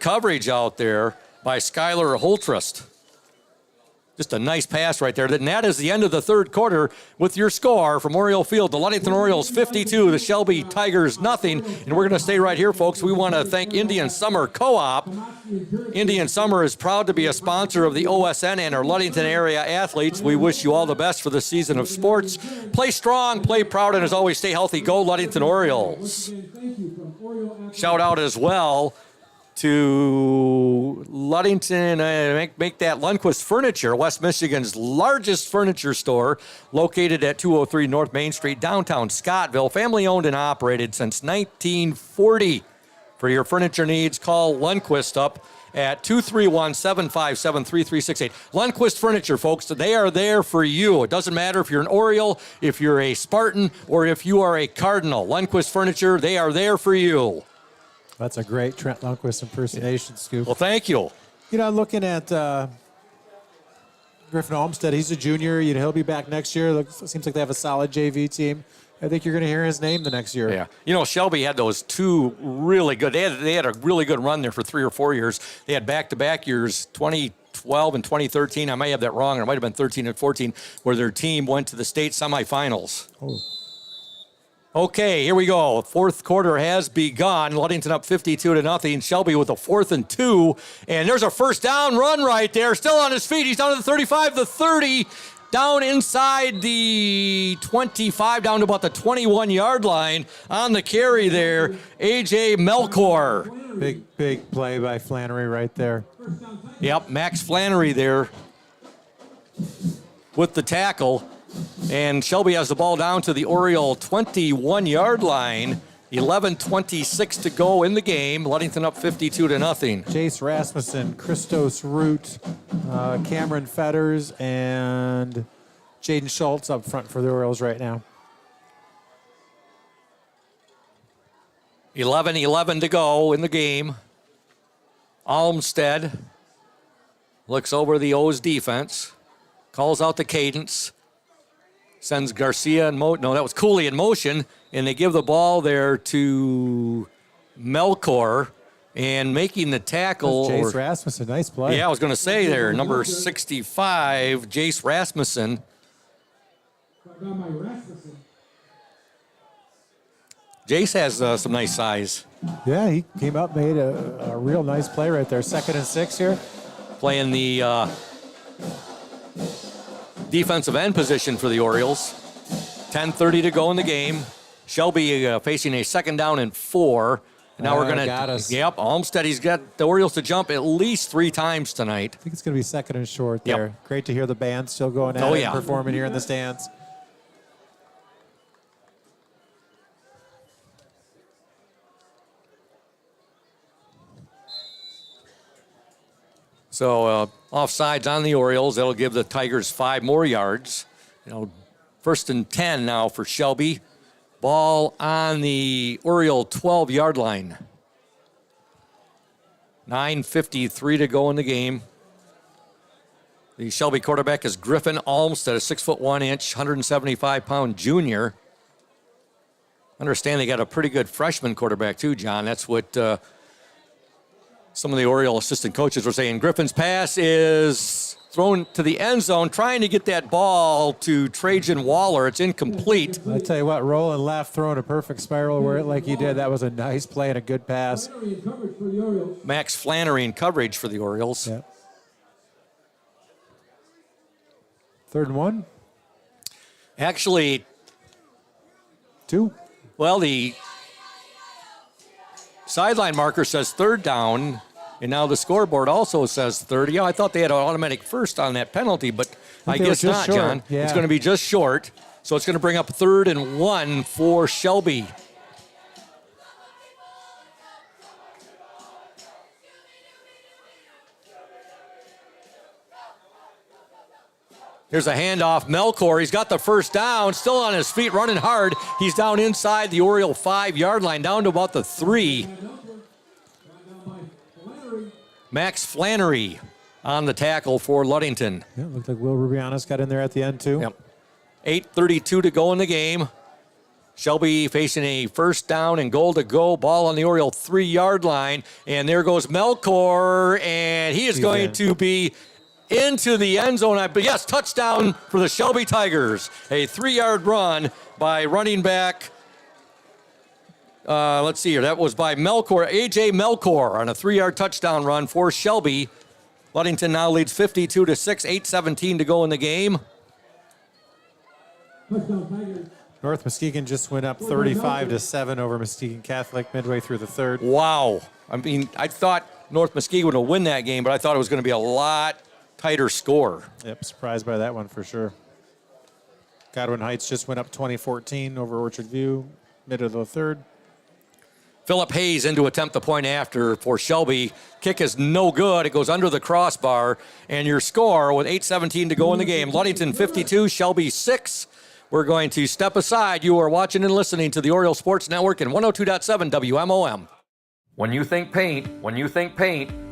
coverage out there by Skylar Holtrust. Just a nice pass right there. And that is the end of the third quarter with your score from Oriole Field. The Ludington Orioles 52, the Shelby Tigers nothing. And we're going to stay right here, folks. We want to thank Indian Summer Co-op. Indian Summer is proud to be a sponsor of the OSN and our Ludington area athletes. We wish you all the best for the season of sports. Play strong, play proud, and as always, stay healthy. Go Ludington Orioles. Shout out as well to Ludington, make that Lundquist Furniture, West Michigan's largest furniture store, located at 203 North Main Street, downtown Scottville, family owned and operated since 1940. For your furniture needs, call Lundquist up at 231-757-3368. Lundquist Furniture, folks, they are there for you. It doesn't matter if you're an Oriole, if you're a Spartan, or if you are a Cardinal. Lundquist Furniture, they are there for you. That's a great Trent Lundquist impersonation, Scoop. Well, thank you. You know, looking at Griffin Olmsted, he's a junior. You know, he'll be back next year. Seems like they have a solid JV team. I think you're going to hear his name the next year. Yeah. You know, Shelby had those two really good. They had a really good run there for 3 or 4 years. They had back-to-back years, 2012 and 2013. I may have that wrong. It might have been 13 and 14, where their team went to the state semifinals. Oh. Okay, here we go. Fourth quarter has begun. Ludington up 52-0. Shelby with a 4th and 2. And there's a first down run right there. Still on his feet. He's down to the 35, the 30. Down inside the 25, down to about the 21-yard line. On the carry there, A.J. Melkor. Big play by Flannery right there. Yep, Max Flannery there with the tackle. And Shelby has the ball down to the Oriole 21-yard line. 11:26 to go in the game. Ludington up 52-0. Jace Rasmussen, Christos Root, Cameron Fetters, and Jaden Schultz up front for the Orioles right now. 11:11 to go in the game. Olmsted looks over the O's defense, calls out the cadence. Sends Garcia in motion. No, that was Cooley in motion. And they give the ball there to Melkor. And making the tackle. Jace Rasmussen, nice play. Yeah, I was going to say there, number 65, Jace Rasmussen. Jace has some nice size. Yeah, he came up, made a real nice play right there. 2nd and 6 here. Playing the defensive end position for the Orioles. 10:30 to go in the game. Shelby facing a 2nd down and 4. Now we're going to. Yep, Olmsted, he's got the Orioles to jump at least 3 times tonight. I think it's going to be 2nd and short there. Great to hear the band still going out and performing here in the stands. So offsides on the Orioles. That'll give the Tigers 5 more yards. 1st and 10 now for Shelby. Ball on the Oriole 12-yard line. 9:53 to go in the game. The Shelby quarterback is Griffin Olmstead, a 6'1", 175-pound junior. Understand they got a pretty good freshman quarterback too, John. That's what some of the Oriole assistant coaches were saying. Griffin's pass is thrown to the end zone, trying to get that ball to Trajan Waller. It's incomplete. I tell you what, rolling left, throwing a perfect spiral where it like he did. That was a nice play and a good pass. Max Flannery in coverage for the Orioles. Yeah. 3rd and 1? Actually, 2. Well, the sideline marker says 3rd down, and now the scoreboard also says 30. I thought they had an automatic first on that penalty, but I guess not, short. John. Yeah. It's going to be just short, so it's going to bring up 3rd and 1 for Shelby. Here's a handoff. Melkor, he's got the first down, still on his feet, running hard. He's down inside the Oriole 5-yard line, down to about the 3. Max Flannery on the tackle for Ludington. Yeah, looked like Will Rubianos got in there at the end, too. Yep. 8:32 to go in the game. Shelby facing a 1st down and goal to go. Ball on the Oriole 3-yard line. And there goes Melkor, and he is going to be into the end zone. Yes, touchdown for the Shelby Tigers. A 3-yard run by running back. Let's see here. That was by Melkor, A.J. Melkor, on a 3-yard touchdown run for Shelby. Ludington now leads 52-6, 8:17 to go in the game. North Muskegon just went up 35-7 over Muskegon Catholic midway through the 3rd. Wow. I mean, I thought North Muskegon would win that game, but I thought it was going to be a lot tighter score. Yep, surprised by that one for sure. Godwin Heights just went up 20-14 over Orchard View, mid of the 3rd. Philip Hayes in to attempt the point after for Shelby. Kick is no good. It goes under the crossbar. And your score with 8:17 to go in the game. Ludington 52, Shelby 6. We're going to step aside. You are watching and listening to the Oriole Sports Network and 102.7 WMOM. When you think paint,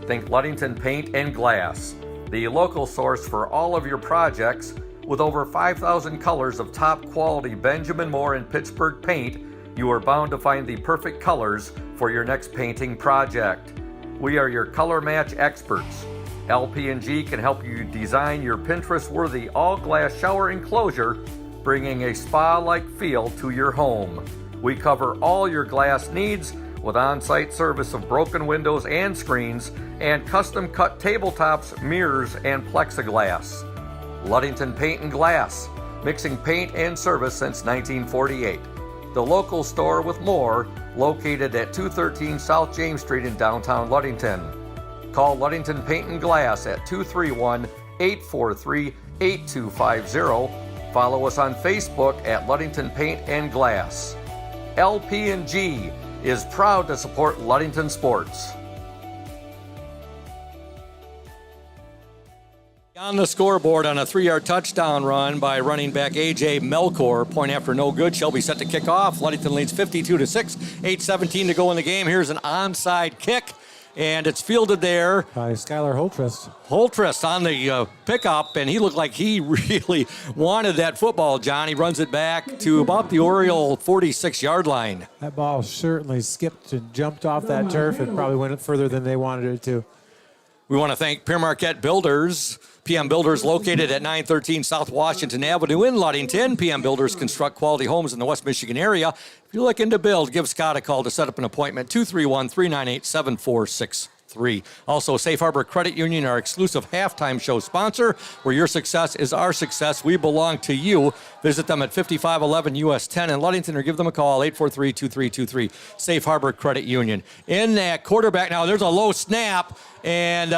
think Ludington Paint and Glass. The local source for all of your projects with over 5,000 colors of top quality Benjamin Moore and Pittsburgh paint, you are bound to find the perfect colors for your next painting project. We are your color match experts. LP&G can help you design your Pinterest-worthy all-glass shower enclosure, bringing a spa-like feel to your home. We cover all your glass needs with on-site service of broken windows and screens and custom-cut tabletops, mirrors, and plexiglass. Ludington Paint and Glass, mixing paint and service since 1948. The local store with more, located at 213 South James Street in downtown Ludington. Call Ludington Paint and Glass at 231-843-8250. Follow us on Facebook at Ludington Paint and Glass. LP&G is proud to support Ludington sports. On the scoreboard on a 3-yard touchdown run by running back A.J. Melkor. Point after no good. Shelby set to kick off. Ludington leads 52-6. 8:17 to go in the game. Here's an onside kick, and it's fielded there by Skylar Holtrist. Holtrist on the pickup, and he looked like he really wanted that football, John. He runs it back to about the Oriole 46-yard line. That ball certainly skipped and jumped off that turf and probably went further than they wanted it to. We want to thank Pierre Marquette Builders. PM Builders located at 913 South Washington Avenue in Ludington. PM Builders construct quality homes in the West Michigan area. If you're looking to build, give Scott a call to set up an appointment, 231-398-7463. Also, Safe Harbor Credit Union, our exclusive halftime show sponsor, where your success is our success. We belong to you. Visit them at 5511 US 10 in Ludington or give them a call, 843-2323. Safe Harbor Credit Union. In that quarterback, now there's a low snap, and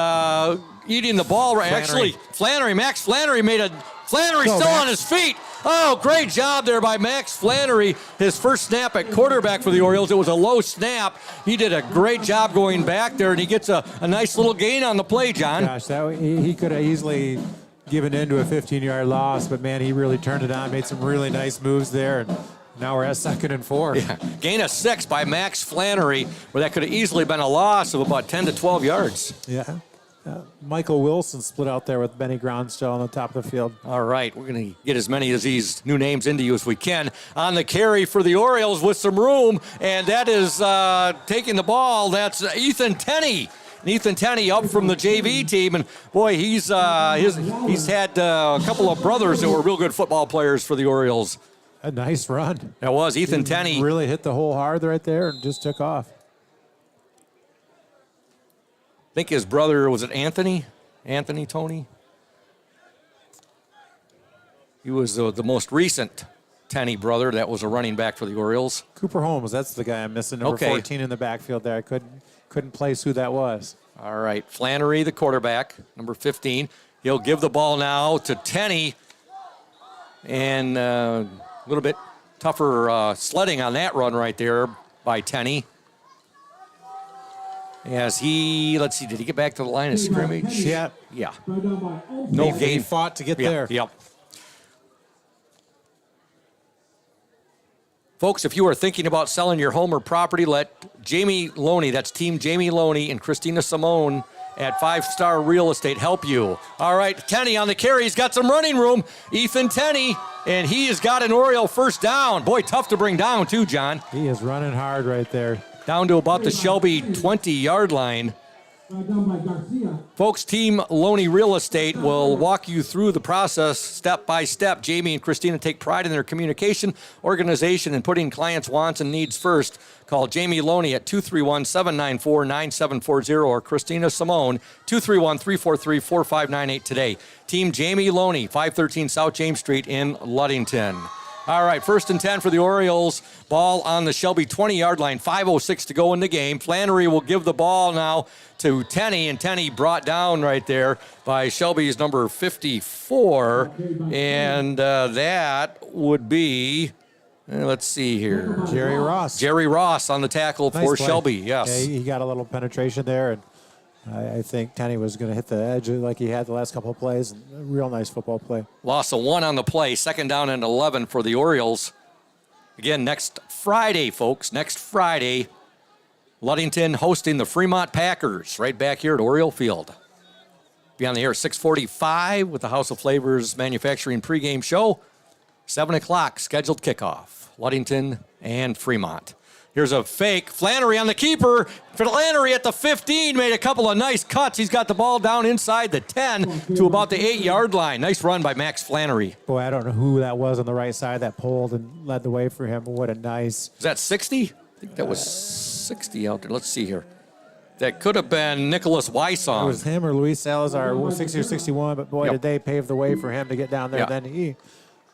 eating the ball right. Actually, Max Flannery Flannery's still on his feet. Oh, great job there by Max Flannery. His first snap at quarterback for the Orioles. It was a low snap. He did a great job going back there, and he gets a nice little gain on the play, John. Gosh, he could have easily given in to a 15-yard loss, but, man, he really turned it on, made some really nice moves there, and now we're at 2nd and 4. Yeah. Gain of 6 by Max Flannery, where that could have easily been a loss of about 10 to 12 yards. Yeah. Michael Wilson split out there with Benny Groundstel on the top of the field. All right, we're going to get as many of these new names into you as we can. On the carry for the Orioles with some room, and that is taking the ball. That's Ethan Tenney. Ethan Tenney up from the JV team, and boy, he's had a couple of brothers that were real good football players for the Orioles. A nice run. That was Ethan Tenney. Really hit the hole hard right there and just took off. I think his brother, was it Anthony? Anthony Tony? He was the most recent Tenney brother that was a running back for the Orioles. Cooper Holmes, that's the guy I'm missing. Number 14 in the backfield there. I couldn't place who that was. All right, Flannery, the quarterback, number 15. He'll give the ball now to Tenney. And a little bit tougher sledding on that run right there by Tenney. As let's see, did he get back to the line of scrimmage? Yeah. Yeah. No gain. He fought to get there. Yep. Folks, if you are thinking about selling your home or property, let Jamie Loney, that's Team Jamie Loney and Christina Simone at 5 Star Real Estate help you. All right, Tenney on the carry. He's got some running room. Ethan Tenney, and he has got an Oriole first down. Boy, tough to bring down too, John. He is running hard right there. Down to about the Shelby 20-yard line. Folks, Team Loney Real Estate will walk you through the process step by step. Jamie and Christina take pride in their communication, organization, and putting clients' wants and needs first. Call Jamie Loney at 231-794-9740 or Christina Simone, 231-343-4598 today. Team Jamie Loney, 513 South James Street in Ludington. All right, 1st and 10 for the Orioles. Ball on the Shelby 20-yard line, 5:06 to go in the game. Flannery will give the ball now to Tenney, and Tenney brought down right there by Shelby's number 54. And that would be, let's see here. Jerry Ross. Jerry Ross on the tackle for Shelby, yes. Yeah, he got a little penetration there, and I think Tenney was going to hit the edge like he had the last couple of plays. A real nice football play. Loss of 1 on the play. 2nd down and 11 for the Orioles. Again, next Friday, folks. Next Friday, Ludington hosting the Fremont Packers right back here at Oriole Field. Be on the air at 6:45 with the House of Flavors Manufacturing pregame show. 7 o'clock scheduled kickoff. Ludington and Fremont. Here's a fake. Flannery on the keeper. Flannery at the 15 made a couple of nice cuts. He's got the ball down inside the 10 to about the 8-yard line. Nice run by Max Flannery. Boy, I don't know who that was on the right side that pulled and led the way for him. What a nice. Is that 60? I think that was 60 out there. Let's see here. That could have been Nicholas Wysong. It was him or Luis Salazar, 60 or 61, but boy, Yep. did they pave the way for him to get down there. Yep. Then he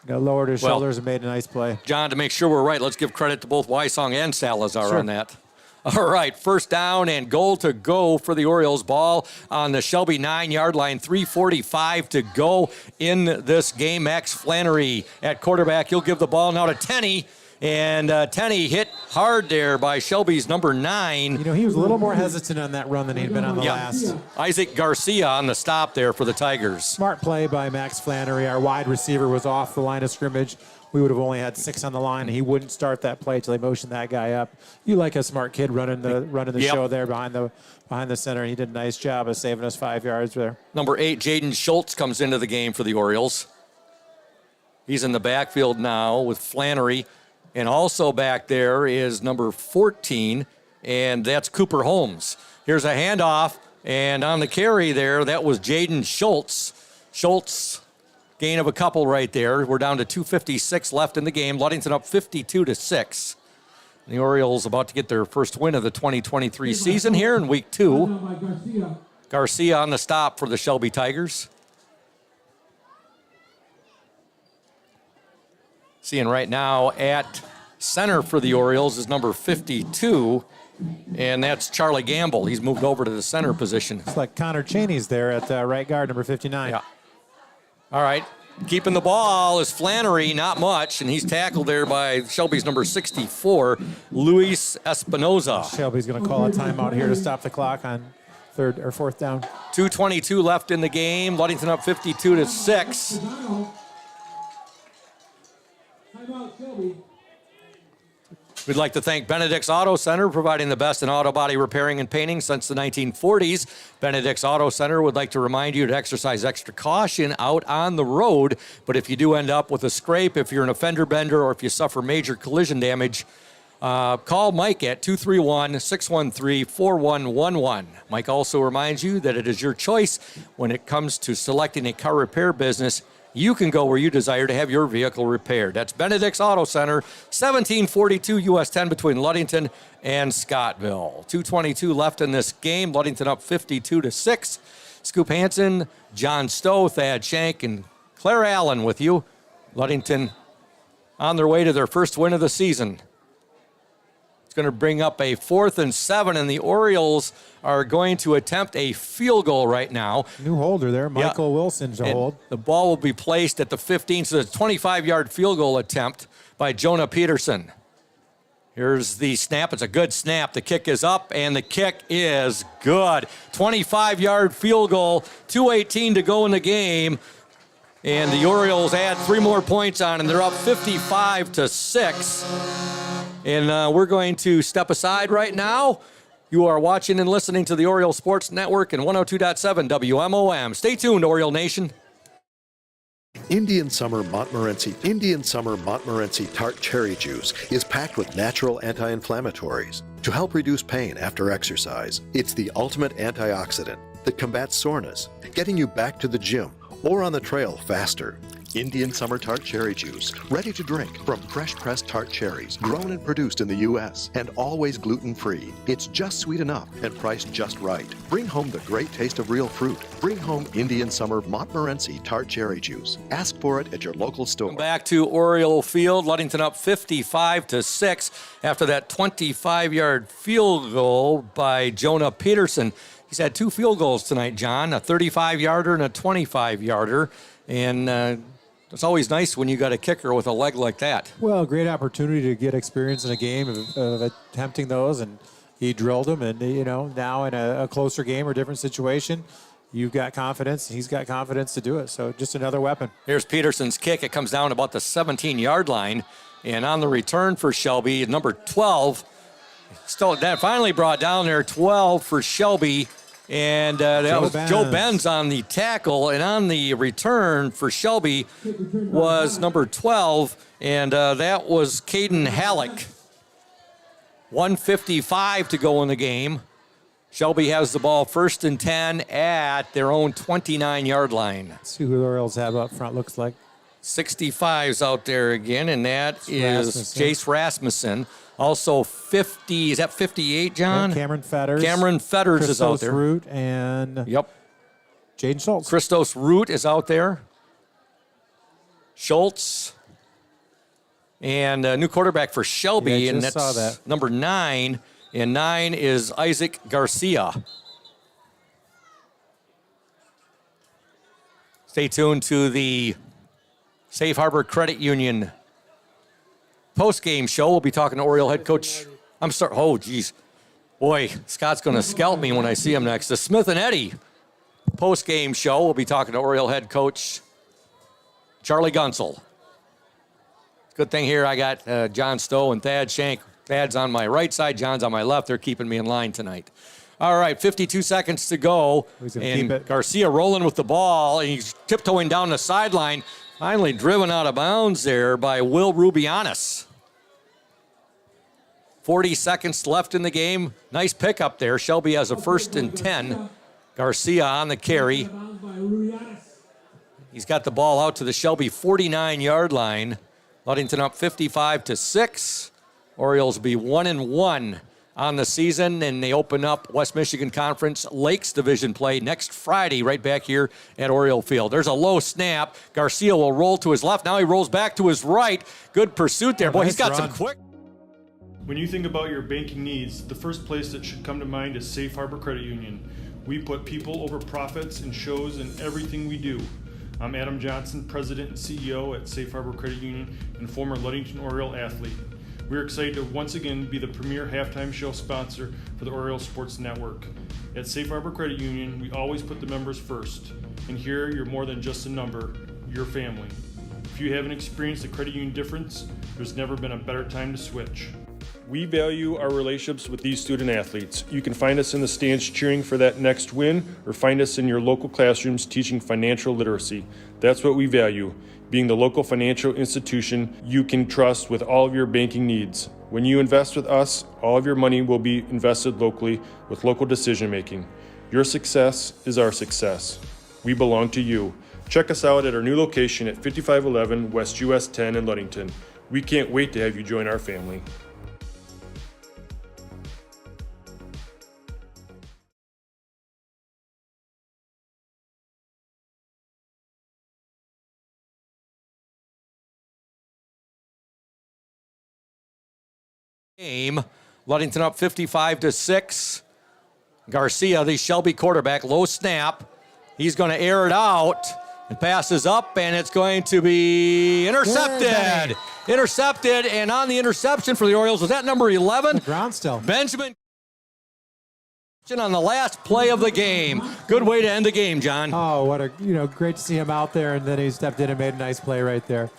lowered his shoulders and made a nice play. John, to make sure we're right, let's give credit to both Wysong and Salazar Sure. on that. All right, 1st down and goal to go for the Orioles. Ball on the Shelby 9-yard line, 3:45 to go in this game. Max Flannery at quarterback. He'll give the ball now to Tenney. And Tenney hit hard there by Shelby's number 9. You know, he was a little more hesitant on that run than he'd been on the last. Isaac Garcia on the stop there for the Tigers. Smart play by Max Flannery. Our wide receiver was off the line of scrimmage. We would have only had 6 on the line, and he wouldn't start that play till they motioned that guy up. You like a smart kid running the Yep. show there behind the center. He did a nice job of saving us 5 yards there. Number 8, Jaden Schultz comes into the game for the Orioles. He's in the backfield now with Flannery. And also back there is number 14, and that's Cooper Holmes. Here's a handoff, and on the carry there, that was Jaden Schultz. Schultz, gain of a couple right there. We're down to 2:56 left in the game. Ludington up 52-6. The Orioles about to get their first win of the 2023 season here in week 2. Garcia on the stop for the Shelby Tigers. Seeing right now at center for the Orioles is number 52, and that's Charlie Gamble. He's moved over to the center position. It's like Connor Chaney's there at right guard, number 59. Yeah. All right. Keeping the ball is Flannery, not much, and he's tackled there by Shelby's number 64, Luis Espinoza. Shelby's going to call a timeout here to stop the clock on third or fourth down. 2:22 left in the game. Ludington up 52-6. Timeout, Shelby. We'd like to thank Benedict's Auto Center, providing the best in auto body repairing and painting since the 1940s. Benedict's Auto Center would like to remind you to exercise extra caution out on the road. But if you do end up with a scrape, if you're an offender bender, or if you suffer major collision damage, call Mike at 231-613-4111. Mike also reminds you that it is your choice when it comes to selecting a car repair business. You can go where you desire to have your vehicle repaired. That's Benedict's Auto Center, 1742 US 10 between Ludington and Scottville. 2:22 left in this game. Ludington up 52-6. Scoop Hansen, John Stowe, Thad Shank, and Claire Allen with you. Ludington on their way to their first win of the season. It's going to bring up a 4th and 7, and the Orioles are going to attempt a field goal right now. New holder there, Michael Wilson's a hold. The ball will be placed at the 15, so it's a 25-yard field goal attempt by Jonah Peterson. Here's the snap. It's a good snap. The kick is up, and the kick is good. 25-yard field goal, 2:18 to go in the game. And the Orioles add 3 more points on, and they're up 55-6. And we're going to step aside right now. You are watching and listening to the Oriole Sports Network and 102.7 WMOM. Stay tuned, Oriole Nation. Indian Summer Montmorency Tart Cherry Juice is packed with natural anti-inflammatories to help reduce pain after exercise. It's the ultimate antioxidant that combats soreness, getting you back to the gym or on the trail faster. Indian Summer Tart Cherry Juice, ready to drink from fresh-pressed tart cherries, grown and produced in the U.S., and always gluten-free. It's just sweet enough and priced just right. Bring home the great taste of real fruit. Bring home Indian Summer Montmorency Tart Cherry Juice. Ask for it at your local store. Back to Oriole Field. Ludington up 55-6 after that 25-yard field goal by Jonah Peterson. He's had 2 field goals tonight, John, a 35-yarder and a 25-yarder. And it's always nice when you got a kicker with a leg like that. Well, great opportunity to get experience in a game of attempting those, and he drilled them. And, you know, now in a closer game or different situation, you've got confidence, he's got confidence to do it. So just another weapon. Here's Peterson's kick. It comes down about the 17-yard line. And on the return for Shelby, number 12, still that finally brought down there, 12 for Shelby. And that was Joe Benz on the tackle. And on the return for Shelby was number 12, and that was Caden Halleck. 1:55 to go in the game. Shelby has the ball 1st and 10 at their own 29-yard line. Let's see who the Orioles have up front, looks like. 65's out there again, and that is Jace Rasmussen. Also 50, is that 58, John? Yeah, Cameron Fetters. Cameron Fetters is out there. Root and Jaden Schultz. Christos Root is out there. Schultz. And a new quarterback for Shelby, and that's number 9. And 9 is Isaac Garcia. Stay tuned to the Safe Harbor Credit Union post-game show. We'll be talking to Oriole head coach. Oh, geez. Boy, Scott's going to scalp me when I see him next. The Smith and Eddy post-game show. We'll be talking to Oriole head coach Charlie Gunsel. Good thing here I got John Stowe and Thad Shank. Thad's on my right side. John's on my left. They're keeping me in line tonight. All right, 52 seconds to go. And Garcia rolling with the ball, and he's tiptoeing down the sideline. Finally driven out of bounds there by Will Rubianis. 40 seconds left in the game. Nice pickup there. Shelby has a 1st and 10. Garcia on the carry. He's got the ball out to the Shelby 49-yard line. Ludington up 55-6. Orioles will be 1-1 on the season, and they open up West Michigan Conference Lakes Division play next Friday right back here at Oriole Field. There's a low snap. Garcia will roll to his left. Now he rolls back to his right. Good pursuit there. Boy, he's got some quick. When you think about your banking needs, the first place that should come to mind is Safe Harbor Credit Union. We put people over profits and shows in everything we do. I'm Adam Johnson, President and CEO at Safe Harbor Credit Union and former Ludington Oriole athlete. We're excited to once again be the premier halftime show sponsor for the Oriole Sports Network. At Safe Harbor Credit Union, we always put the members first. And here, you're more than just a number, you're family. If you haven't experienced the credit union difference, there's never been a better time to switch. We value our relationships with these student athletes. You can find us in the stands cheering for that next win, or find us in your local classrooms teaching financial literacy. That's what we value, being the local financial institution you can trust with all of your banking needs. When you invest with us, all of your money will be invested locally with local decision making. Your success is our success. We belong to you. Check us out at our new location at 5511 West US 10 in Ludington. We can't wait to have you join our family. Game. Ludington up 55-6. Garcia, the Shelby quarterback, low snap. He's going to air it out and passes up, and it's going to be intercepted. Intercepted, and on the interception for the Orioles, was that number 11? Ground still. Benjamin on the last play of the game. Good way to end the game, John. Oh, what a, great to see him out there, and then he stepped in and made a nice play right there.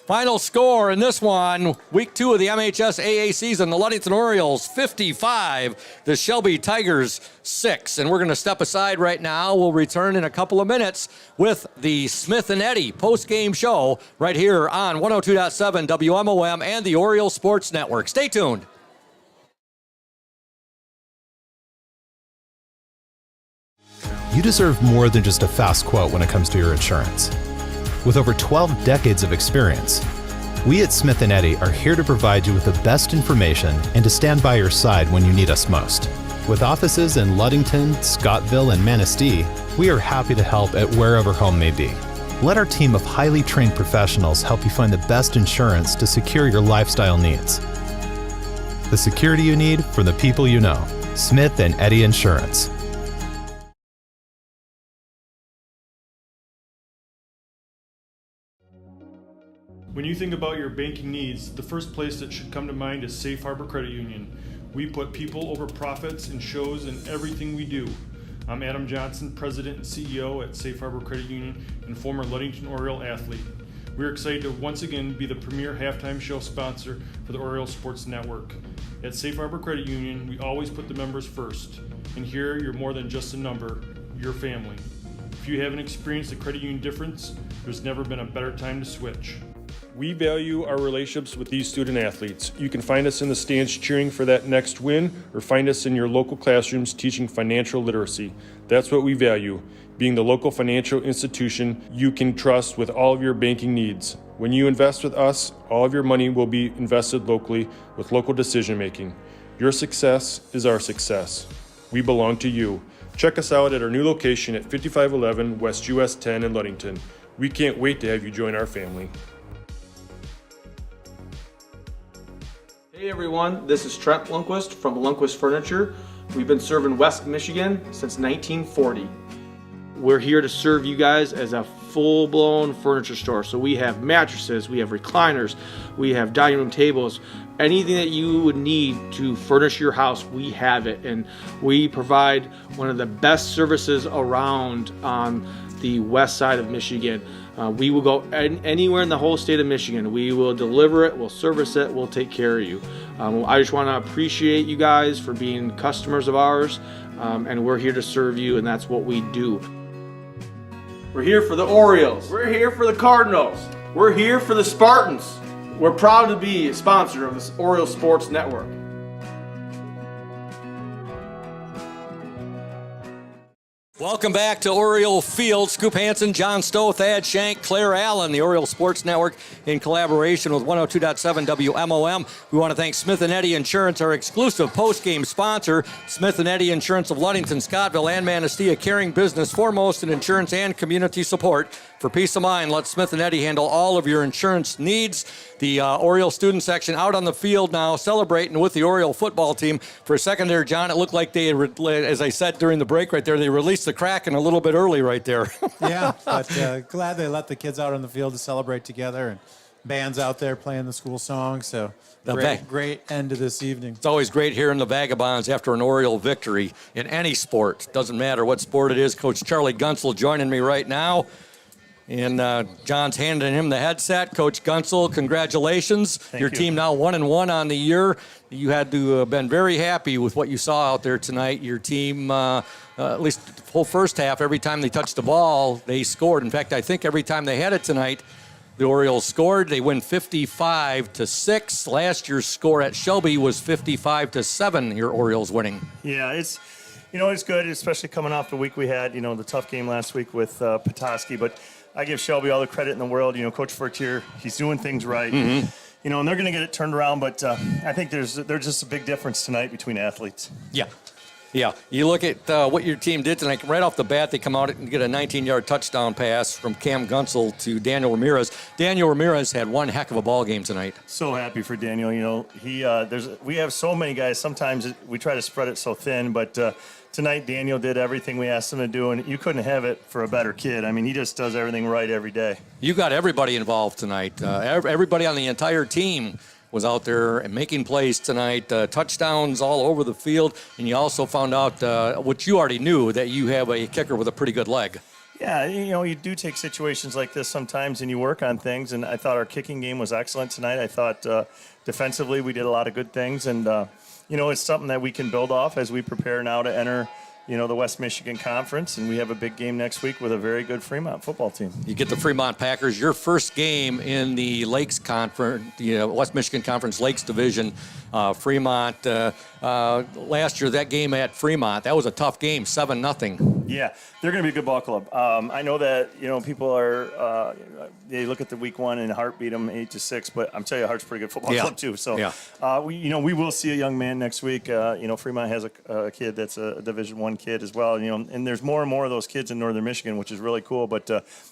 Final score in this one, week 2 of the MHS AA season, the Ludington Orioles 55, the Shelby Tigers 6. And we're going to step aside right now. We'll return in a couple of minutes with the Smith and Eddy post-game show right here on 102.7 WMOM and the Oriole Sports Network. Stay tuned. You deserve more than just a fast quote when it comes to your insurance. With over 12 decades of experience, we at Smith & Eddy are here to provide you with the best information and to stand by your side when you need us most. With offices in Ludington, Scottville, and Manistee, we are happy to help at wherever home may be. Let our team of highly trained professionals help you find the best insurance to secure your lifestyle needs. The security you need from the people you know. Smith & Eddy Insurance. When you think about your banking needs, the first place that should come to mind is Safe Harbor Credit Union. We put people over profits and shows in everything we do. I'm Adam Johnson, President and CEO at Safe Harbor Credit Union and former Ludington Oriole athlete. We're excited to once again be the premier halftime show sponsor for the Oriole Sports Network. At Safe Harbor Credit Union, we always put the members first. And here, you're more than just a number, you're family. If you haven't experienced the credit union difference, there's never been a better time to switch. We value our relationships with these student athletes. You can find us in the stands cheering for that next win, or find us in your local classrooms teaching financial literacy. That's what we value, being the local financial institution you can trust with all of your banking needs. When you invest with us, all of your money will be invested locally with local decision making. Your success is our success. We belong to you. Check us out at our new location at 5511 West US 10 in Ludington. We can't wait to have you join our family. Hey everyone, this is Trent Lundquist from Lundquist Furniture. We've been serving West Michigan since 1940. We're here to serve you guys as a full-blown furniture store. So we have mattresses, we have recliners, we have dining room tables, anything that you would need to furnish your house, we have it. And we provide one of the best services around on the west side of Michigan. We will go anywhere in the whole state of Michigan. We will deliver it, we'll service it, we'll take care of you. I just want to appreciate you guys for being customers of ours, and we're here to serve you, and that's what we do. We're here for the Orioles. We're here for the Cardinals. We're here for the Spartans. We're proud to be a sponsor of this Oriole Sports Network. Welcome back to Oriole Field. Scoop Hansen, John Stowe, Thad Shank, Claire Allen, the Oriole Sports Network in collaboration with 102.7 WMOM. We want to thank Smith & Eddy Insurance, our exclusive post-game sponsor. Smith & Eddy Insurance of Ludington, Scottville, and Manistee, a caring business foremost in insurance and community support. For peace of mind, let Smith & Eddy handle all of your insurance needs. The Oriole student section out on the field now celebrating with the Oriole football team. For a second there, John, it looked like they, as I said during the break right there, they released the Kraken a little bit early right there. Yeah, but glad they let the kids out on the field to celebrate together, and bands out there playing the school song. So great end to this evening. It's always great hearing the Vagabonds after an Oriole victory in any sport. Doesn't matter what sport it is. Coach Charlie Gunsel joining me right now. And John's handing him the headset. Coach Gunsel, congratulations. Thank Your you. team now 1-1 on the year. You had to have been very happy with what you saw out there tonight. Your team, at least the whole first half, every time they touched the ball, they scored. In fact, I think every time they had it tonight, the Orioles scored. They win 55-6. Last year's score at Shelby was 55-7. Your Orioles winning. Yeah, it's good, especially coming off the week we had. The tough game last week with Petoskey, but I give Shelby all the credit in the world. Coach Fortier, he's doing things right. Mm-hmm. And they're going to get it turned around, but I think there's just a big difference tonight between athletes. Yeah. You look at what your team did tonight. Right off the bat, they come out and get a 19-yard touchdown pass from Cam Gunsel to Daniel Ramirez. Daniel Ramirez had one heck of a ball game tonight. So happy for Daniel. We have so many guys. Sometimes we try to spread it so thin, but tonight Daniel did everything we asked him to do, and you couldn't have it for a better kid. I mean, he just does everything right every day. You got everybody involved tonight. Everybody on the entire team was out there and making plays tonight, touchdowns all over the field, and you also found out what you already knew, that you have a kicker with a pretty good leg. Yeah, you do take situations like this sometimes and you work on things, and I thought our kicking game was excellent tonight. I thought defensively we did a lot of good things, and it's something that we can build off as we prepare now to enter the West Michigan Conference, and we have a big game next week with a very good Fremont football team. You get the Fremont Packers, your first game in the Lakes Conference, the West Michigan Conference Lakes Division. Fremont, last year, that game at Fremont, that was a tough game, 7-0. Yeah, they're going to be a good ball club. I know that people are they look at the week one and Hart beat them 8-6, but I'm telling you, Hart's a pretty good football club too. So we will see a young man next week. Fremont has a kid that's a Division I kid as well. And there's more and more of those kids in Northern Michigan, which is really cool. But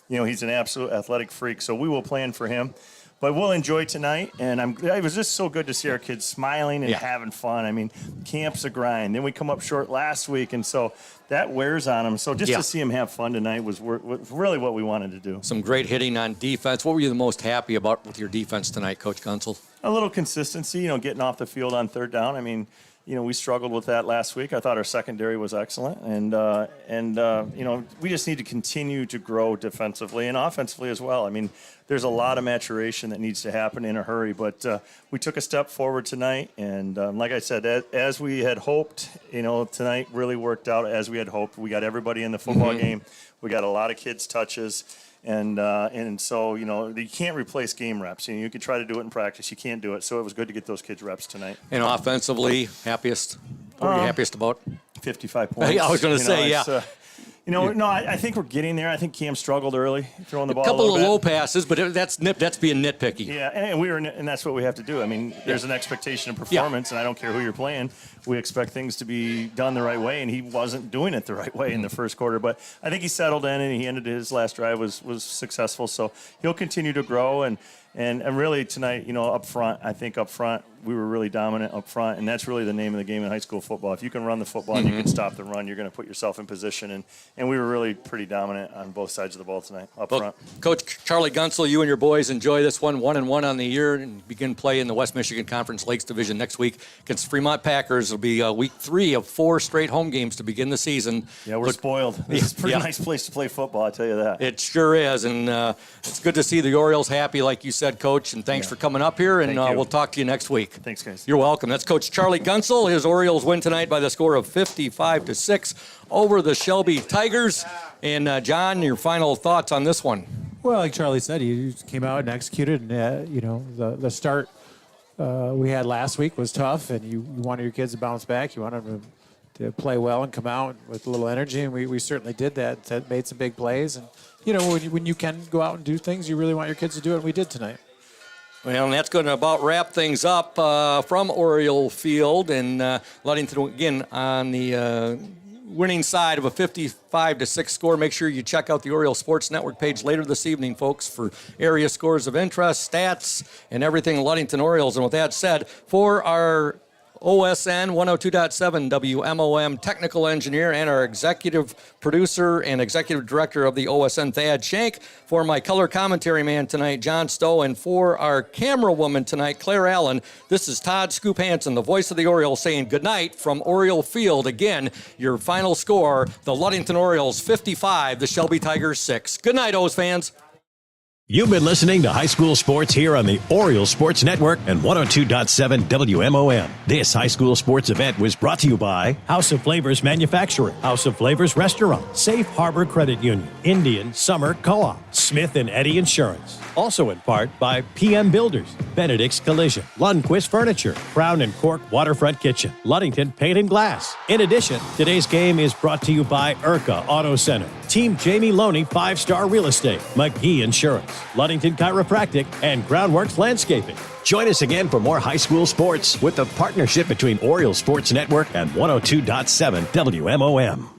he's an absolute athletic freak, so we will plan for him. But we'll enjoy tonight, and it was just so good to see our kids smiling and having fun. I mean, camp's a grind. Then we come up short last week, and so that wears on them. So just to see them have fun tonight was really what we wanted to do. Some great hitting on defense. What were you the most happy about with your defense tonight, Coach Gunsel? A little consistency, getting off the field on third down. I mean, we struggled with that last week. I thought our secondary was excellent, and we just need to continue to grow defensively and offensively as well. I mean, there's a lot of maturation that needs to happen in a hurry, but we took a step forward tonight, and like I said, as we had hoped, tonight really worked out as we had hoped. We got everybody in the football game. We got a lot of kids' touches. And so, you can't replace game reps. You can try to do it in practice. You can't do it. So it was good to get those kids reps tonight. And offensively, happiest? What were you happiest about? 55 points. I was going to say, yeah. I think we're getting there. I think Cam struggled early, throwing the ball a couple of bit. low passes, but that's being nitpicky. Yeah, and that's what we have to do. I mean, there's an expectation of performance, and I don't care who you're playing. We expect things to be done the right way, and he wasn't doing it the right way in the first quarter. But I think he settled in, and he ended his last drive was successful. So he'll continue to grow, and really tonight, up front, I think up front we were really dominant up front, and that's really the name of the game in high school football. If you can run the football and you can stop the run, you're going to put yourself in position, and we were really pretty dominant on both sides of the ball tonight up front. Coach Charlie Gunsel, you and your boys enjoy this 1-1 on the year, and begin play in the West Michigan Conference Lakes Division next week against Fremont Packers. It'll be week 3 of 4 straight home games to begin the season. Yeah, we're spoiled. This is a pretty nice place to play football, I'll tell you that. It sure is, and it's good to see the Orioles happy, like you said, Coach, and thanks for coming up here, and we'll talk to you next week. Thanks, guys. You're welcome. That's Coach Charlie Gunsel. His Orioles win tonight by the score of 55-6 over the Shelby Tigers. And John, your final thoughts on this one? Well, like Charlie said, he came out and executed, and the start we had last week was tough, and you wanted your kids to bounce back. You wanted them to play well and come out with a little energy, and we certainly did that. That made some big plays, and when you can go out and do things, you really want your kids to do it, and we did tonight. Well, and that's going to about wrap things up from Oriole Field, and Ludington again on the winning side of a 55-6 score. Make sure you check out the Oriole Sports Network page later this evening, folks, for area scores of interest, stats, and everything Ludington Orioles. And with that said, for our OSN 102.7 WMOM technical engineer and our executive producer and executive director of the OSN, Thad Shank. For my color commentary man tonight, John Stowe, and for our camera woman tonight, Claire Allen, this is Todd Scoop Hansen, the voice of the Orioles, saying goodnight from Oriole Field. Again, your final score, the Ludington Orioles 55, the Shelby Tigers 6. Good night, O's fans. You've been listening to high school sports here on the Oriole Sports Network and 102.7 WMOM. This high school sports event was brought to you by House of Flavors Manufacturing, House of Flavors Restaurant, Safe Harbor Credit Union, Indian Summer Co-op, Smith & Eddy Insurance. Also in part by PM Builders, Benedict's Collision, Lundquist Furniture, Crown & Cork Waterfront Kitchen, Ludington Paint and Glass. In addition, today's game is brought to you by IRCA Auto Center, Team Jamie Loney 5-Star Real Estate, McGee Insurance, Ludington Chiropractic, and Groundworks Landscaping. Join us again for more high school sports with the partnership between Oriole Sports Network and 102.7 WMOM.